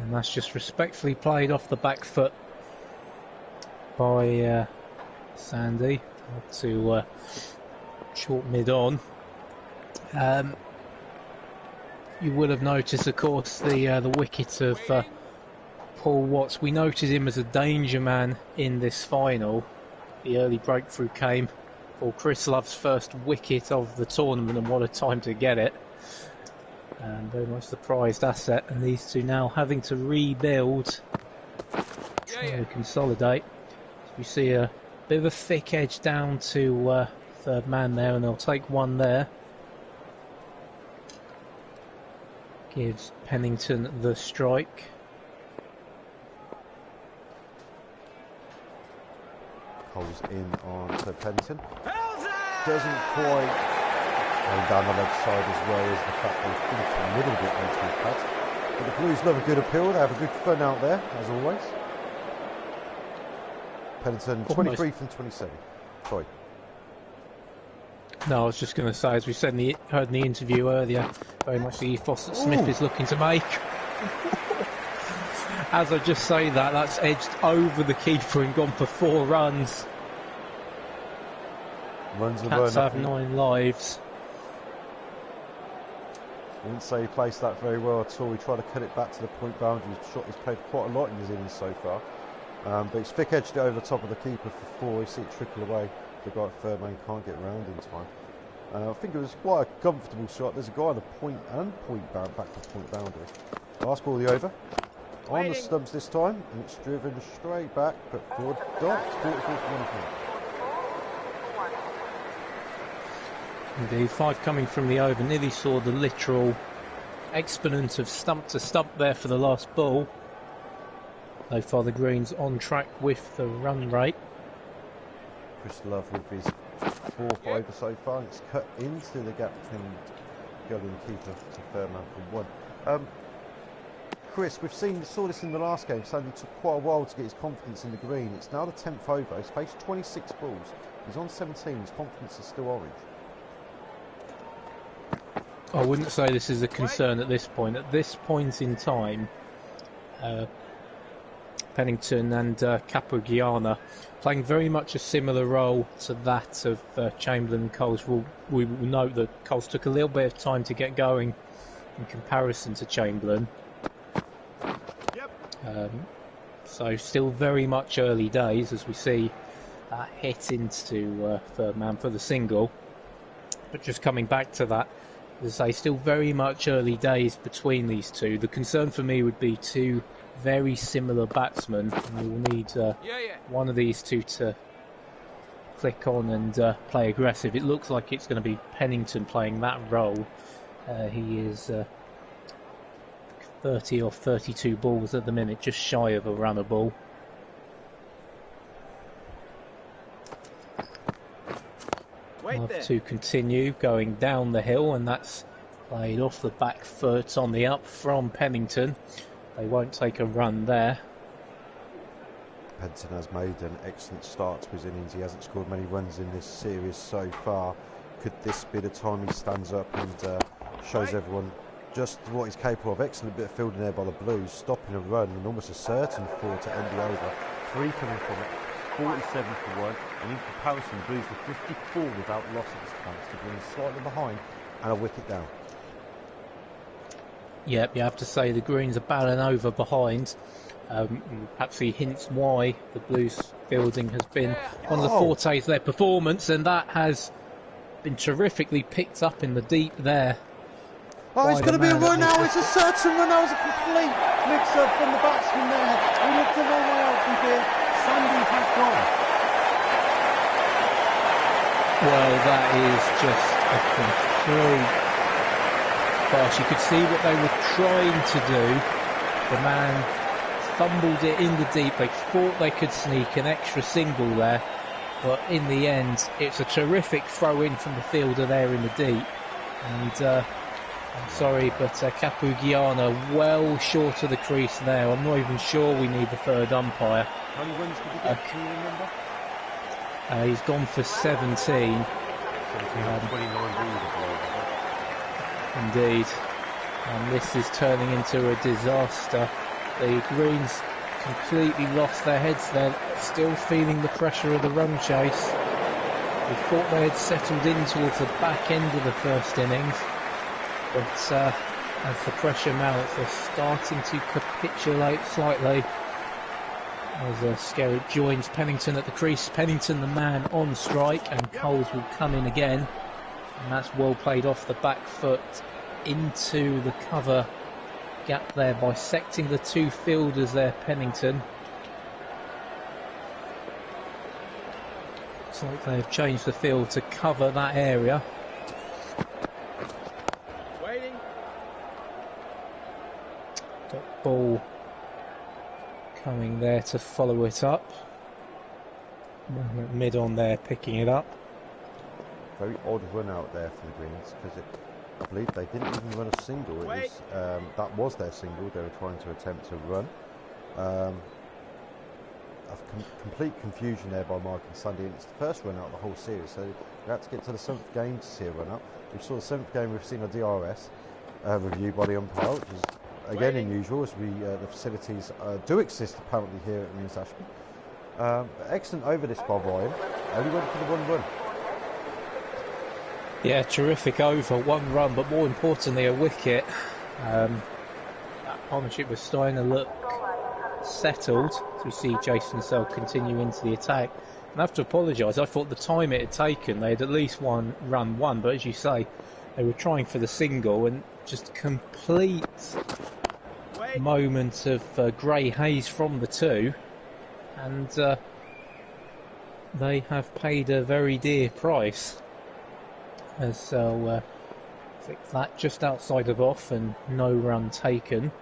And that's just respectfully played off the back foot by Sandy up to short mid-on. You will have noticed, of course, the wicket of Paul Watts. We noted him as a danger man in this final. The early breakthrough came for Chris Love's first wicket of the tournament, and what a time to get it. Very much the prized asset, and these two now having to rebuild, trying to consolidate. So we see a bit of a thick edge down to third man there, and they'll take one there. Gives Pennington the strike. Cole's in on to Pennington. Doesn't quite go down the leg side as well as the fact they finish a little bit onto his pad. But the Blues love a good appeal. They have a good fun out there, as always. Pennington, 23 from 27. Sorry. No, I was just going to say, as we said heard in the interview earlier, very much the ethos that Smith is looking to make. As I just say that, that's edged over the keeper and gone for 4 runs. Runs and Cats have 9 lives. I wouldn't say he placed that very well at all. He tried to cut it back to the point boundary. He's played quite a lot in his innings so far. But he's thick edged it over the top of the keeper for 4. You see it trickle away. The guy at third man can't get round in time. I think it was quite a comfortable shot. There's a guy on the point and back to point boundary. Last ball of the over. On the stumps this time, and it's driven straight back, but forward dot. 44 for 1 point. Indeed, 5 coming from the over. Nearly saw the literal exponent of stump to stump there for the last ball. So far the Greens on track with the run rate. Chris Love with his 4th over so far. It's cut into the gap between Gully and keeper to third man for 1. Chris, saw this in the last game. Sandy took quite a while to get his confidence in the green. It's now the 10th over. He's faced 26 balls. He's on 17. His confidence is still orange. I wouldn't say this is a concern at this point. At this point in time, Pennington and Capugiana playing very much a similar role to that of Chamberlain and Coles. We will note that Coles took a little bit of time to get going in comparison to Chamberlain. So still very much early days as we see that hit into third man for the single. But just coming back to that, as I say, still very much early days between these two. The concern for me would be 2 very similar batsmen, and we will need one of these two to click on and play aggressive. It looks like it's going to be Pennington playing that role. He is 30 or 32 balls at the minute, just shy of a runner ball. Love to continue going down the hill, and that's played off the back foot on the up from Pennington. They won't take a run there. Pennington has made an excellent start to his innings. He hasn't scored many runs in this series so far. Could this be the time he stands up and shows everyone just what he's capable of? Excellent bit of fielding there by the Blues, stopping a run and almost a certain 4 to end the over. 3 coming from it, 47 for 1, and in comparison the Blues were 54 without loss at this point. So being slightly behind and a wicket down. Yep, you have to say the Greens are battling over behind. Perhaps he hints why the Blues fielding has been one of the fortes of their performance, and that has been terrifically picked up in the deep there. Oh, it's going to be a run now. It's a certain run. That was a complete mix-up from the batsman there. We looked a long way out from here. Sandy has gone. Well, that is just a complete pass. You could see what they were trying to do. The man fumbled it in the deep. They thought they could sneak an extra single there, but in the end, it's a terrific throw-in from the fielder there in the deep. And I'm sorry, but Capugiana well short of the crease there. I'm not even sure we need the third umpire. How many runs did he get? Can you remember? He's gone for 17. 29 Indeed. And this is turning into a disaster The Greens completely lost their heads. They're still feeling the pressure of the run chase. We thought they had settled in towards the back end of the first innings, but as the pressure mounts, they're starting to capitulate slightly. As Skerritt joins Pennington at the crease. Pennington the man on strike, and Coles will come in again, and that's well played off the back foot into the cover gap there, bisecting the two fielders there, Pennington. Looks like they've changed the field to cover that area. Waiting. Dot ball coming there to follow it up. Mid on there picking it up. Very odd run out there for the Greens, because I believe they didn't even run a single. It was, that was their single they were trying to attempt to run. Complete confusion there by Mike and Sunday. It's the first run out of the whole series, so we had to get to the 7th game to see a run up. We saw the 7th game, we've seen a DRS review by the umpire, which is again unusual, as the facilities do exist apparently here at Mears Ashby. Excellent over this by Ryan. Only went for the 1 run. Yeah, terrific over, 1 run, but more importantly a wicket. That partnership was starting to look settled as we see Jason Searle continue into the attack. And I have to apologise, I thought the time it had taken, they had at least run one, but as you say, they were trying for the single, and just complete moment of grey haze from the two, and they have paid a very dear price. So that just outside of off and no run taken.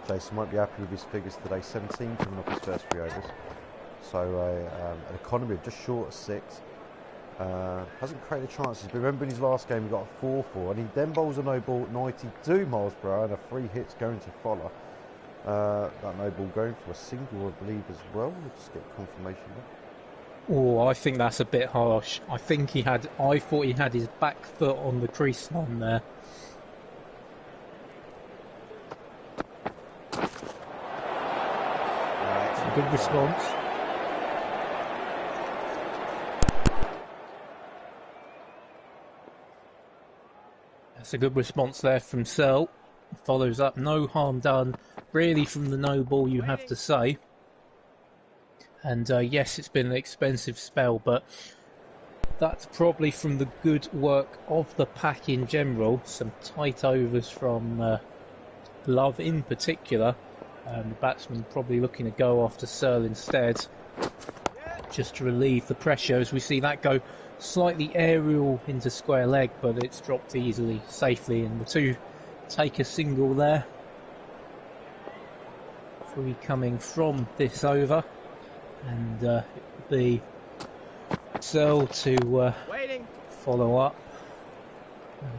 Jason might be happy with his figures today. 17 coming off his first 3 overs, so an economy of just short of 6. Hasn't created chances, but remember in his last game he got a 4-4, and he then bowls a no ball at 92 miles per hour and a 3 hits going to follow. That no ball going for a single, I believe, as well. We'll just get confirmation of that. Oh, I think that's a bit harsh. I thought he had his back foot on the crease line there. Good response. That's a good response there from Searle. Follows up, no harm done really from the no ball, you have to say. And yes, it's been an expensive spell, but that's probably from the good work of the pack in general. Some tight overs from Love in particular. The batsman probably looking to go after Searle instead, just to relieve the pressure, as we see that go slightly aerial into square leg, but it's dropped easily, safely, and the two take a single there. 3 coming from this over, and it will be Searle to follow up.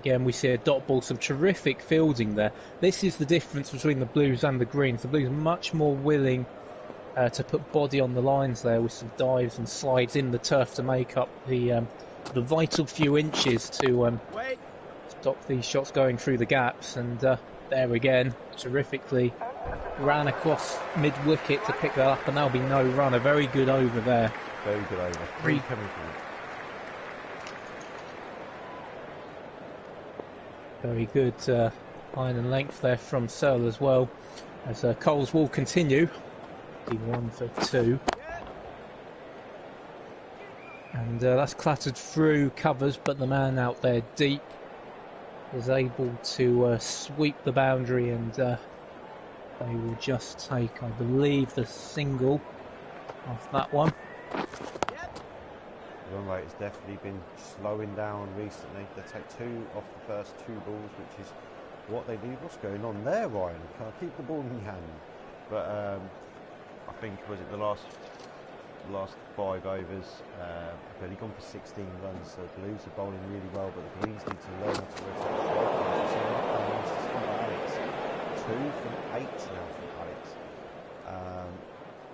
Again, we see a dot ball, some terrific fielding there. This is the difference between the Blues and the Greens. The Blues are much more willing to put body on the lines there, with some dives and slides in the turf to make up the vital few inches to stop these shots going through the gaps. And there again, terrifically ran across mid-wicket to pick that up, and that'll be no run. A very good over there. Very good over. 3 coming from it. Very good line and length there from Searle as well, as Coles will continue. 1 for 2. And that's clattered through covers, but the man out there deep is able to sweep the boundary, and they will just take, I believe, the single off that one. The run rate has definitely been slowing down recently. They take 2 off the first 2 balls, which is what they need. What's going on there, Ryan? Can't keep the ball in your hand. But I think, was it the last 5 overs, they've only gone for 16 runs, so the Blues are bowling really well, but the Greens need to learn how to rotate Alex. 2 from 8 now from Alex.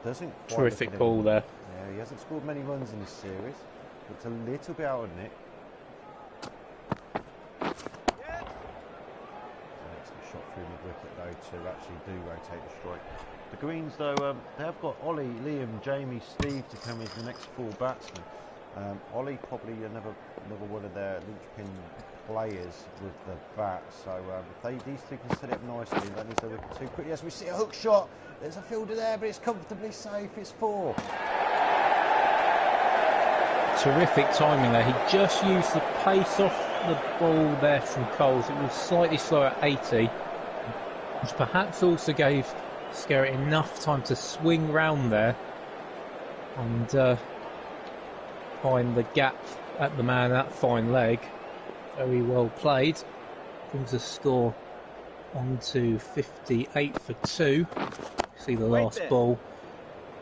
Doesn't quite terrific ball there. Yeah, he hasn't scored many runs in this series. Looks a little bit out of nick. Excellent shot through the wicket though to actually do rotate the strike. The Greens though, they have got Ollie, Liam, Jamie, Steve to come as the next 4 batsmen. Ollie probably another one of their linchpin players with the bat, so these two can set it up nicely. That needs a wicket too quickly. As we see a hook shot, there's a fielder there, but it's comfortably safe. It's 4. Terrific timing there. He just used the pace off the ball there from Coles. It was slightly slower at 80, which perhaps also gave Skerritt enough time to swing round there and find the gap at the man, that fine leg. Very well played. Brings the score on to 58 for 2. See the last ball.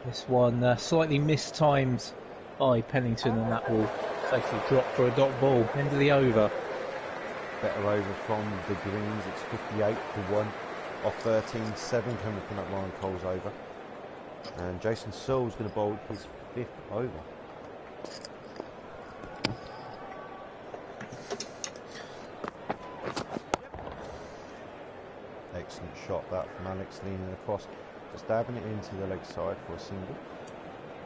This one slightly mistimed by Pennington, and that will safely drop for a dot ball. End of the over. Better over from the Greens. It's 58 for 1 off 13-7 coming from that Ryan Coles over. And Jason Searle's going to bowl his 5th over. Excellent shot that from Alex, leaning across, just dabbing it into the leg side for a single.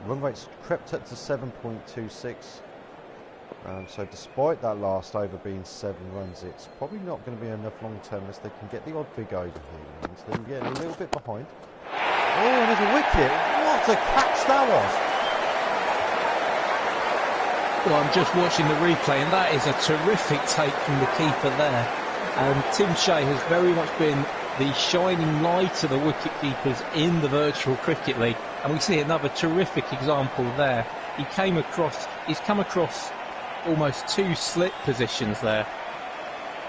Run rate's crept up to 7.26. So despite that last over being 7 runs, it's probably not going to be enough long term unless they can get the odd big over here. So they're getting a little bit behind. Oh, there's a wicket. What a catch that was. Well, I'm just watching the replay, and that is a terrific take from the keeper there. Tim Shea has very much been the shining light of the wicket keepers in the virtual cricket league, and we see another terrific example there. He's come across almost 2 slip positions there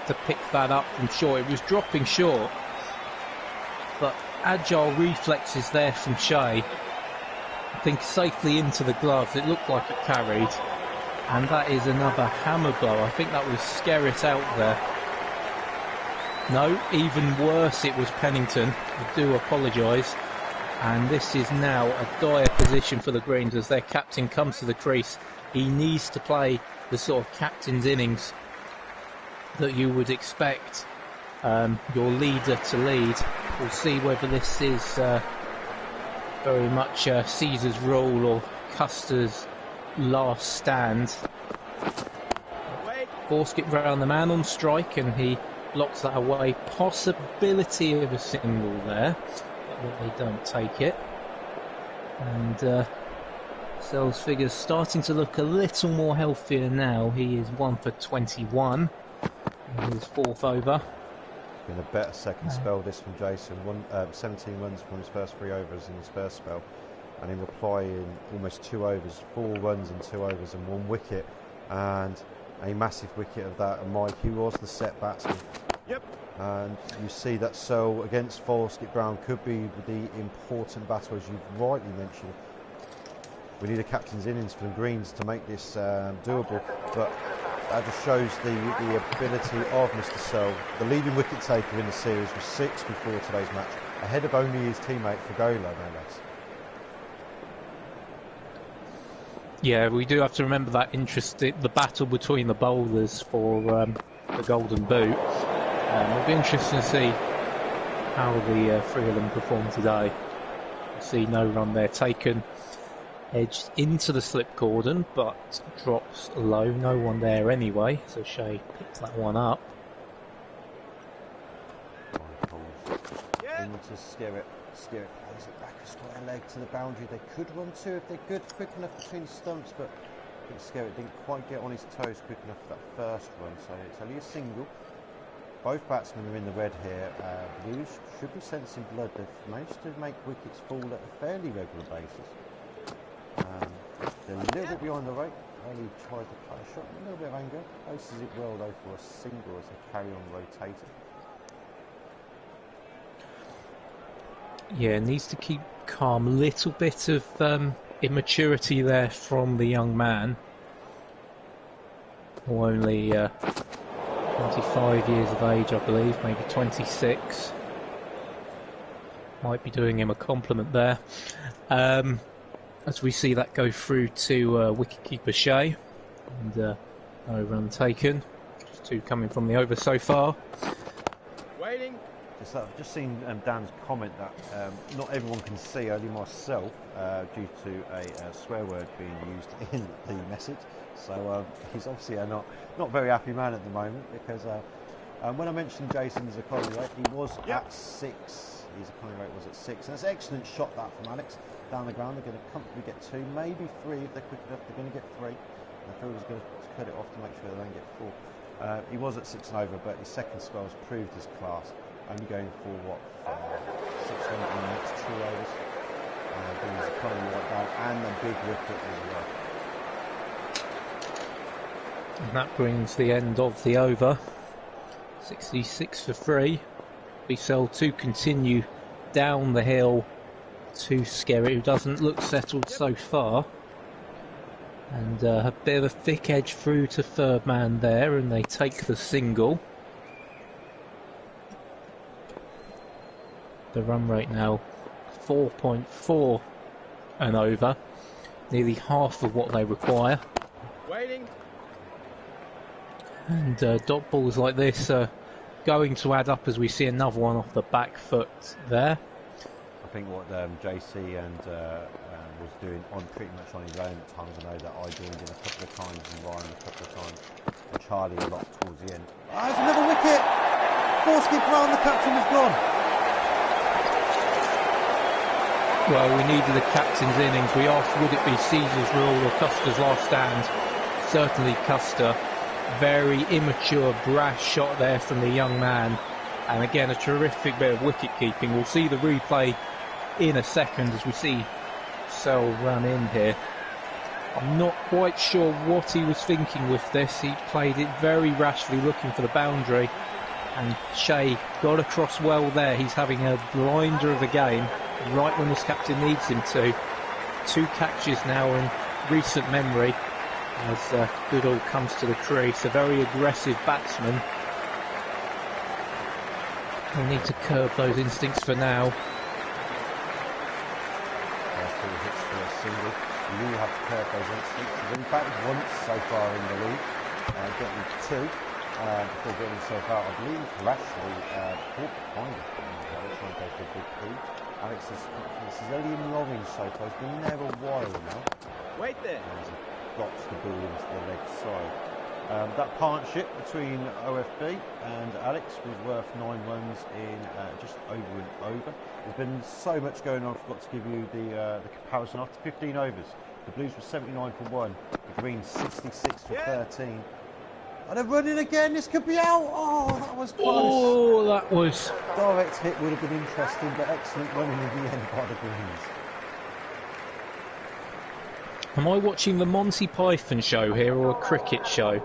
to pick that up from short. It was dropping short, but agile reflexes there from Shea. I think safely into the gloves. It looked like it carried, and that is another hammer blow. I think that was Skerritt out there. No, even worse, it was Pennington. I do apologise. And this is now a dire position for the Greens as their captain comes to the crease. He needs to play the sort of captain's innings that you would expect your leader to lead. We'll see whether this is very much Caesar's rule or Custer's last stand. Force it round the man on strike, and he blocks that away. Possibility of a single there, but they don't take it. And Searle's figures starting to look a little more healthier now. He is 1 for 21 in his 4th over. Been a better second spell this from Jason. 17 runs from his first 3 overs in his first spell, and in reply in almost 2 overs, 4 runs in 2 overs and 1 wicket, and a massive wicket of that. And Mike, who was the set batsman. Yep. And you see that Searle against Forrest Brown could be the important battle, as you've rightly mentioned. We need a captain's innings for the Greens to make this doable, but that just shows the ability of Mr. Searle. The leading wicket taker in the series was 6 before today's match, ahead of only his teammate Fagola, no less. Yeah, we do have to remember that the battle between the bowlers for the Golden Boot. It'll be interesting to see how the 3 of them perform today. You see no run there taken. Edged into the slip cordon, but drops low. No one there anyway, so Shea picks that one up. Into Skerritt. Skerritt plays it back a square leg to the boundary. They could run 2 if they're good, quick enough between stumps, but I think Skerritt didn't quite get on his toes quick enough for that first run, so it's only a single. Both batsmen are in the red here. Blues should be sensing blood. They've managed to make wickets fall at a fairly regular basis. They're a little bit behind the rate. Only tried to play a shot, a little bit of anger. Places it well though for a single as they carry on rotating. Yeah, needs to keep calm. A little bit of immaturity there from the young man, who only 25 years of age, I believe, maybe 26. Might be doing him a compliment there. As we see that go through to wicketkeeper Shea, and no run taken. Just 2 coming from the over so far. Waiting. just seen Dan's comment that not everyone can see, only myself, due to a swear word being used in the message. So he's obviously a not very happy man at the moment, because when I mentioned Jason's economy rate, he was at 6. His economy rate was at 6. And it's an excellent shot that from Alex down the ground. They're going to comfortably get 2, maybe 3 if they're quick enough. They're going to get 3. And the fielder's going to cut it off to make sure they don't get 4. He was at 6 and over, but his second spell's proved his class. Only going for what 600 in the next 2 overs. Bringing his economy right down, and a big wicket as well. And that brings the end of the over. 66 for 3. Bissell to continue down the hill to Skerritt, who doesn't look settled so far. And a bit of a thick edge through to third man there, and they take the single. The run rate now 4.4 and over, nearly half of what they require. Waiting. And dot balls like this are going to add up as we see another one off the back foot there. I think what JC and was doing pretty much on his own at times. I know that I joined in a couple of times and Ryan a couple of times, and Charlie a lot towards the end. There's another wicket! Four skip round, the captain is gone. Well, we needed the captain's innings. We asked, would it be Caesar's rule or Custer's last stand? Certainly Custer. Very immature, brash shot there from the young man. And again, a terrific bit of wicket keeping. We'll see the replay in a second as we see Sell run in here. I'm not quite sure what he was thinking with this. He played it very rashly, looking for the boundary. And Shea got across well there. He's having a blinder of a game, right when his captain needs him to. 2 catches now in recent memory as Goodall comes to the crease. A very aggressive batsman. He'll need to curb those instincts for now. First 2 hits for a single. You really have to curb those instincts. He's only batted once so far in the league, getting 2 before getting himself out. I believe Lashley caught behind him. Trying to go for a big coup. Alex's confidence is only in the orange so far. He's been there a while now. Wait there. As he drops the ball into the leg side. That partnership between OFB and Alex was worth 9 runs in just over an over. There's been so much going on. I forgot to give you the comparison. After 15 overs, the Blues were 79 for 1, the Greens 66 for 13. And they're running again. This could be out. Oh, that was close. Oh, that was... Direct hit would have been interesting, but excellent running in the end by the Greens. Am I watching the Monty Python show here or a cricket show?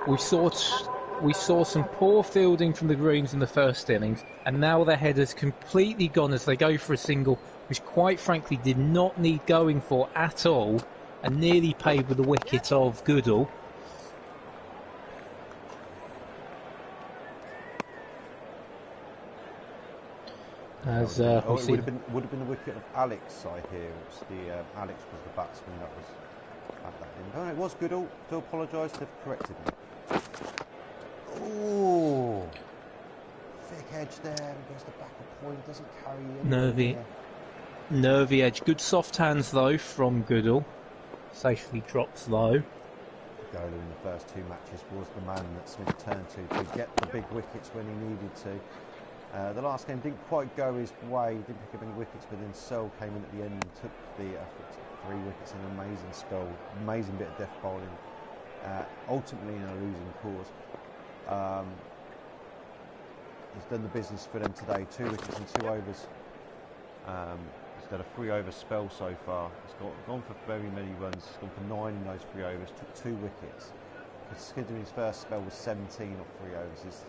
We saw some poor fielding from the Greens in the first innings, and now their head has completely gone as they go for a single, which quite frankly did not need going for at all, and nearly paid with the wicket of Goodall. As it would have been the wicket of Alex side here. It's the Alex was the batsman that was at that end. Oh, no, it was Goodall. Do apologise. They've corrected me. Oh, thick edge there. Goes the back of point. Doesn't carry in. Nervy edge. Good soft hands though from Goodall. Safely drops low. Gola in the first 2 matches was the man that Smith turned to get the big wickets when he needed to. The last game didn't quite go his way, didn't pick up any wickets, but then Searle came in at the end and took the 3 wickets, an amazing spell, amazing bit of death bowling, ultimately in a losing cause. He's done the business for them today, 2 wickets in 2 overs. He's done a 3 over spell so far. He's gone for very many runs, he's gone for 9 in those 3 overs, took 2 wickets. Considering his first spell was 17 off 3 overs,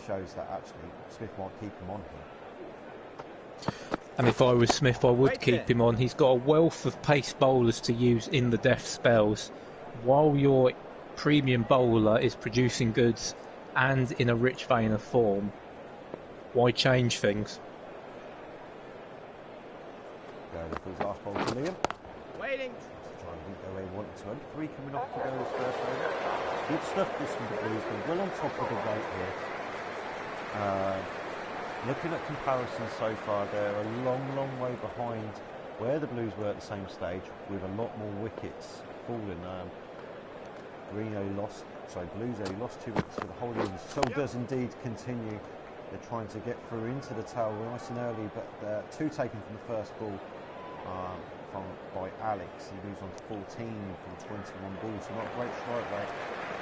shows that actually Smith might keep him on here. And if I was Smith, I would keep him on. He's got a wealth of pace bowlers to use in the death spells, while your premium bowler is producing goods and in a rich vein of form. Why change things? Going for his last bowl to Liam. Waiting. Try and beat their way 1 to 2. 3 coming off to go his first over. Good stuff this from the Blues. Well on top of the rate here. Looking at comparisons so far, they're a long, long way behind where the Blues were at the same stage, with a lot more wickets falling. Blues only lost 2 wickets for the whole innings. So does indeed continue. They're trying to get through into the towel nice and early, but 2 taken from the first ball by Alex. He moves on to 14 from 21 balls, so not a great strike rate.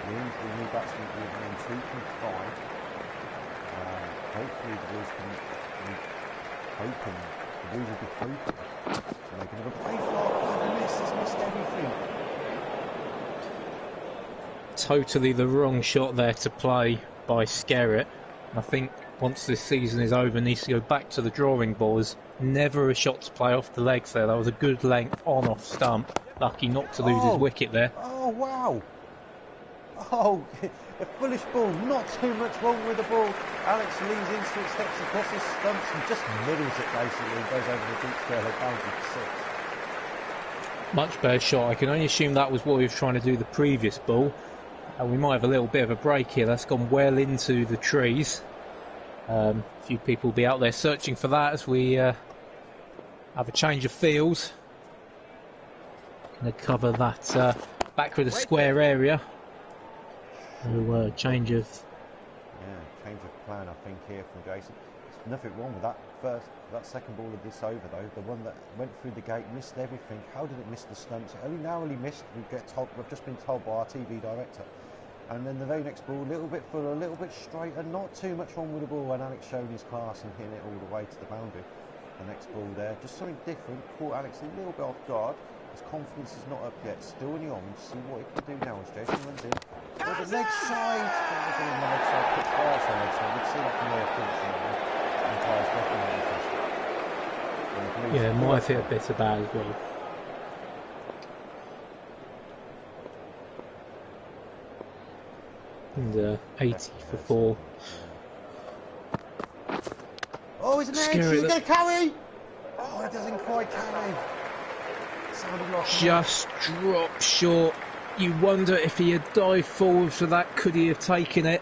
The new batsman will remain 2 from 5. Hopefully the Blues will be hoping to make another play for the miss. He's missed everything. Totally the wrong shot there to play by Skerritt. I think once this season is over, needs to go back to the drawing boards. Never a shot to play off the legs there. That was a good length on off stump. Lucky not to lose his wicket there. Oh wow! Oh, a foolish ball. Not too much wrong with the ball. Alex leans into it, steps across his stumps and just middles it basically. Goes over the deep square leg boundary for 6. Much better shot. I can only assume that was what he was trying to do the previous ball. We might have a little bit of a break here. That's gone well into the trees. A few people will be out there searching for that as we have a change of fields. Going to cover that back with a square area. So, change of plan, I think, here from Jason. There's nothing wrong with that second ball of this over, though. The one that went through the gate, missed everything. How did it miss the stumps? It only narrowly missed. We've just been told by our TV director. And then the very next ball, a little bit fuller, a little bit straighter, not too much wrong with the ball, and Alex showing his class and hitting it all the way to the boundary. The next ball there, just something different, caught Alex a little bit off guard. His confidence is not up yet, still in the on. See what he can do now as Jason runs in. But the leg side, puts fire on leg side. We'd see that from there, definitely. Yeah, might hit a bit about as well. And 80 for 4. Oh, he's an edge. He's going to carry. Oh, it doesn't quite carry. Just dropped short. You wonder if he had dived forward for that, could he have taken it?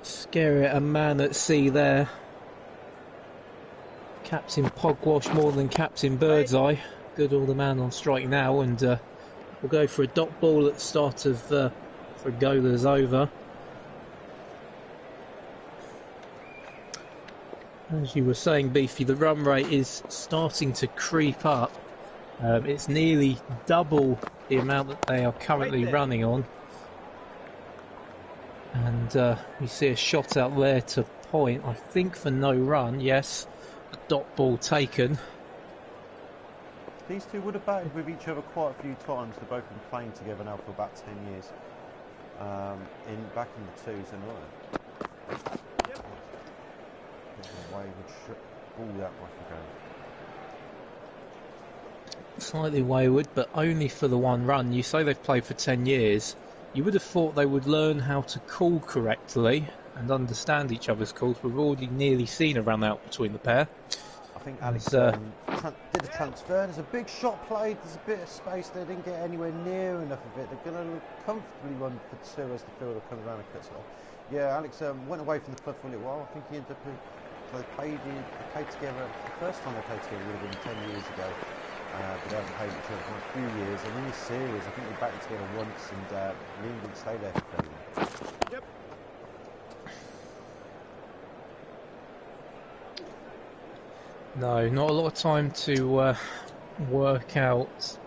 Skerritt, a man at sea there. Captain Pogwash more than Captain Birdseye. Goodall the man on strike now, and we'll go for a dot ball at the start of Fregola's over. As you were saying, Beefy, the run rate is starting to creep up. It's nearly double the amount that they are currently running on. And we see a shot out there to point, I think for no run, yes. A dot ball taken. These two would have batted with each other quite a few times. They've both been playing together now for about 10 years. Back in the twos and all. Slightly wayward, but only for the one run. You say they've played for 10 years. You would have thought they would learn how to call correctly and understand each other's calls. We've already nearly seen a run out between the pair. I think Alex did a transfer. There's a big shot played. There's a bit of space. They didn't get anywhere near enough of it. They're going to comfortably run for 2 as the fielder comes around and cuts it off. Yeah, Alex went away from the club for a little while. I think he ended up. They played together. The first time they played together would have been 10 years ago. But they haven't played each other for a few years. And in this series, I think they batted together once, and Liam didn't stay there for very long. Yep. No, not a lot of time to work out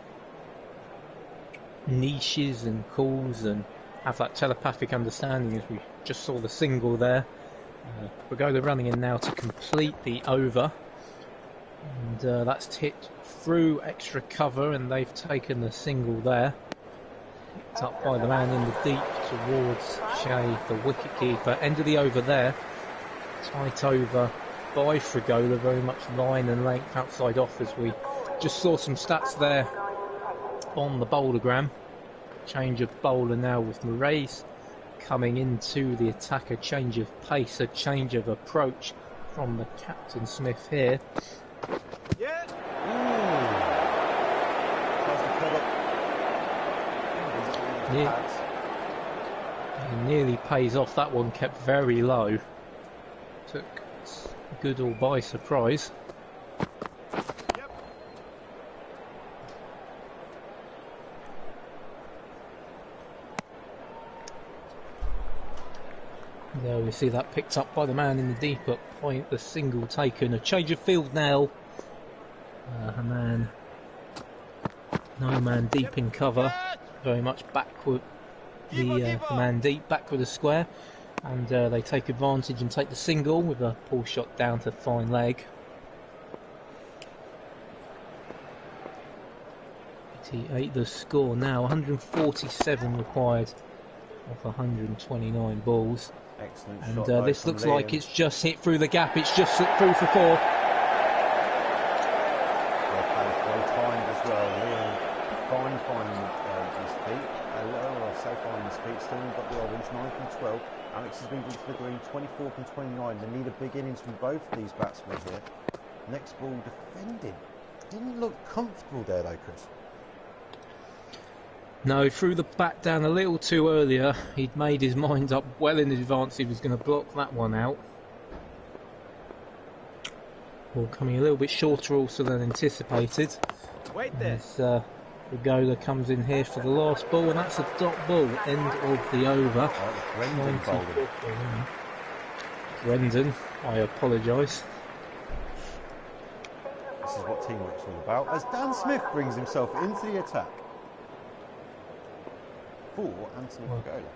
niches and calls and have that telepathic understanding, as we just saw the single there. Fregola running in now to complete the over, and that's hit through extra cover, and they've taken the single there. Picked up by the man in the deep towards Shea, the wicketkeeper. End of the over there. Tight over by Fregola, very much line and length outside off, as we just saw some stats there on the bowlergram. Change of bowler now with Moraes coming into the attack, a change of pace, a change of approach from the Captain Smith here. Yeah. He nearly pays off. That one kept very low. Took Goodall by surprise. There we see that picked up by the man in the deep at point. The single taken. A change of field now. No man deep in cover. Very much backward. The man deep back with a square, and they take advantage and take the single with a pull shot down to fine leg. 88 the score now. 147 required off 129 balls. Excellent And shot. this looks like it's just hit through the gap. It's just slipped through for 4. Well timed as well. Liam finding his feet. Finding his feet. Still got the orange, 9 from 12. Alex has been to the green, 24 from 29. They need a big innings from both of these batsmen here. Next ball defending. Didn't look comfortable there though, Chris. No, threw the bat down a little too earlier. He'd made his mind up well in advance he was going to block that one out. Ball coming a little bit shorter also than anticipated. Wait there. As Regola comes in here for the last ball, and that's a dot ball, end of the over. Brendan bowling. Brendan, I apologise. This is what teamwork's all about. As Dan Smith brings himself into the attack for Anthony Regola.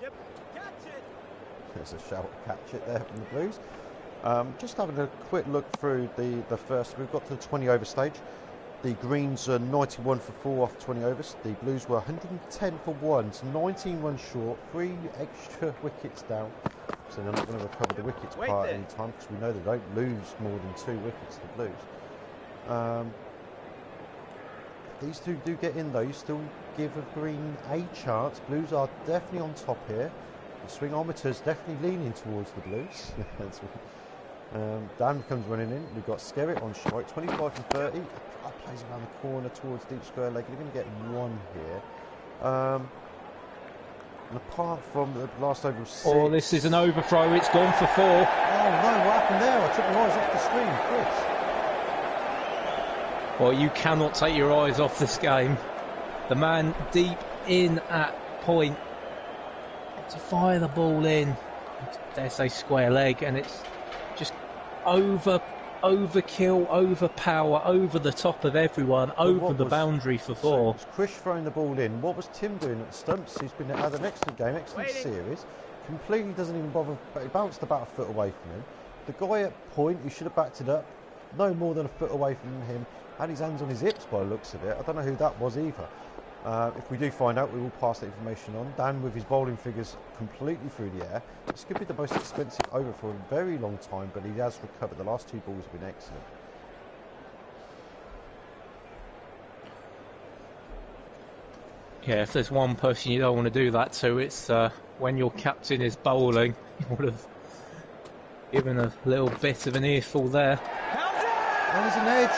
Yep. Catch it. There's a shout to catch it there from the Blues. Just having a quick look through the first, we've got to the 20 over stage. The Greens are 91 for 4 off 20 overs. The Blues were 110 for 1, so 19 runs short, 3 extra wickets down. So they're not going to recover the wickets part any time, because we know they don't lose more than 2 wickets, the Blues. These two do get in though, you still give a Green a chance. Blues are definitely on top here. The swingometer's definitely leaning towards the Blues. Dan comes running in. We've got Skerritt on strike, 25 from 30. That plays around the corner towards deep square leg. You're going to get 1 here. And apart from the last over of 6. Oh, this is an overthrow. It's gone for 4. Oh no, what happened there? I took my eyes off the screen, Chris. Well, you cannot take your eyes off this game. The man deep in at point to fire the ball in. Dare say square leg, and it's just overkill, overpower, over the top of everyone, over the boundary for 4. So Chris throwing the ball in. What was Tim doing at the stumps? He's been had an excellent game, excellent series. Completely doesn't even bother. He bounced about a foot away from him. The guy at point, he should have backed it up. No more than a foot away from him. Had his hands on his hips by the looks of it. I don't know who that was either. If we do find out, we will pass that information on. Dan with his bowling figures completely through the air. This could be the most expensive over for a very long time, but he has recovered. The last 2 balls have been excellent. Yeah, if there's one person you don't want to do that to, it's when your captain is bowling. You would have given a little bit of an earful there. That was an edge.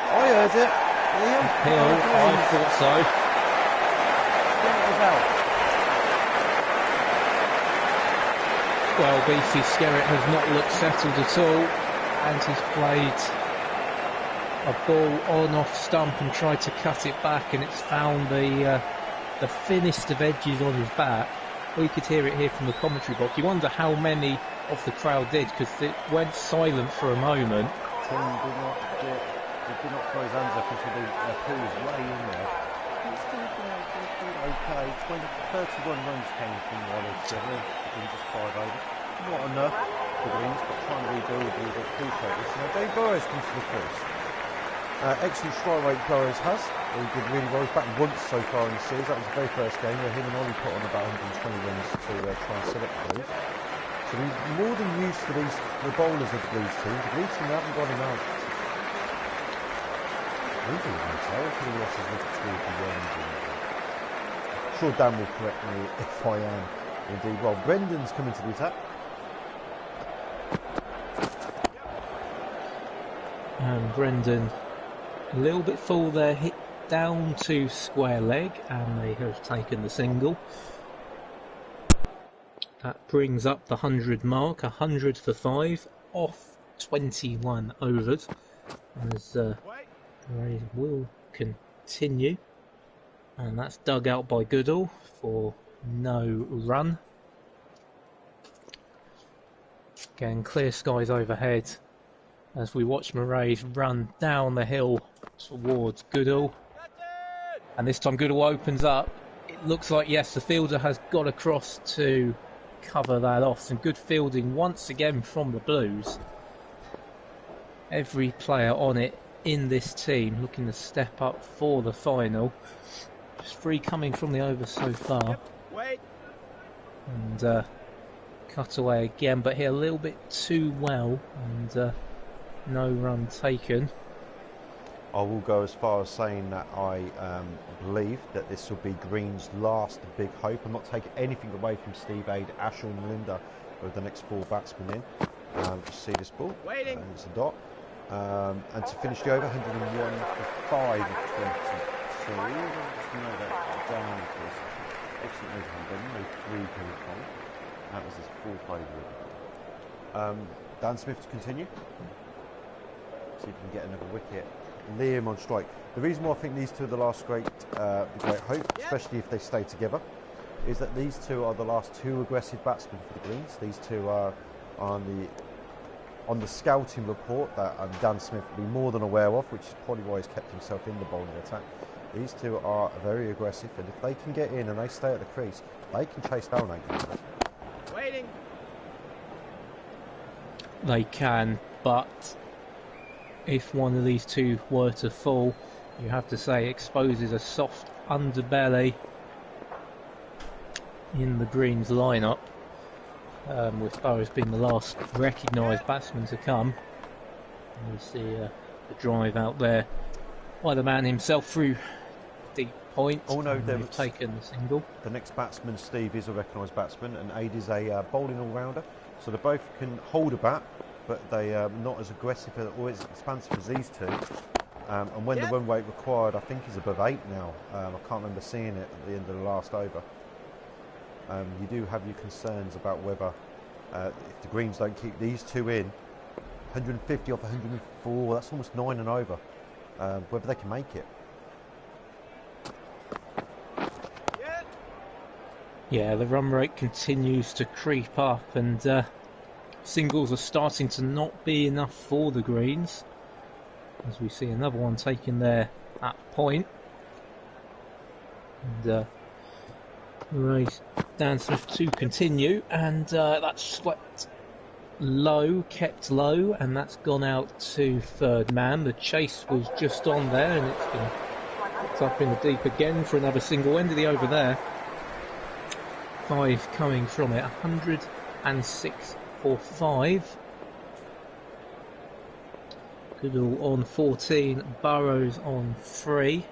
I heard it. Liam. Hill, I thought so. Well, Beefy Skerritt has not looked settled at all, and he's played a ball on off stump and tried to cut it back, and it's found the thinnest of edges on his bat. We could hear it here from the commentary box. You wonder how many of the crowd did, because it went silent for a moment. Tim did not throw his hands up until the pool was way in there. He's still okay. 31 runs came from Wallace Skerritt in just 5 overs. Not enough for Greens, but trying to rebuild. We appreciate this. Now Dave Burrows comes to the crease. Excellent strike rate Burrows has. He did really well. He's back once so far in the series. That was the very first game where him and Ollie put on about 120 runs to try and set up the Blues. So he's more than used to the bowlers of the Blues team. The Blues team haven't got him out. I'm sure Dan will correct me if I am indeed. Well, Brendan's coming to the attack. And Brendan, a little bit full there, hit down to square leg, and they have taken the single. That brings up the 100 mark, 100 for 5, off 21 overs, as Rays will continue. And that's dug out by Goodall for no run. Again, clear skies overhead as we watch Moraes run down the hill towards Goodall. And this time Goodall opens up. It looks like, yes, the fielder has got across to cover that off. Some good fielding once again from the Blues. Every player on it in this team looking to step up for the final. Just 3 coming from the over so far. Wait. And cut away again, but hit a little bit too well, and no run taken. I will go as far as saying that I believe that this will be Green's last big hope. I'm not taking anything away from Steve Aid, Ashall and Linda with the next 4 batsmen in. Just see this ball, Waiting. and it's a dot. And to finish the over, 101 for 5 of 22. Just note that down, please. Excellent move from Ben, no 3 coming from. That was his 4th over. Dan Smith to continue. See if we can get another wicket. Liam on strike. The reason why I think these two are the last great hope, especially if they stay together, is that these two are the last 2 aggressive batsmen for the Greens. These two are on the scouting report that Dan Smith will be more than aware of, which is probably why he's kept himself in the bowling attack. These two are very aggressive, and if they can get in and they stay at the crease, they can chase down 8. Waiting. They can, but if one of these two were to fall, you have to say exposes a soft underbelly in the Greens lineup, with Burrows being the last recognised batsman to come. And you see the drive out there by the man himself through deep point. Oh no, they've taken the single. The next batsman, Steve, is a recognised batsman, and Aid is a bowling all-rounder. So they both can hold a bat, but they are not as aggressive or as expansive as these two. And when the run rate required, I think, is above 8 now. I can't remember seeing it at the end of the last over. You do have your concerns about whether, if the Greens don't keep these two in, 150 off 104, that's almost 9 and over, whether they can make it. Yeah, the run rate continues to creep up, and singles are starting to not be enough for the Greens, as we see another one taken there at point. And race Dan Smith to continue, and that's swept low, kept low, and that's gone out to 3rd man. The chase was just on there, and it's been picked up in the deep again for another single. End of the over there. 5 coming from it, 106 for 5. Goodall on 14, Burrows on 3.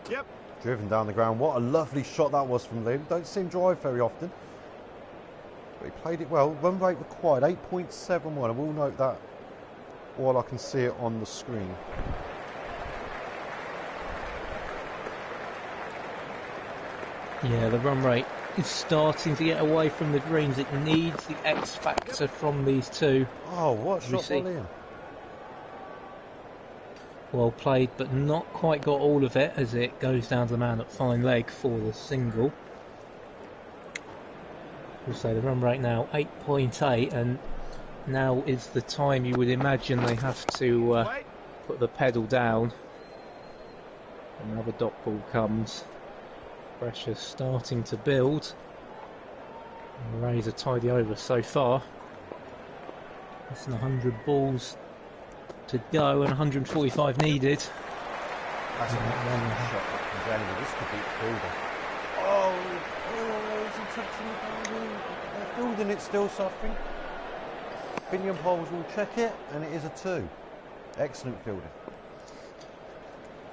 Yep. Driven down the ground. What a lovely shot that was from Liam. Don't see him drive very often, but he played it well. Run rate required 8.71. I will note that while I can see it on the screen. Yeah, the run rate is starting to get away from the Greens. It needs the X factor from these two. Oh, what a shot by Liam. Well played, but not quite got all of it, as it goes down to the man at fine leg for the single. We'll say the run rate now 8.8, and now is the time you would imagine they have to put the pedal down. Another dot ball comes. Pressure starting to build. And the Rays are tidy over so far. Less than 100 balls to go and 145 needed. That's a shot from January. This could be Fielder. Oh, is he touching the ball? They're fielding it still, suffering. Binion poles will check it, and it is a 2. Excellent fielding.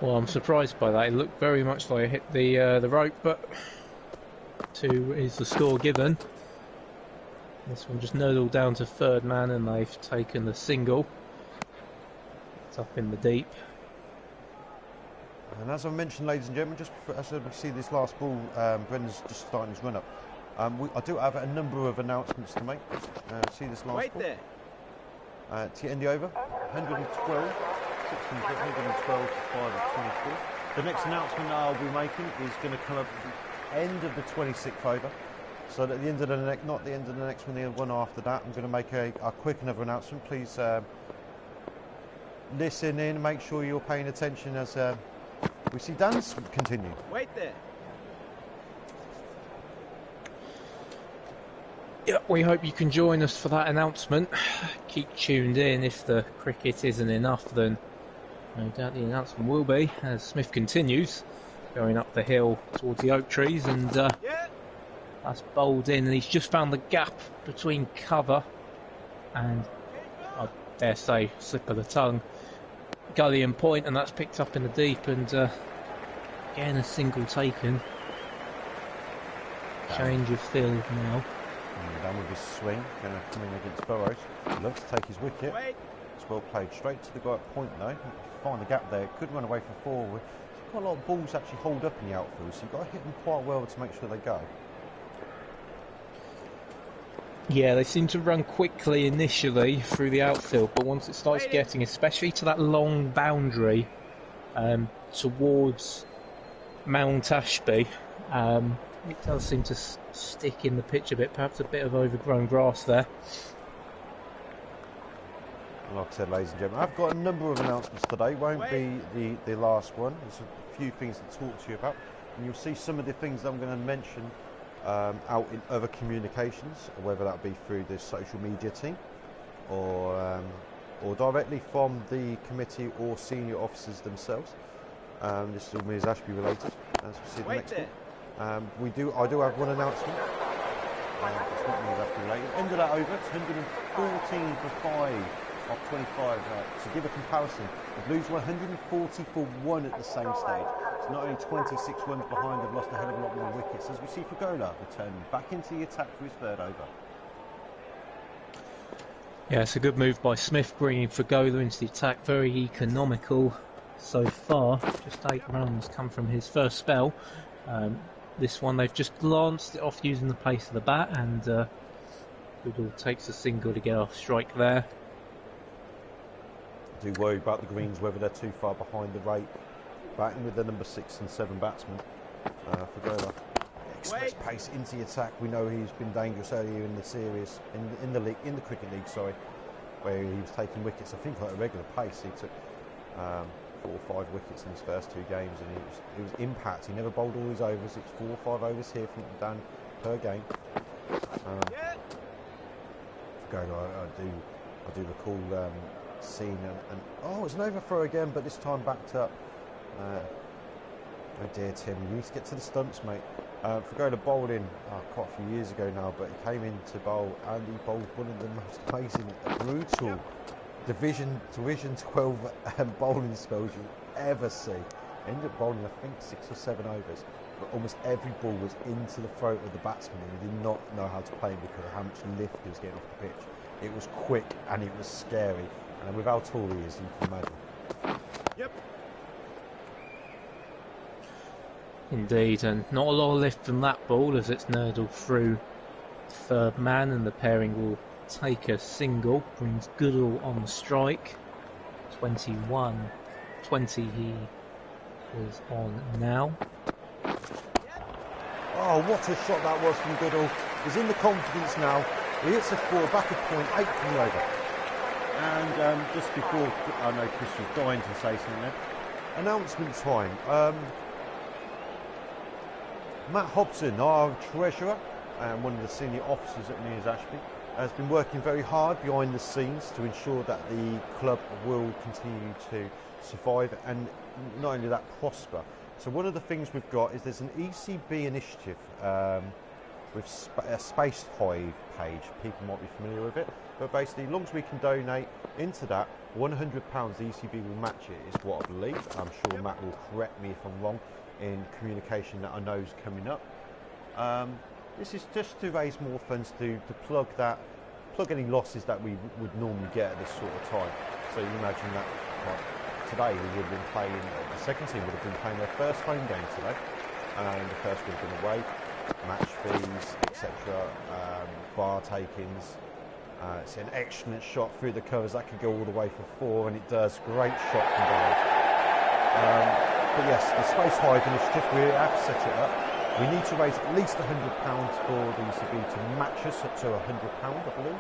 Well, I'm surprised by that. It looked very much like it hit the rope, but 2 is the score given. This one just noodled down to 3rd man, and they've taken the single. It's up in the deep. And as I mentioned, ladies and gentlemen, just as we see this last ball, Brendan's just starting his run up. I do have a number of announcements to make. See this last Wait ball. there. To end the over, 112, 112 to 5 at 24. The next announcement I'll be making is going to come up at the end of the 26th over. So at the end of the next, not the end of the next one, the one after that, I'm going to make a quick another announcement. Please listen in, make sure you're paying attention as we see dance continue. Wait there. Yeah, we hope you can join us for that announcement. Keep tuned in. If the cricket isn't enough, then no doubt the announcement will be, as Smith continues going up the hill towards the oak trees, and Yeah. that's bowled in, and he's just found the gap between cover and, I dare say, slip of the tongue, gully and point, and that's picked up in the deep, and again a single taken. Change of field now. Down with his swing, going to come in against Burrows. Loves to take his wicket. Wait. It's well played, straight to the guy at point though. Find the gap there, could run away for four. Quite a lot of balls actually hold up in the outfield, so you've got to hit them quite well to make sure they go. Yeah, they seem to run quickly initially through the outfield, but once it starts getting, especially to that long boundary towards Mount Ashby, it does seem to stick in the pitch a bit, perhaps a bit of overgrown grass there. Like I said, ladies and gentlemen, I've got a number of announcements today. Won't be the last one. There's a few things to talk to you about, and you'll see some of the things that I'm going to mention out in other communications, whether that be through the social media team or directly from the committee or senior officers themselves. This is all Ms. Ashby related, as we see the next one. I do have one announcement. It's not Ms. Ashby related. End of that over. It's 114 for 5 off 25. To give a comparison, the Blues were 140 for 1 at the same stage. So not only 26 runs behind, they've lost a hell of a lot more wickets. As we see Fagola returning back into the attack for his third over. Yeah, it's a good move by Smith, bringing Fagola into the attack. Very economical so far. Just 8 runs come from his first spell. This one they've just glanced it off using the pace of the bat, and Goodall takes a single to get off strike there. I do worry about the Greens, whether they're too far behind the rate. Batting with the number 6 and 7 batsmen. Fagola. Express pace into the attack. We know he's been dangerous earlier in the series, in the league, in the cricket league, sorry, where he was taking wickets. I think at a regular pace. He took 4 or 5 wickets in his first 2 games, and it was impact. He never bowled all his overs. It's 4 or 5 overs here from Dan per game. Fagola, I do recall seeing and oh, it's an overthrow again, but this time backed up. Oh dear, Tim, you need to get to the stumps, mate. Fagola bowled in quite a few years ago now, but he came in to bowl, and he bowled one of the most amazing, brutal Division 12 bowling spells you'll ever see. Ended up bowling, I think, 6 or 7 overs, but almost every ball was into the throat of the batsman, and he did not know how to play because of how much lift he was getting off the pitch. It was quick and it was scary, and with how tall he is, you can imagine. Yep. Indeed, and not a lot of lift from that ball as it's nurdled through the third man, and the pairing will take a single, brings Goodall on the strike. 21-20 he is on now. Oh, what a shot that was from Goodall. He's in the confidence now. He hits a 4, back at point, 8 from the over. And just before, I know Chris was dying to say something there. Announcement time. Matt Hobson, our treasurer and one of the senior officers at Ms. Ashby, has been working very hard behind the scenes to ensure that the club will continue to survive and not only that, prosper. So one of the things we've got is there's an ECB initiative with a Space Hive page. People might be familiar with it, but basically as long as we can donate into that, £100 the ECB will match it, is what I believe. I'm sure Matt will correct me if I'm wrong in communication that I know is coming up. This is just to raise more funds to plug any losses that we would normally get at this sort of time. So you imagine that, like today who would have been playing, the second team would have been playing their first home game today, and the first would have been away, match fees, etc., bar takings. It's an excellent shot through the covers. That could go all the way for 4, and it does. Great shot from Barrows. But yes, the Space Hive initiative, we have to set it up. We need to raise at least £100 for the ECB to match us up to £100, I believe.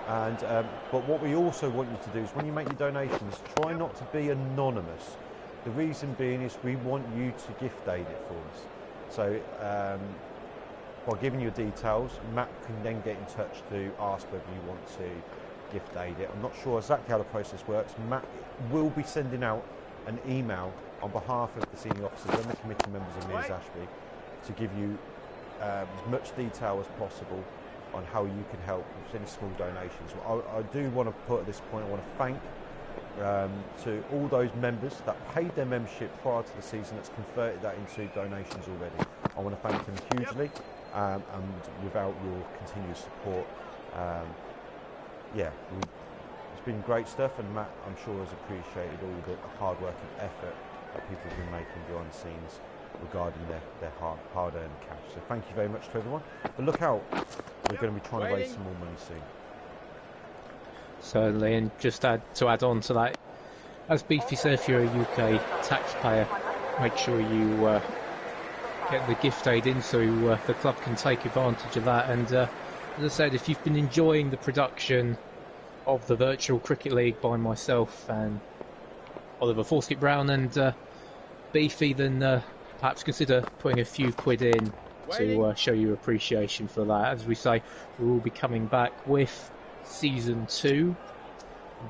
And but what we also want you to do is when you make your donations, try not to be anonymous. The reason being is we want you to gift aid it for us. So by giving you details, Matt can then get in touch to ask whether you want to gift aid it. I'm not sure exactly how the process works. Matt will be sending out an email on behalf of the senior officers and the committee members of Mears Ashby to give you as much detail as possible on how you can help with any small donations. I do want to put at this point, I want to thank to all those members that paid their membership prior to the season, that's converted that into donations already. I want to thank them hugely, and without your continued support, it's been great stuff, and Matt, I'm sure, has appreciated all the hard work and effort that people have been making behind the scenes regarding their hard-earned cash. So thank you very much to everyone. But look out, we're going to be trying to raise some more money soon. Certainly, and just to add on to that, as Beefy said, if you're a UK taxpayer, make sure you get the gift aid in so the club can take advantage of that. And as I said, if you've been enjoying the production of the Virtual Cricket League by myself and Oliver Forskett Brown and Beefy, then perhaps consider putting a few quid in to show your appreciation for that. As we say, we will be coming back with Season 2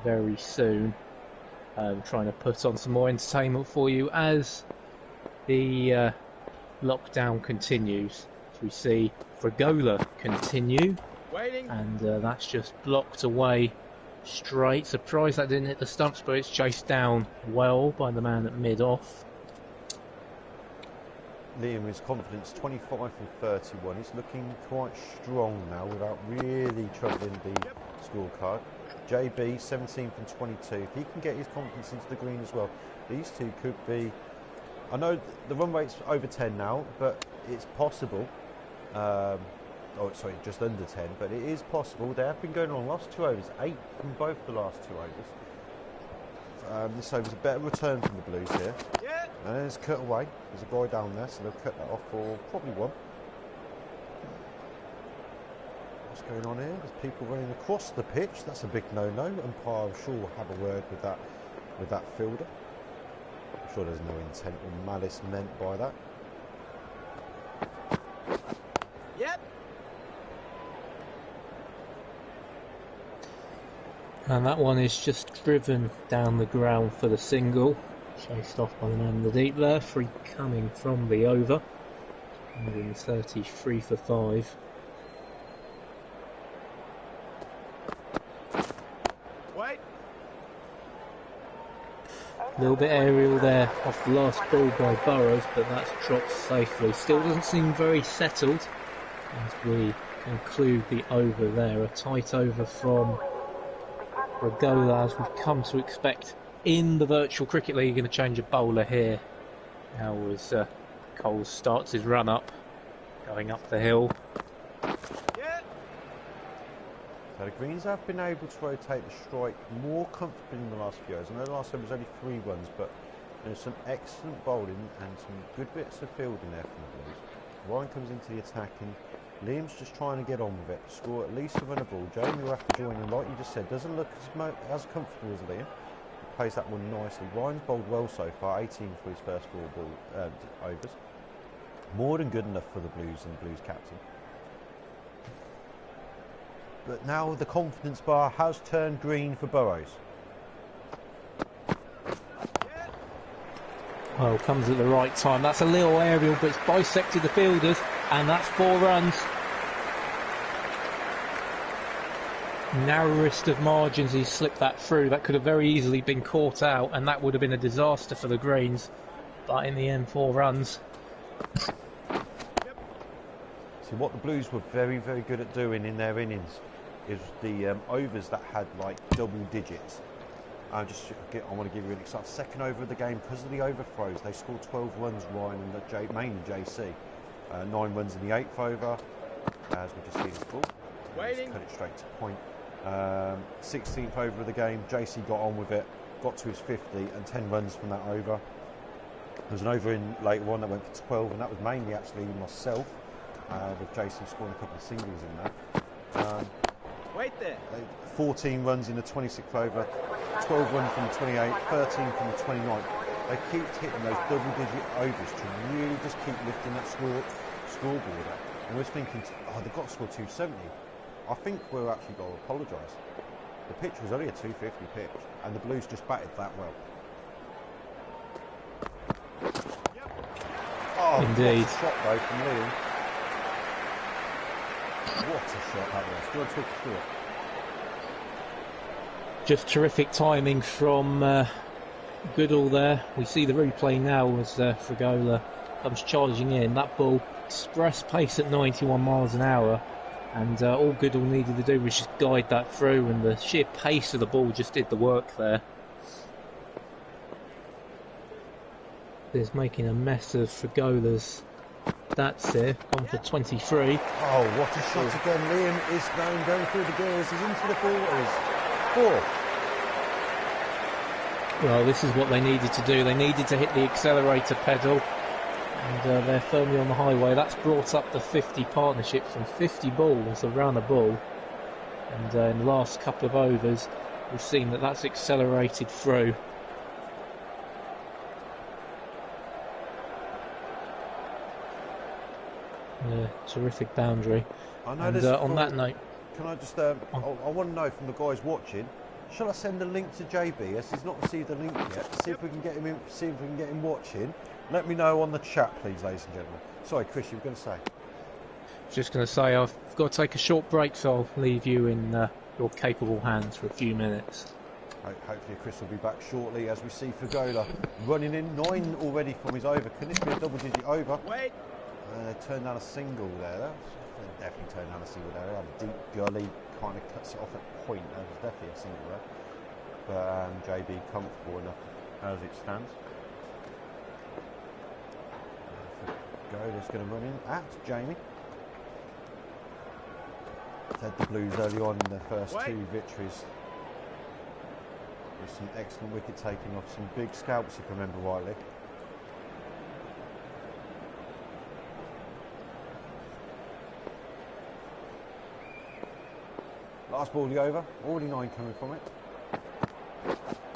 very soon, trying to put on some more entertainment for you as the lockdown continues. As we see Fragola continue, and that's just blocked away straight. Surprised that didn't hit the stumps, but it's chased down well by the man at mid-off. Liam, his confidence 25 from 31. He's looking quite strong now without really troubling the scorecard. JB 17 from 22. If he can get his confidence into the green as well, these two could be. I know the run rate's over 10 now, but it's possible. Just under 10, but it is possible. They have been going on last 2 overs, 8 from both the last 2 overs. This over's a better return from the Blues here. And then it's cut away. There's a guy down there, so they'll cut that off for probably 1. What's going on here? There's people running across the pitch. That's a big no-no. Umpire, I'm sure, will have a word with that fielder. I'm sure there's no intent or malice meant by that. Yep. And that one is just driven down the ground for the single. Chased off by the man in the deep there. Free coming from the over. 133 for 5. Wait. A little bit aerial there off the last ball by Burrows, but that's dropped safely. Still doesn't seem very settled as we conclude the over there. A tight over from Fragola, as we've come to expect in the Virtual Cricket League. Going to change a bowler here now as Coles starts his run up, going up the hill. Yeah. So the Greens have been able to rotate the strike more comfortably in the last few years. I know the last time was only 3 runs, but there's some excellent bowling and some good bits of fielding there from the Blues. Ryan comes into the attack and Liam's just trying to get on with it, score at least a run a ball. Jamie will have to join in, like you just said, doesn't look as comfortable as Liam. He plays that one nicely. Ryan's bowled well so far, 18 for his first 4 overs. More than good enough for the Blues and the Blues captain. But now the confidence bar has turned green for Burrows. Well, comes at the right time. That's a little aerial, but it's bisected the fielders, and that's 4 runs. Narrowest of margins, he slipped that through. That could have very easily been caught out, and that would have been a disaster for the Greens. But in the end, 4 runs. See, what the Blues were very, very good at doing in their innings is the overs that had like double digits. I want to give you an exciting second over of the game because of the overthrows. They scored 12 runs, Ryan, and mainly JC. 9 runs in the 8th over, as we just see this ball. Waiting. Cut it straight to point. 16th over of the game, JC got on with it, got to his 50 and 10 runs from that over. There was an over in later one that went for 12, and that was mainly actually myself, with Jason scoring a couple of singles in that. Wait there. 14 runs in the 26th over, 12 runs from the 28th, 13 from the 29th. They keep hitting those double-digit overs to really just keep lifting that scoreboard up. And we're thinking, oh, they've got to score 270. I think we're actually going to apologise. The pitch was only a 250 pitch, and the Blues just batted that well. Oh, indeed. What a shot though from Liam. What a shot that was. Do you want to take it through it? Just terrific timing from Goodall there. We see the replay now as Fregola comes charging in. That ball, express pace at 91 miles an hour, and all Goodall needed to do was just guide that through, and the sheer pace of the ball just did the work there. There's making a mess of Fregola's. That's it, gone for 23. Oh, what a shot again. Liam is now going through the gears. He's into the 40s. 4. Well, this is what they needed to do. They needed to hit the accelerator pedal, and they're firmly on the highway. That's brought up the 50 partnership from 50 balls around the ball, and in the last couple of overs we've seen that that's accelerated through. Terrific boundary. I know And on that note, can I just I want to know from the guys watching, shall I send a link to JB as he's not received a link yet? See if we can get him in, see if we can get him watching. Let me know on the chat, please, ladies and gentlemen. Sorry, Chris, you were going to say. Just going to say I've got to take a short break, so I'll leave you in your capable hands for a few minutes. Hopefully Chris will be back shortly as we see Fregola running in 9 already from his over. Can this be a double-digit over? Wait. Turned down a single there. Definitely turned down a single there. Had a deep gully, kind of cuts it off at point. That was definitely a single there. But JB comfortable enough as it stands. Gola's going to run in at Jamie. Led the Blues early on in their first 2 victories. With some excellent wicket taking off some big scalps, if I remember rightly. Last ball over, already 9 coming from it.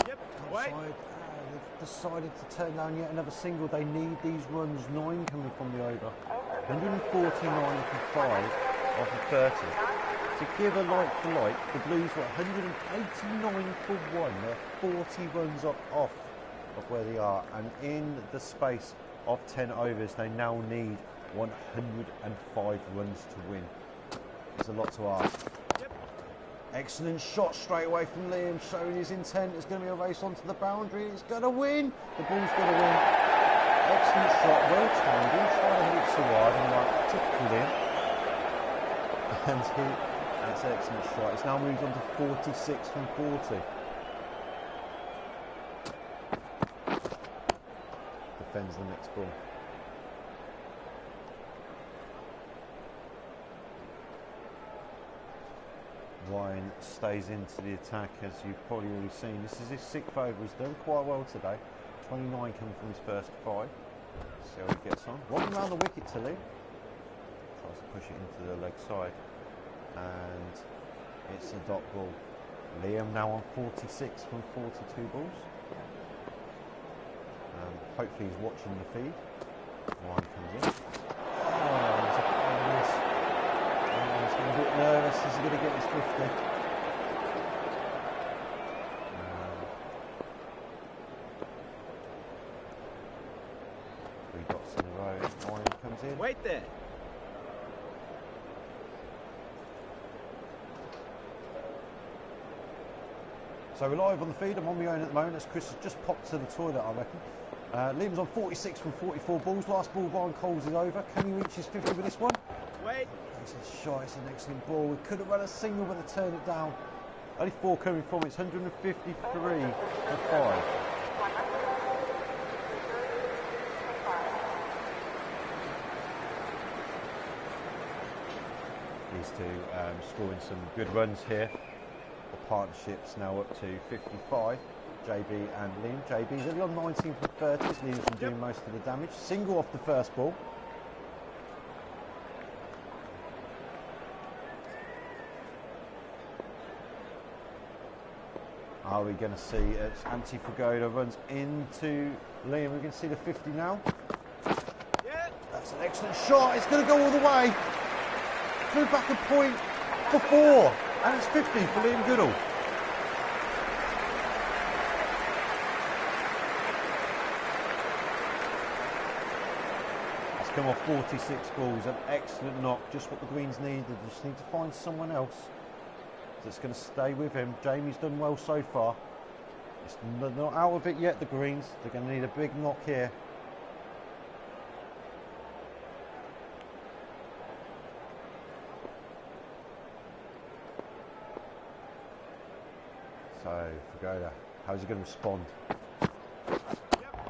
Yep. Wait. They've decided to turn down yet another single. They need these runs. 9 coming from the over. 149 for 5 off of 30. To give a like for like, the Blues were 189 for 1. They're 40 runs off of where they are. And in the space of 10 overs, they now need 105 runs to win. It's a lot to ask. Excellent shot straight away from Liam, showing his intent. It's going to be a race onto the boundary. It's going to win. The ball's going to win. Excellent shot, well timed. Didn't try to hit it too hard, and like typical Liam. And that's an excellent shot. It's now moved on to 46 from 40. Defends the next ball. Ryan stays into the attack, as you've probably already seen. This is his 6th over. He's done quite well today. 29 coming from his first 5. See how he gets on. Rolling around the wicket to Lee. Tries to push it into the leg side. And it's a dot ball. Liam now on 46 from 42 balls. Hopefully he's watching the feed. Ryan comes in. A bit nervous. Is he going to get his 50? Three dots in a row. Ryan comes in. Wait there. So we're live on the feed. I'm on my own at the moment as Chris has just popped to the toilet, I reckon. Liam's on 46 from 44 balls. Last ball, Ryan Coles is over. Can he reach his 50 with this one? Wait. It's a shot, it's an excellent ball. We could have run a single, but they turned it down. Only 4 coming from it. It's 153 for 5. These two scoring some good runs here. The partnership's now up to 55. JB and Liam. JB's only on 19 from 30. Liam's been doing most of the damage. Single off the first ball. Are we going to see Antti Fagoda runs into Liam? We're going to see the 50 now. Yeah. That's an excellent shot. It's going to go all the way. Through back a point for 4. And it's 50 for Liam Goodall. That's come off 46 balls. An excellent knock. Just what the Greens need. They just need to find someone else that's going to stay with him. Jamie's done well so far. It's not out of it yet, the Greens. They're going to need a big knock here. So, Fagoda, how's he going to respond?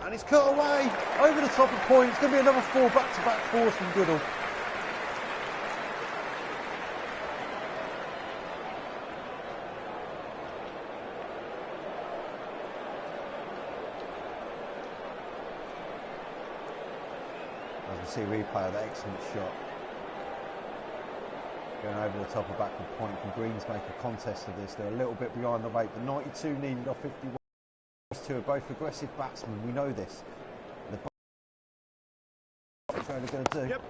And it's cut away over the top of point. It's going to be another 4 back-to-back 4s from Goodall. See a replay of that excellent shot. Going over the top of backward point. Can Greens make a contest of this? They're a little bit behind the weight. The 92 needed off 51. These two are both aggressive batsmen. We know this. What's they're going to do? Yep.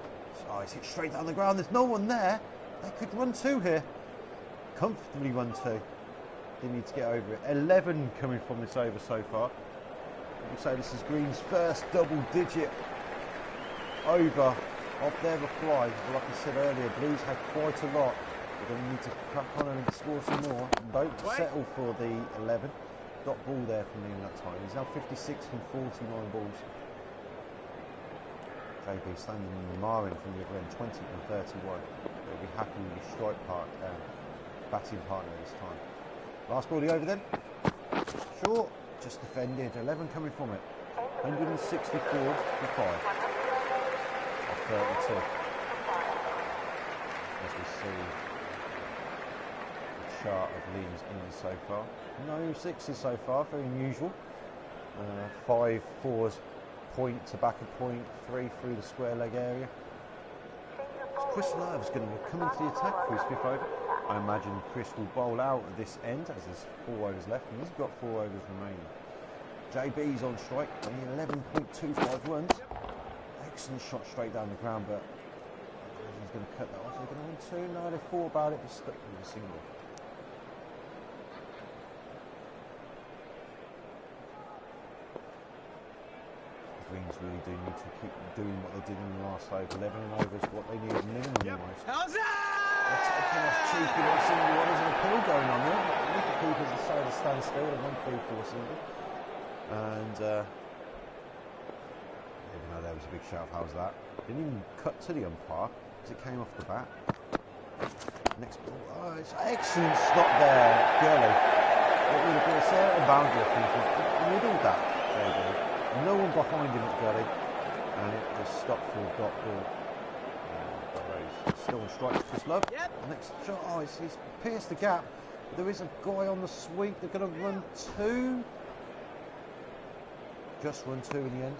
Oh, he's hit straight down the ground. There's no one there. They could run 2 here. Comfortably run 2. They need to get over it. 11 coming from this over so far. I would say this is Green's first double-digit over of their reply. Well, like I said earlier, Blues had quite a lot. They're going to need to crack on and score some more. Don't settle for the 11. Dot ball there from Liam that time. He's now 56 from 49 balls. JB standing in the Marin from the other end, 20 from 31. They'll be happy with his strike batting partner this time. Last ball over then. Short, just defended. 11 coming from it. 164 for 5. 32. As we see the chart of Liam's innings so far. No 6s so far, very unusual. 5 4s, point to back of point, 3 through the square leg area. Chris Love's going to come into the attack for his 5th over. I imagine Chris will bowl out at this end as there's 4 overs left and he's got 4 overs remaining. JB's on strike, only 11.25 runs. Excellent shot straight down the ground, but he's going to cut that off. They're going to win 2. No, they thought about it, but stuck with a single. The Greens really do need to keep doing what they did in the last over. 11 overs, what they need minimum almost. How's They're that? taking off cheeky little single. There's an appeal going on there. Wicket keepers decided to stand still and 1-3-4 single. And even though there was a big shout of how's that. Didn't even cut to the umpire because it came off the bat. Next ball, oh, it's excellent stop there, Gurley. What would have been a certain boundary, I think, middled that, JB. No one behind him at Gurley, and it was stopped for a dot ball. Still on strike for Chris Love. Yep. Next shot, oh, he's pierced the gap. There is a guy on the sweep. They're going to run 2. Just run 2 in the end.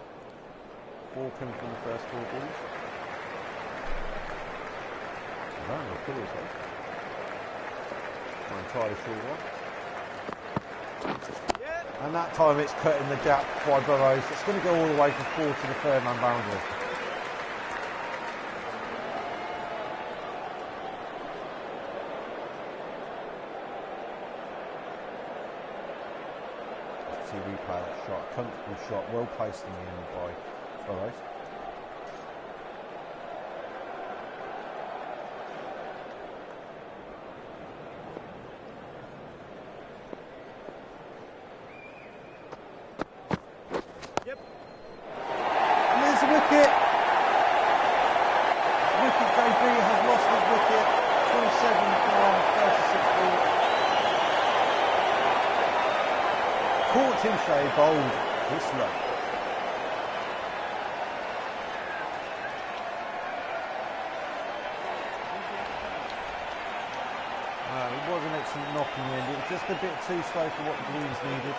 4 coming from the first 4 balls. No killers though. Not entirely sure what. Yeah. And that time it's cutting the gap by Burrows. It's going to go all the way from 4 to the 3rd man boundary. See replay that shot. Comfortable shot, well placed in the end by Burrows. Yep. And there's a wicket. Wicket, JB has lost his wicket. 27 from 36 balls. Timshay bowled Whistler. It was an excellent knock in the end. It was just a bit too slow for what the Greens needed.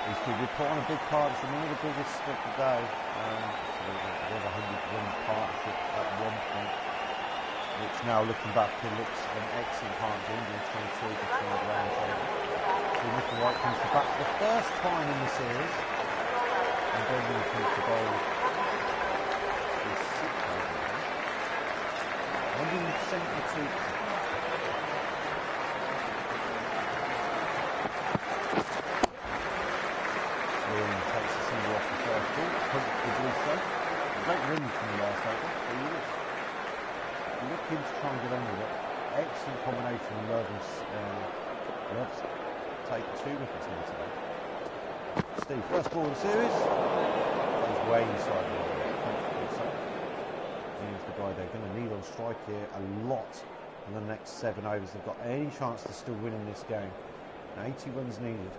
These two did put on a big partnership, one of the biggest of the day. It was a 100-run partnership at one point, which now looking back, it looks an excellent partnership. 122 between the round table. So Nicky White comes to bat for the first time in the series, and Brendan comes to bowl. 172. Liam takes a single off the first ball, puts the blue show. Great run from the last over. Looking to try and get on with it. Excellent combination of Love's take 2 wickets in today. Steve, first ball of the series. He's way inside the line. He's the guy they're going to need on strike here a lot in the next 7 overs. They've got any chance to still win in this game. 80 runs needed.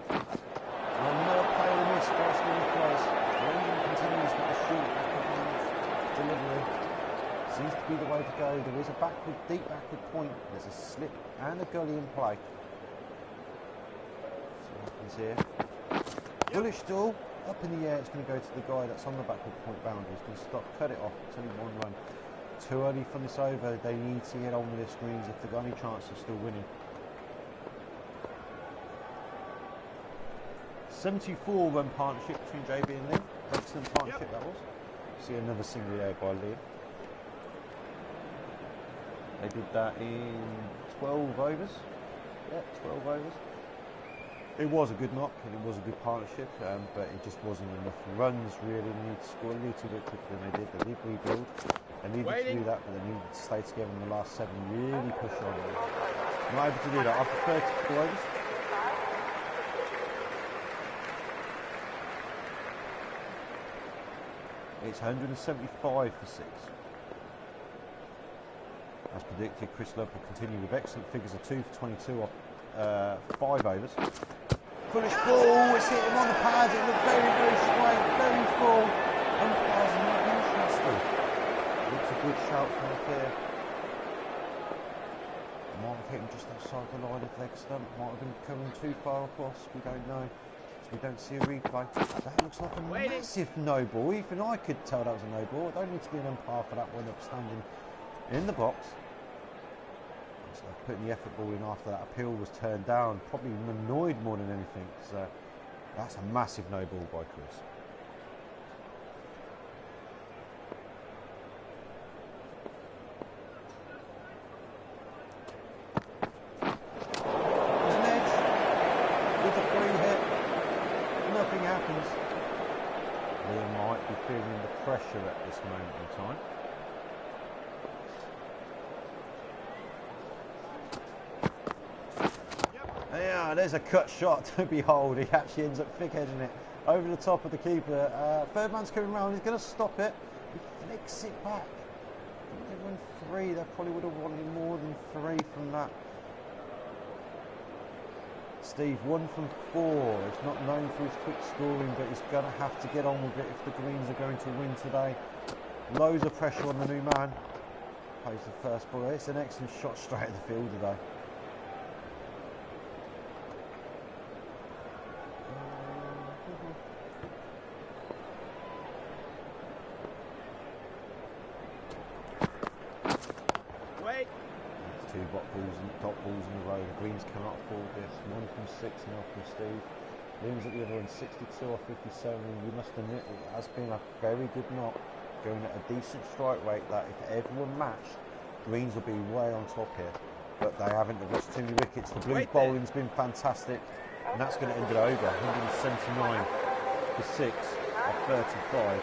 Another play of the miss, basket in close. Brendan continues with the shoot, delivery. Seems to be the way to go. There is a deep backward point. There's a slip and a gully in play. So what happens here? Bullish duel. Up in the air, it's going to go to the guy that's on the backward point boundary. He's going to stop, cut it off. It's only 1 run. Too early from this over. They need to get on with their screens if they've got any chance of still winning. 74-run partnership between JB and Lee. Excellent partnership that was. See another single there by Lee. They did that in 12 overs. Yeah, 12 overs. It was a good knock and it was a good partnership, but it just wasn't enough runs really. They needed to score a little bit quicker than they did. They did rebuild. They needed to do that, but they needed to stay together in the last 7. Really push on. Not able to do that after 32 overs. It's 175 for 6. As predicted, Chris Love will continue with excellent figures of 2 for 22 off 5 overs. Bullish ball, it's hit him on the pads, it looked very, very straight, very full. Umpires not interested. Looks a good shout from up here. Might have hit him just outside the line of leg stump, might have been coming too far across, we don't know. We don't see a replay. That looks like a massive no ball. Even I could tell that was a no ball. I don't need to be an umpire for that one up standing in the box. So putting the effort ball in after that appeal was turned down. Probably annoyed more than anything. So that's a massive no ball by Chris. There's an edge with the free hit. Nothing happens. Liam might be feeling the pressure at this moment in time. Yeah, there's a cut shot to behold. He actually ends up thick-heading it over the top of the keeper. Third man's coming round. He's going to stop it. He flicks it back. They won 3. They probably would have wanted more than 3 from that. Steve, 1 from 4. He's not known for his quick scoring, but he's going to have to get on with it if the Greens are going to win today. Loads of pressure on the new man. Plays the first ball. It's an excellent shot straight at the field today. Wait. 2 dot balls in a row. The Greens cannot afford this. 1 from 6 now from Steve. Liam's at the other end, 62 off 57. You must admit it has been a very good knock, going at a decent strike rate that if everyone matched, Greens will be way on top here. But they haven't. They've lost too many wickets. The Blues bowling's been fantastic, and that's going to end it over. 179 for 6 off 35.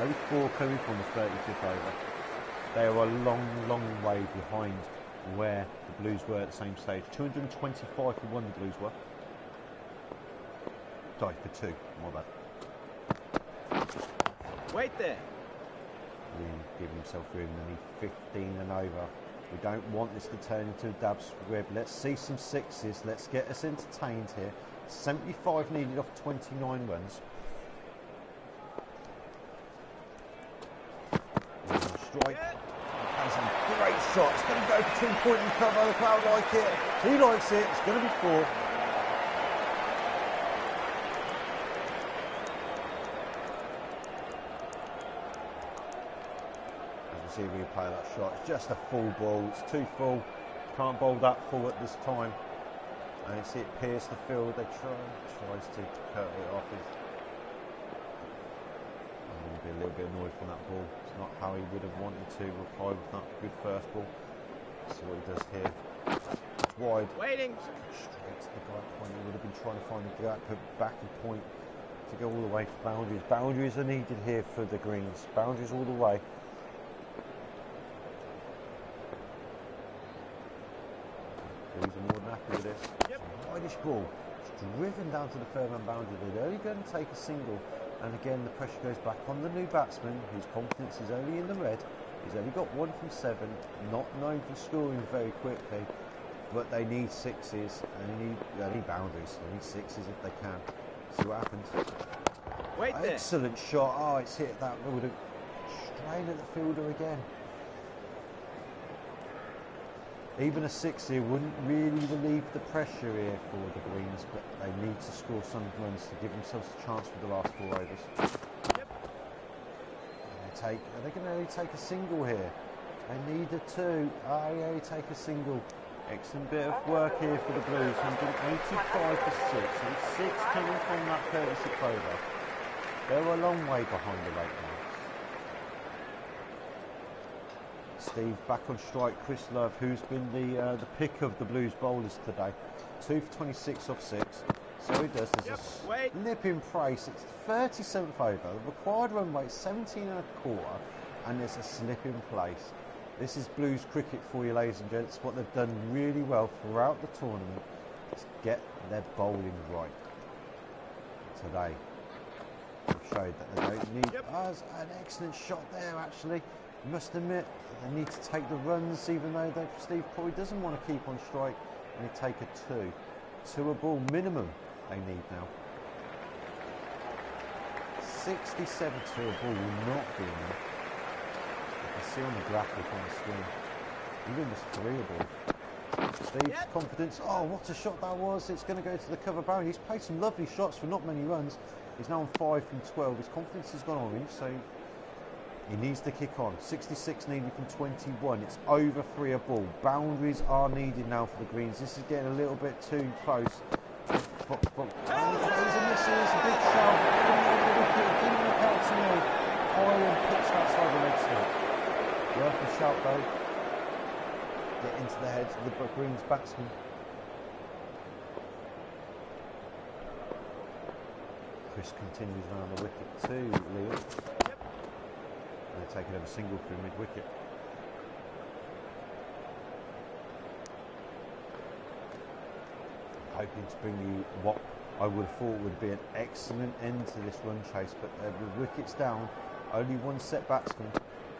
Only 4 coming from the 35th over. They are a long, long way behind where the Blues were at the same stage. 225 for 1 the Blues were. Sorry, for 2, my bad. Wait there. Liam giving himself room, and he's 15 and over. We don't want this to turn into a dab squib. Let's see some sixes. Let's get us entertained here. 75 needed off 29 runs. Strike. Has a great shot. It's going to go for 2-point and cover. The crowd like it. He likes it. It's going to be 4. See if we can play that shot. It's just a full ball. It's too full. Can't bowl that full at this time. And you see it pierce the field. They tries to cut it off. I'm going to be a little bit annoyed from that ball. It's not how he would have wanted to reply with that good first ball. See what he does here. It's wide. Waiting. Straight to the right point. He would have been trying to find a gap, put back and point to go all the way for boundaries. Boundaries are needed here for the Greens. Boundaries all the way. He's more than happy with this. Yep. It's a wideish ball. It's driven down to the third man boundary. They're only going to take a single. And again, the pressure goes back on the new batsman, whose confidence is only in the red. He's only got 1 from 7. Not known for scoring very quickly. But they need sixes. And they need boundaries. They need sixes if they can. See what happens. Wait there. Excellent shot. Oh, it's hit that. Would have strained at the fielder again. Even a 6 here wouldn't really relieve the pressure here for the Greens, but they need to score some runs to give themselves a chance for the last 4 overs. Yep. Are they going to only take a single here? They need a 2. Oh yeah, take a single. Excellent bit of work here for the Blues. 185 for 6. So 6 coming from that 36 over. They're a long way behind the late now. Steve back on strike. Chris Love, who's been the pick of the Blues bowlers today. 2 for 26 off 6. So he does. There's a slip in place. It's 37th over. The required run rate 17 and a quarter, and there's a slip in place. This is Blues cricket for you, ladies and gents. What they've done really well throughout the tournament is get their bowling right. Today, they've showed that they don't need. An excellent shot there, actually. You must admit, they need to take the runs, even though Steve probably doesn't want to keep on strike, and they take a 2. 2 a ball minimum they need now. 67 to a ball will not be enough. You can see on the graphic on the screen, even just 3 a ball. Steve's confidence, oh what a shot that was, it's going to go to the cover boundary. He's played some lovely shots for not many runs. He's now on 5 from 12, his confidence has gone orange, so he needs to kick on. 66 needed from 21. It's over 3 a ball. Boundaries are needed now for the Greens. This is getting a little bit too close. Those are misses. A big shout. Didn't look out to me. Ireland puts outside the leg stump. Worth a shout though. Get into the heads of the Greens batsman. Chris continues around the wicket too, Liam. They're taking over single through mid-wicket. Hoping to bring you what I would have thought would be an excellent end to this run chase, but with wickets down, only 1 set batsman.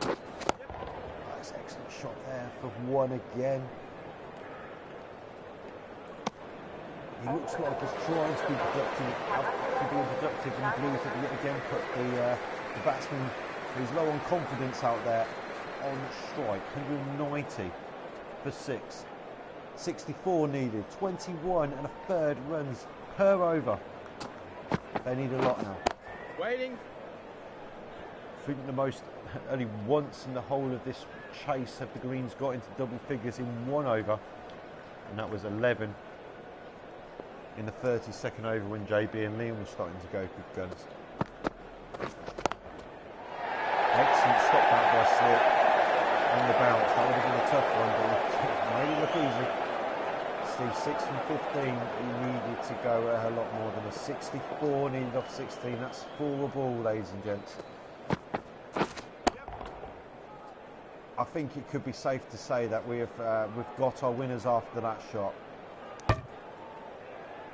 That's an excellent shot there for 1 again. He looks like he's trying to be productive, and Blues have yet again put the batsman who's low on confidence out there on strike. 190 for 6. 64 needed. 21 and a third runs per over. They need a lot now. Waiting. I think the most, only once in the whole of this chase have the Greens got into double figures in 1 over, and that was 11 in the 32nd over when JB and Liam were starting to go good guns. Excellent stop out by Slip on the bounce. That would have been a tough one, but it made it look easy. Steve, 6 from 15, he needed to go a lot more than a 64 needed off 16. That's 4 a ball, ladies and gents. I think it could be safe to say that we've got our winners after that shot.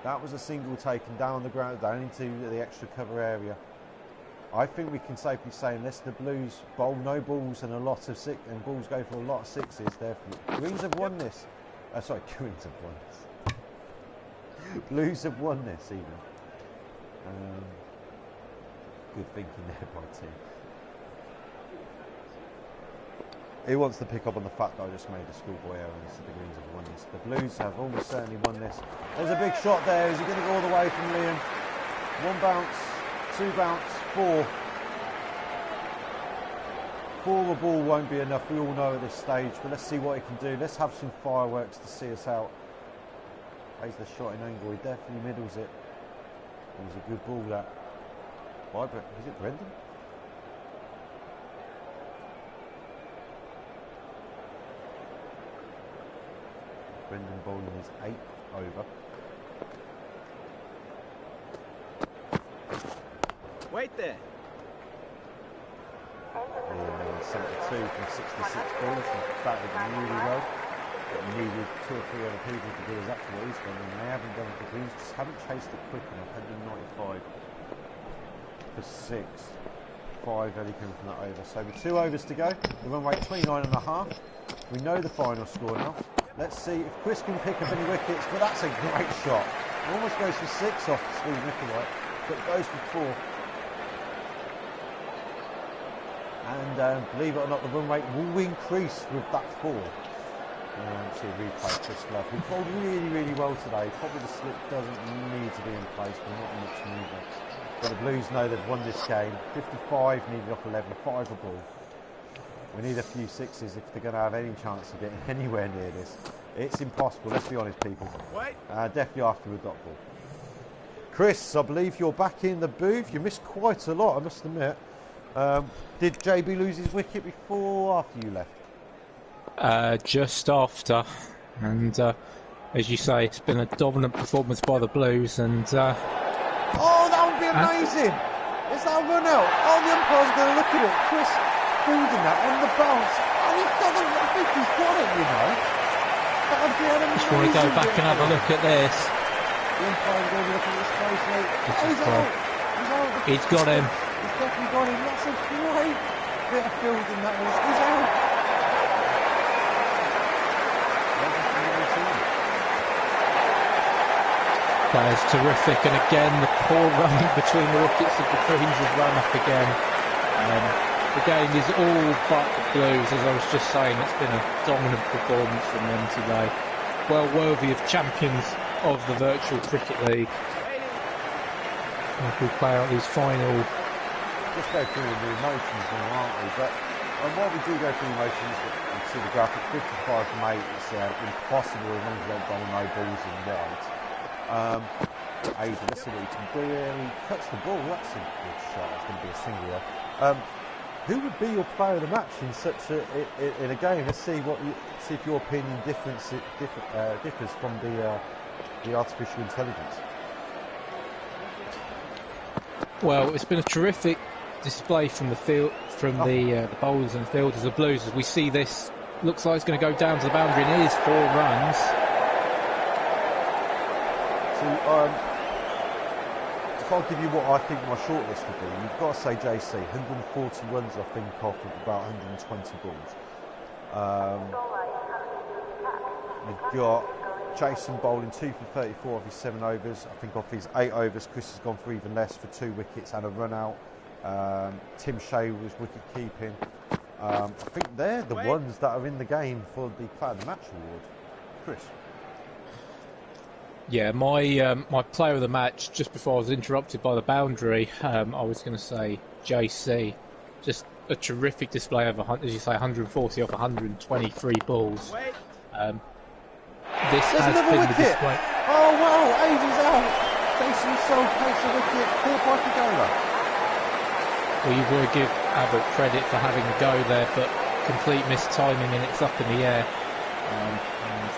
That was a single taken down the ground, down into the extra cover area. I think we can safely say, unless the Blues bowl no balls and balls go for a lot of sixes, therefore Greens have won this. Sorry, Greens have won this. Blues have won this even. Good thinking there by Tim. He wants to pick up on the fact that I just made a schoolboy error and said the Greens have won this. The Blues have almost certainly won this. There's a big shot there. Is he going to go all the way from Liam? 1 bounce, 2 bounce, 4. 4 a ball won't be enough, we all know at this stage, but let's see what he can do. Let's have some fireworks to see us out. Plays the shot in angle, he definitely middles it. It was a good ball that. Is it Brendan? Brendan bowling his 8th over. Wait there. 72 from 66 balls, he's batted really well. But needed 2 or 3 other people to do exactly what he's done, and they haven't done it. The Greens just haven't chased it quick enough. 195 for 6. 5 only came from that over. So with 2 overs to go, the run rate 29.5. We know the final score now. Let's see if Chris can pick up any wickets, but that's a great shot. It almost goes for 6 off Steve Nicolai, but it goes for 4. And believe it or not, the run rate will increase with that 4. See a replay of Chris Love, who bowled really, really well today. Probably the slip doesn't need to be in place, but not much movement. But the Blues know they've won this game. 55 needed off 11, 5 a ball. We need a few sixes if they're going to have any chance of getting anywhere near this. It's impossible, let's be honest, people. Definitely after a dot ball. Chris, I believe you're back in the booth. You missed quite a lot, I must admit. Did JB lose his wicket before or after you left? Just after, and as you say, it's been a dominant performance by the Blues, and oh, that would be amazing! Is that a run out? Oh, the umpire's going to look at it. Chris fielding that on the bounce, and he's got it. I think he's got it, you know. That would be an amazing. Just want to go back and have a look at this. The umpire's going to look at this closely. Oh, he's out. He's out. He's got him. He's definitely got him. That's a great bit of fielding that is. He's out. That is terrific, and again the poor running between the wickets of the Greens has run up again. The game is all but the Blues, as I was just saying. It's been a dominant performance from them today. Well worthy of champions of the Virtual Cricket League. As we play out these final. Just go through the emotions now, aren't we? But while we do go through the emotions, you see the graphic 55 from 8. It's impossible as long as they don't bowl no balls in wide. Ava, let's see what he can do here. He cuts the ball. That's a good shot. That's going to be a single there. Who would be your player of the match in such a game? Let's see see if your opinion differs from the artificial intelligence. Well, it's been a terrific display from the field, from the bowlers and fielders of Blues. As we see this, looks like it's going to go down to the boundary, and it is 4 runs. So, if I'll give you what I think my shortlist would be, you've got to say JC, 140 runs I think off of about 120 balls. You've got Jason bowling 2 for 34 of his 7 overs. I think off his 8 overs, Chris has gone for even less for 2 wickets and a run out. Tim Shea was wicket keeping. I think they're the ones that are in the game for the Player of the Match award. Chris. Yeah, my player of the match, just before I was interrupted by the boundary, I was going to say JC. Just a terrific display of, as you say, 140 off 123 balls. This There's has another been wicket. the display. Oh wow, Avy's out. Jason Soul takes a wicket. Paul Parker. Well, you've got to give Abbott credit for having a go there, but complete mistiming, and it's up in the air. And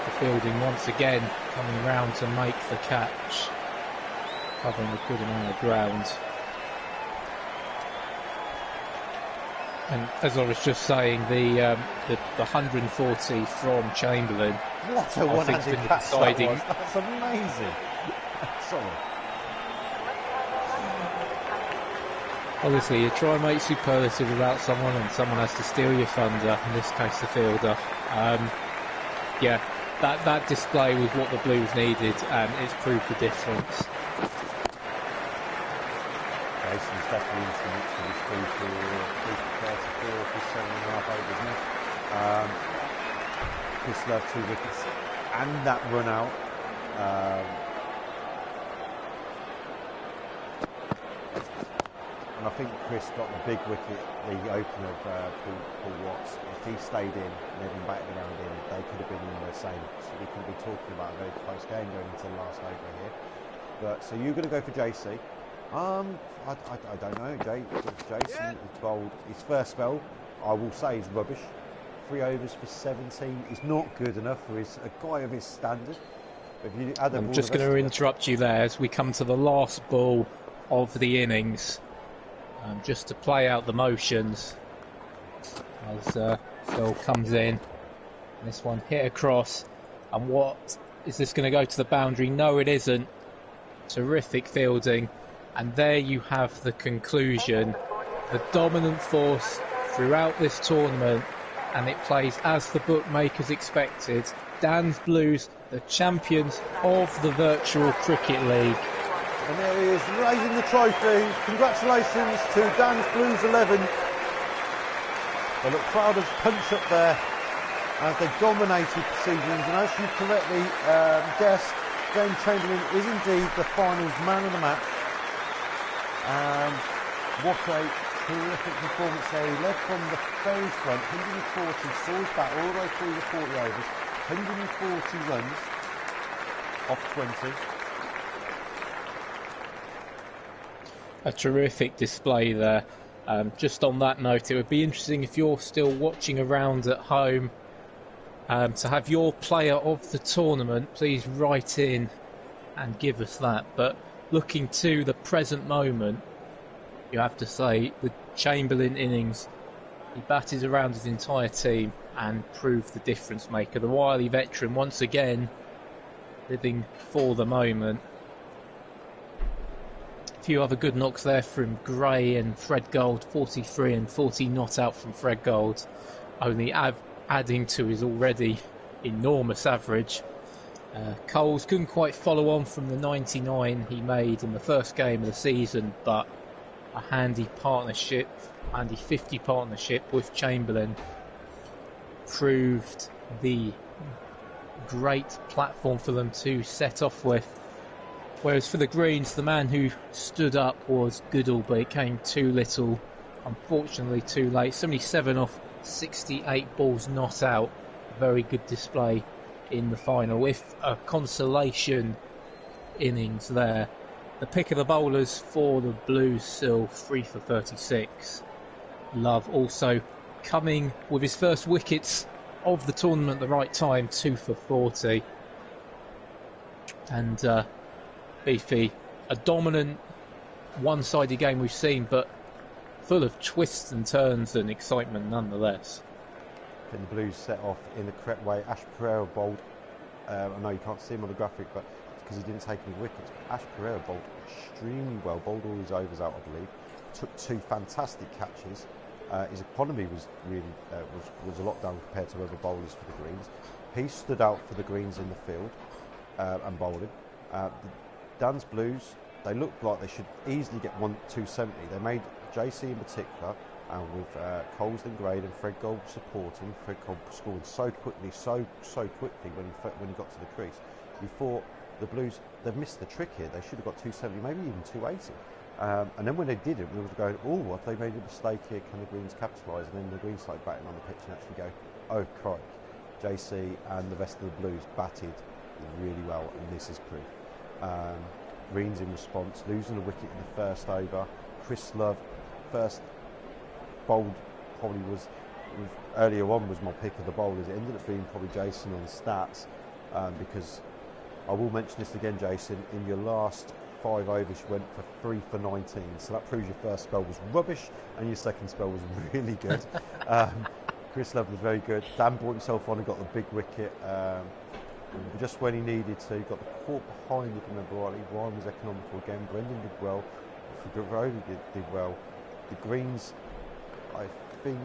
the fielding once again coming round to make the catch, covering a good amount of ground. And as I was just saying, the 140 from Chamberlain. What a one-handed catch that was. That's amazing. Sorry. Honestly, you try and make superlative about someone and someone has to steal your thunder, in this case the fielder. Yeah, that display was what the Blues needed and it's proved the difference. Jason's definitely into the mix for this 3 for 7.5 overs, isn't it? Chris Love 2 wickets and that run out. And I think Chris got the big wicket, the opener of Paul Watts. If he stayed in and they'd been batting around in, they could have been in the same. So we could be talking about a very close game going into the last over here. But so you're going to go for JC. I don't know. Jason is bowled his first spell. I will say is rubbish. 3 overs for 17 is not good enough for a guy of his standard. If you add I'm just going to interrupt you there as we come to the last ball of the innings. Just to play out the motions as Phil comes in. This one hit across. And what is this going to go to the boundary? No, it isn't. Terrific fielding. And there you have the conclusion. The dominant force throughout this tournament. And it plays as the bookmakers expected. Dan's Blues, the champions of the Virtual Cricket League. And there he is, raising the trophy. Congratulations to Dan's Blues 11. They look proud as punch up there as they dominated proceedings. And as you correctly guessed, James Chamberlain is indeed the finals man of the match. What a terrific performance there. He led from the very front, 140, saw his bat all the way through the 40 overs, 140 runs off 20. A terrific display there. Just on that note, it would be interesting if you're still watching around at home to have your player of the tournament. Please write in and give us that. But looking to the present moment, you have to say the Chamberlain innings, he batted around his entire team and proved the difference maker. The wily veteran once again living for the moment. A few other good knocks there from Gray and Fred Gold, 43 and 40 not out from Fred Gold, only adding to his already enormous average. Coles couldn't quite follow on from the 99 he made in the first game of the season, but a handy 50 partnership with Chamberlain proved the great platform for them to set off with. Whereas for the Greens, the man who stood up was Goodall, but it came too little, unfortunately too late. 77 off 68 balls not out. A very good display in the final, with a consolation innings there. The pick of the bowlers for the Blues still 3 for 36. Love also coming with his first wickets of the tournament at the right time, 2 for 40. And Beefy, a dominant one-sided game we've seen, but full of twists and turns and excitement nonetheless. Then the Blues set off in the correct way. Ash Pereira bowled. I know you can't see him on the graphic, but because he didn't take any wickets. Ash Pereira bowled extremely well, bowled all his overs out, I believe. Took 2 fantastic catches. His economy was really was a lot down compared to other bowlers for the Greens. He stood out for the Greens in the field and bowled him. Dan's Blues, they looked like they should easily get 270. They made JC in particular, and with Coles and Grade and Fred Gold supporting. Fred Gold scored so quickly when he got to the crease. You thought the Blues, they've missed the trick here. They should have got 270, maybe even 280. And then when they did it, we were going, oh, have they made a mistake here? Can the Greens capitalise? And then the Greens started batting on the pitch and actually go, oh, crikey. JC and the rest of the Blues batted really well, and this is proof. Greens in response, losing a wicket in the first over. Chris Love, first bowled, probably was earlier on was my pick of the bowlers. It ended up being probably Jason on stats, because I will mention this again, Jason, in your last 5 overs you went for 3 for 19, so that proves your first spell was rubbish and your second spell was really good. Chris Love was very good. Dan brought himself on and got the big wicket. Just when he needed to, he got the court behind, if you remember rightly. Ryan was economical again, Brendan did well, Figueroa did well. the Greens, I think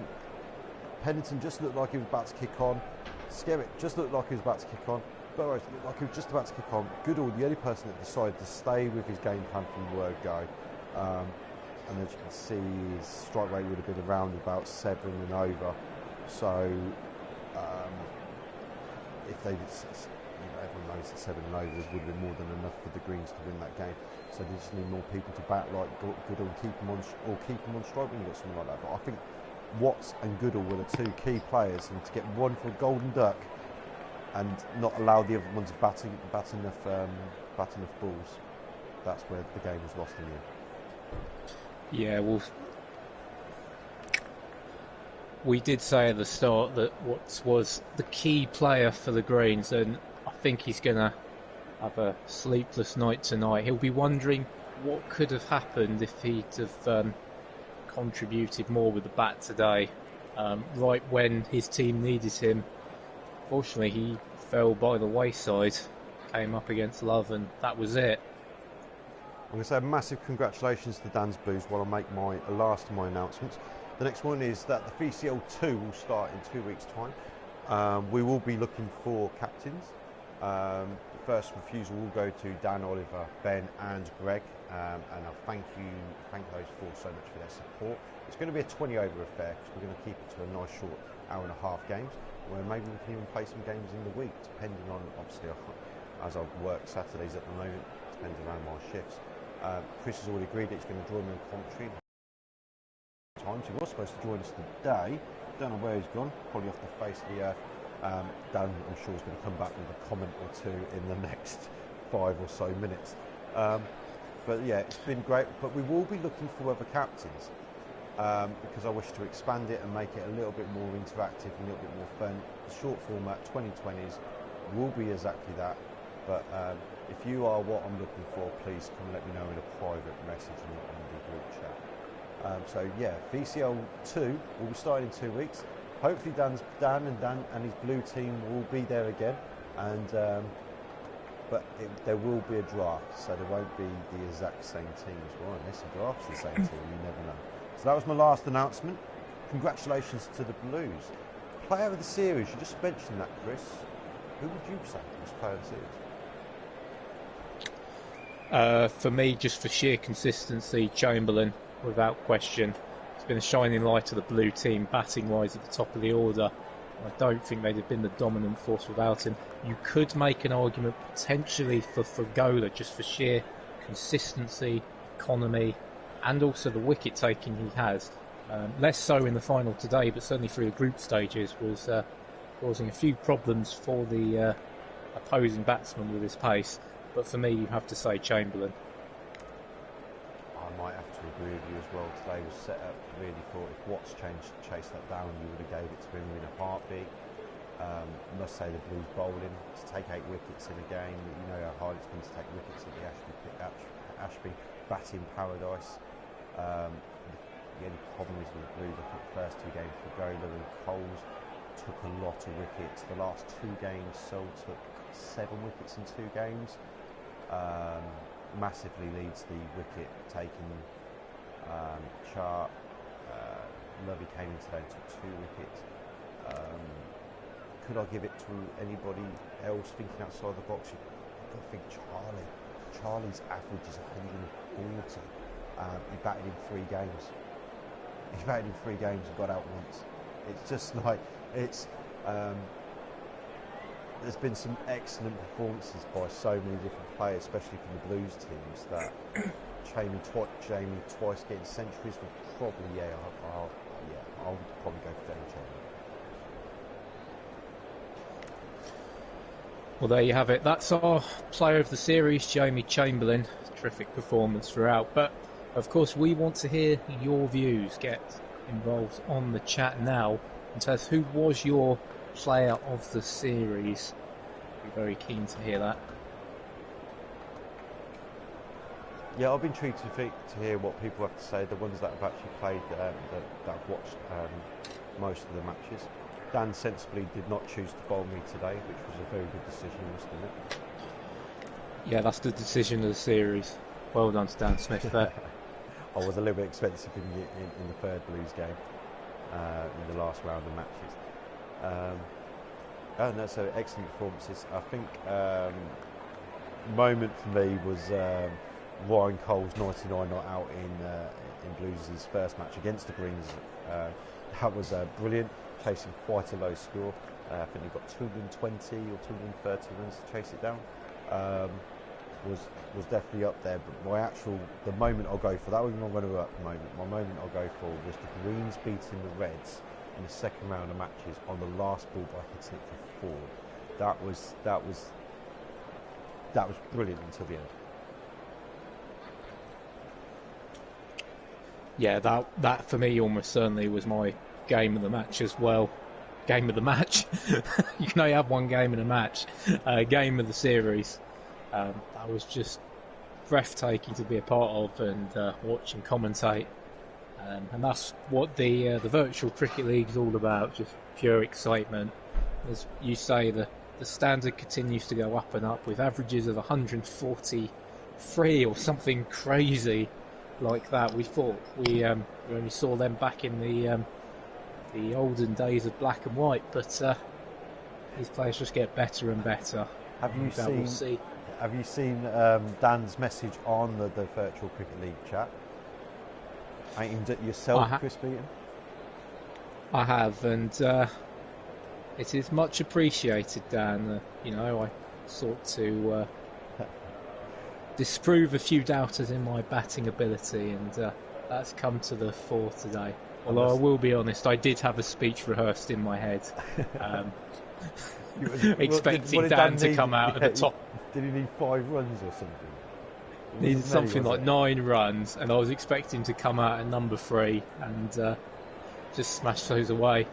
Pennington just looked like he was about to kick on. Skerritt just looked like he was about to kick on. Burrows looked like he was just about to kick on. Goodall, the only person that decided to stay with his game plan from the word go. And as you can see, his strike rate would have been around about 7 and over. So if they, everyone knows that 7 and over would have been more than enough for the Greens to win that game. So they just need more people to bat like Goodall, keep them on strike when you got something like that. But I think Watts and Goodall were the two key players, and to get one for a golden duck and not allow the other ones batting enough balls, that's where the game was lost in the end. Yeah, well, we did say at the start that Watts was the key player for the Greens, and I think he's going to have a sleepless night tonight. He'll be wondering what could have happened if he'd have contributed more with the bat today, right when his team needed him. Fortunately, he fell by the wayside, came up against Love, and that was it. I'm going to say a massive congratulations to Dan's Blues while I make my last of my announcements. The next one is that the VCL 2 will start in 2 weeks' time. We will be looking for captains. The first refusal will go to Dan, Oliver, Ben and Greg, and I'll thank those four so much for their support. It's going to be a 20 over affair because we're going to keep it to a nice short hour and a half games, where maybe we can even play some games in the week, depending on, obviously, as I work Saturdays at the moment, depends around my shifts. Chris has already agreed that he's going to join me on commentary. He was supposed to join us today. Don't know where he's gone. Probably off the face of the earth. Dan, I'm sure, is going to come back with a comment or two in the next 5 or so minutes. But yeah, it's been great. But we will be looking for other captains because I wish to expand it and make it a little bit more interactive and a little bit more fun. The short format 2020s will be exactly that. But if you are what I'm looking for, please come let me know in a private message and not on the group chat. So yeah, VCL 2 will be starting in 2 weeks. Hopefully Dan and his blue team will be there again, and but there will be a draft, so there won't be the exact same teams. Well, unless the draft's the same team, you never know. So that was my last announcement. Congratulations to the Blues. Player of the series, you just mentioned that, Chris. Who would you say was player of the series? For me, just for sheer consistency, Chamberlain, without question. It's been a shining light to the blue team, batting-wise at the top of the order. I don't think they'd have been the dominant force without him. You could make an argument potentially for Fregola, just for sheer consistency, economy, and also the wicket-taking he has. Less so in the final today, but certainly through the group stages, was causing a few problems for the opposing batsman with his pace. But for me, you have to say Chamberlain. I might have to agree with you as well. Today was set up, really thought if Watts chased that down, you would have gave it to him in a heartbeat. Must say the Blues bowling, to take 8 wickets in a game, you know how hard it's been to take wickets at the Ashby batting paradise. The only problem is with the Blues, I think the first 2 games for Gola and Coles took a lot of wickets. The last 2 games, Sol took 7 wickets in 2 games. Massively leads the wicket taking chart. Lovey came in today and took 2 wickets. Could I give it to anybody else thinking outside the box? You've got to think Charlie. Charlie's average is 140. He batted in 3 games. He batted in 3 games and got out once. It's just like, it's there's been some excellent performances by so many different players, especially from the Blues teams, that Jamie twice getting centuries would probably, I'll probably go for Jamie Chamberlain. Well, there you have it. That's our player of the series, Jamie Chamberlain. Terrific performance throughout. But, of course, we want to hear your views. Get involved on the chat now and tell us who was your player of the series. Be very keen to hear that. Yeah, I've been intrigued to hear what people have to say, the ones that have actually played, that have watched most of the matches. Dan sensibly did not choose to bowl me today, which was a very good decision, I must admit. Yeah, that's the decision of the series. Well done to Dan Smith there. I was a little bit expensive in the third Blues game, in the last round of matches. Oh no, so excellent performances. I think moment for me was Ryan Cole's 99 not out in Blues' first match against the Greens. That was brilliant, chasing quite a low score. I think he got 220 or 230 runs to chase it down. Was definitely up there, but the moment I'll go for, that was my runner-up moment. My moment I'll go for was the Greens beating the Reds in the second round of matches on the last ball by hitting it for 4. That was brilliant until the end. Yeah, that for me almost certainly was my game of the match as well. Game of the match. You can only have one game in a match. Game of the series. That was just breathtaking to be a part of and watch and commentate. And that's what the virtual cricket league is all about, just pure excitement. As you say, the standard continues to go up and up with averages of 143 or something crazy like that. We thought we only saw them back in the olden days of black and white, but these players just get better and better. Have you seen Dan's message on the virtual cricket league chat? Aimed at yourself, Chris Beaton? I have, and it is much appreciated, Dan. I sought to disprove a few doubters in my batting ability, and that's come to the fore today. Although I will be honest, I did have a speech rehearsed in my head, expecting Dan to come out at the top. Did he need 5 runs or something? Needed something like 9 runs, and I was expecting to come out at number 3 and just smash those away.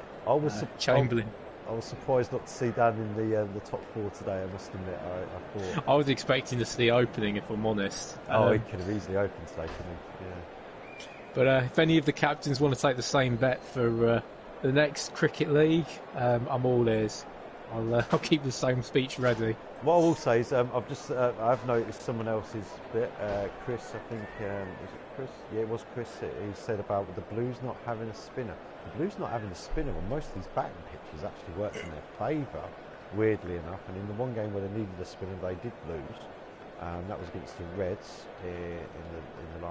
Chamberlain. I was surprised not to see Dan in the top 4 today. I must admit, I thought I was expecting to see the opening, if I'm honest. He could have easily opened today, couldn't he? Yeah. But if any of the captains want to take the same bet for the next cricket league, I'm all ears. I'll keep the same speech ready. What I will say is, I've noticed someone else's bit. Chris, I think, was it Chris? Yeah, it was Chris. He said about the Blues not having a spinner. The Blues not having a spinner on most of these batting pitches actually worked in their favour, weirdly enough. And in the one game where they needed a spinner, they did lose. That was against the Reds in the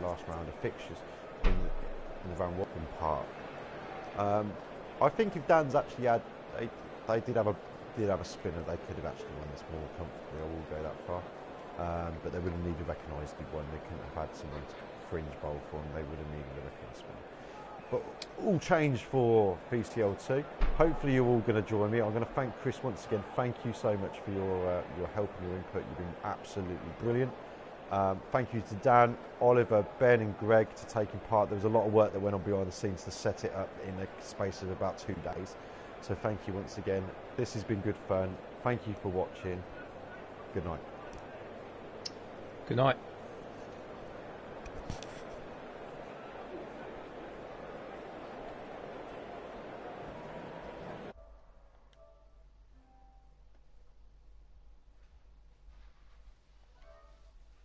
last round of fixtures in the Van Watling Park. I think if Dan's actually had, they did have a spinner, they could have actually won this more comfortably. I will go that far, but they would have needed a recognised one. They couldn't have had someone to fringe bowl for them. They would have needed a recognised spinner. But all changed for VCL2. Hopefully you're all going to join me. I'm going to thank Chris once again. Thank you so much for your help and your input. You've been absolutely brilliant. Thank you to Dan, Oliver, Ben and Greg for taking part. There was a lot of work that went on behind the scenes to set it up in the space of about 2 days. So thank you once again. This has been good fun. Thank you for watching. Good night. Good night.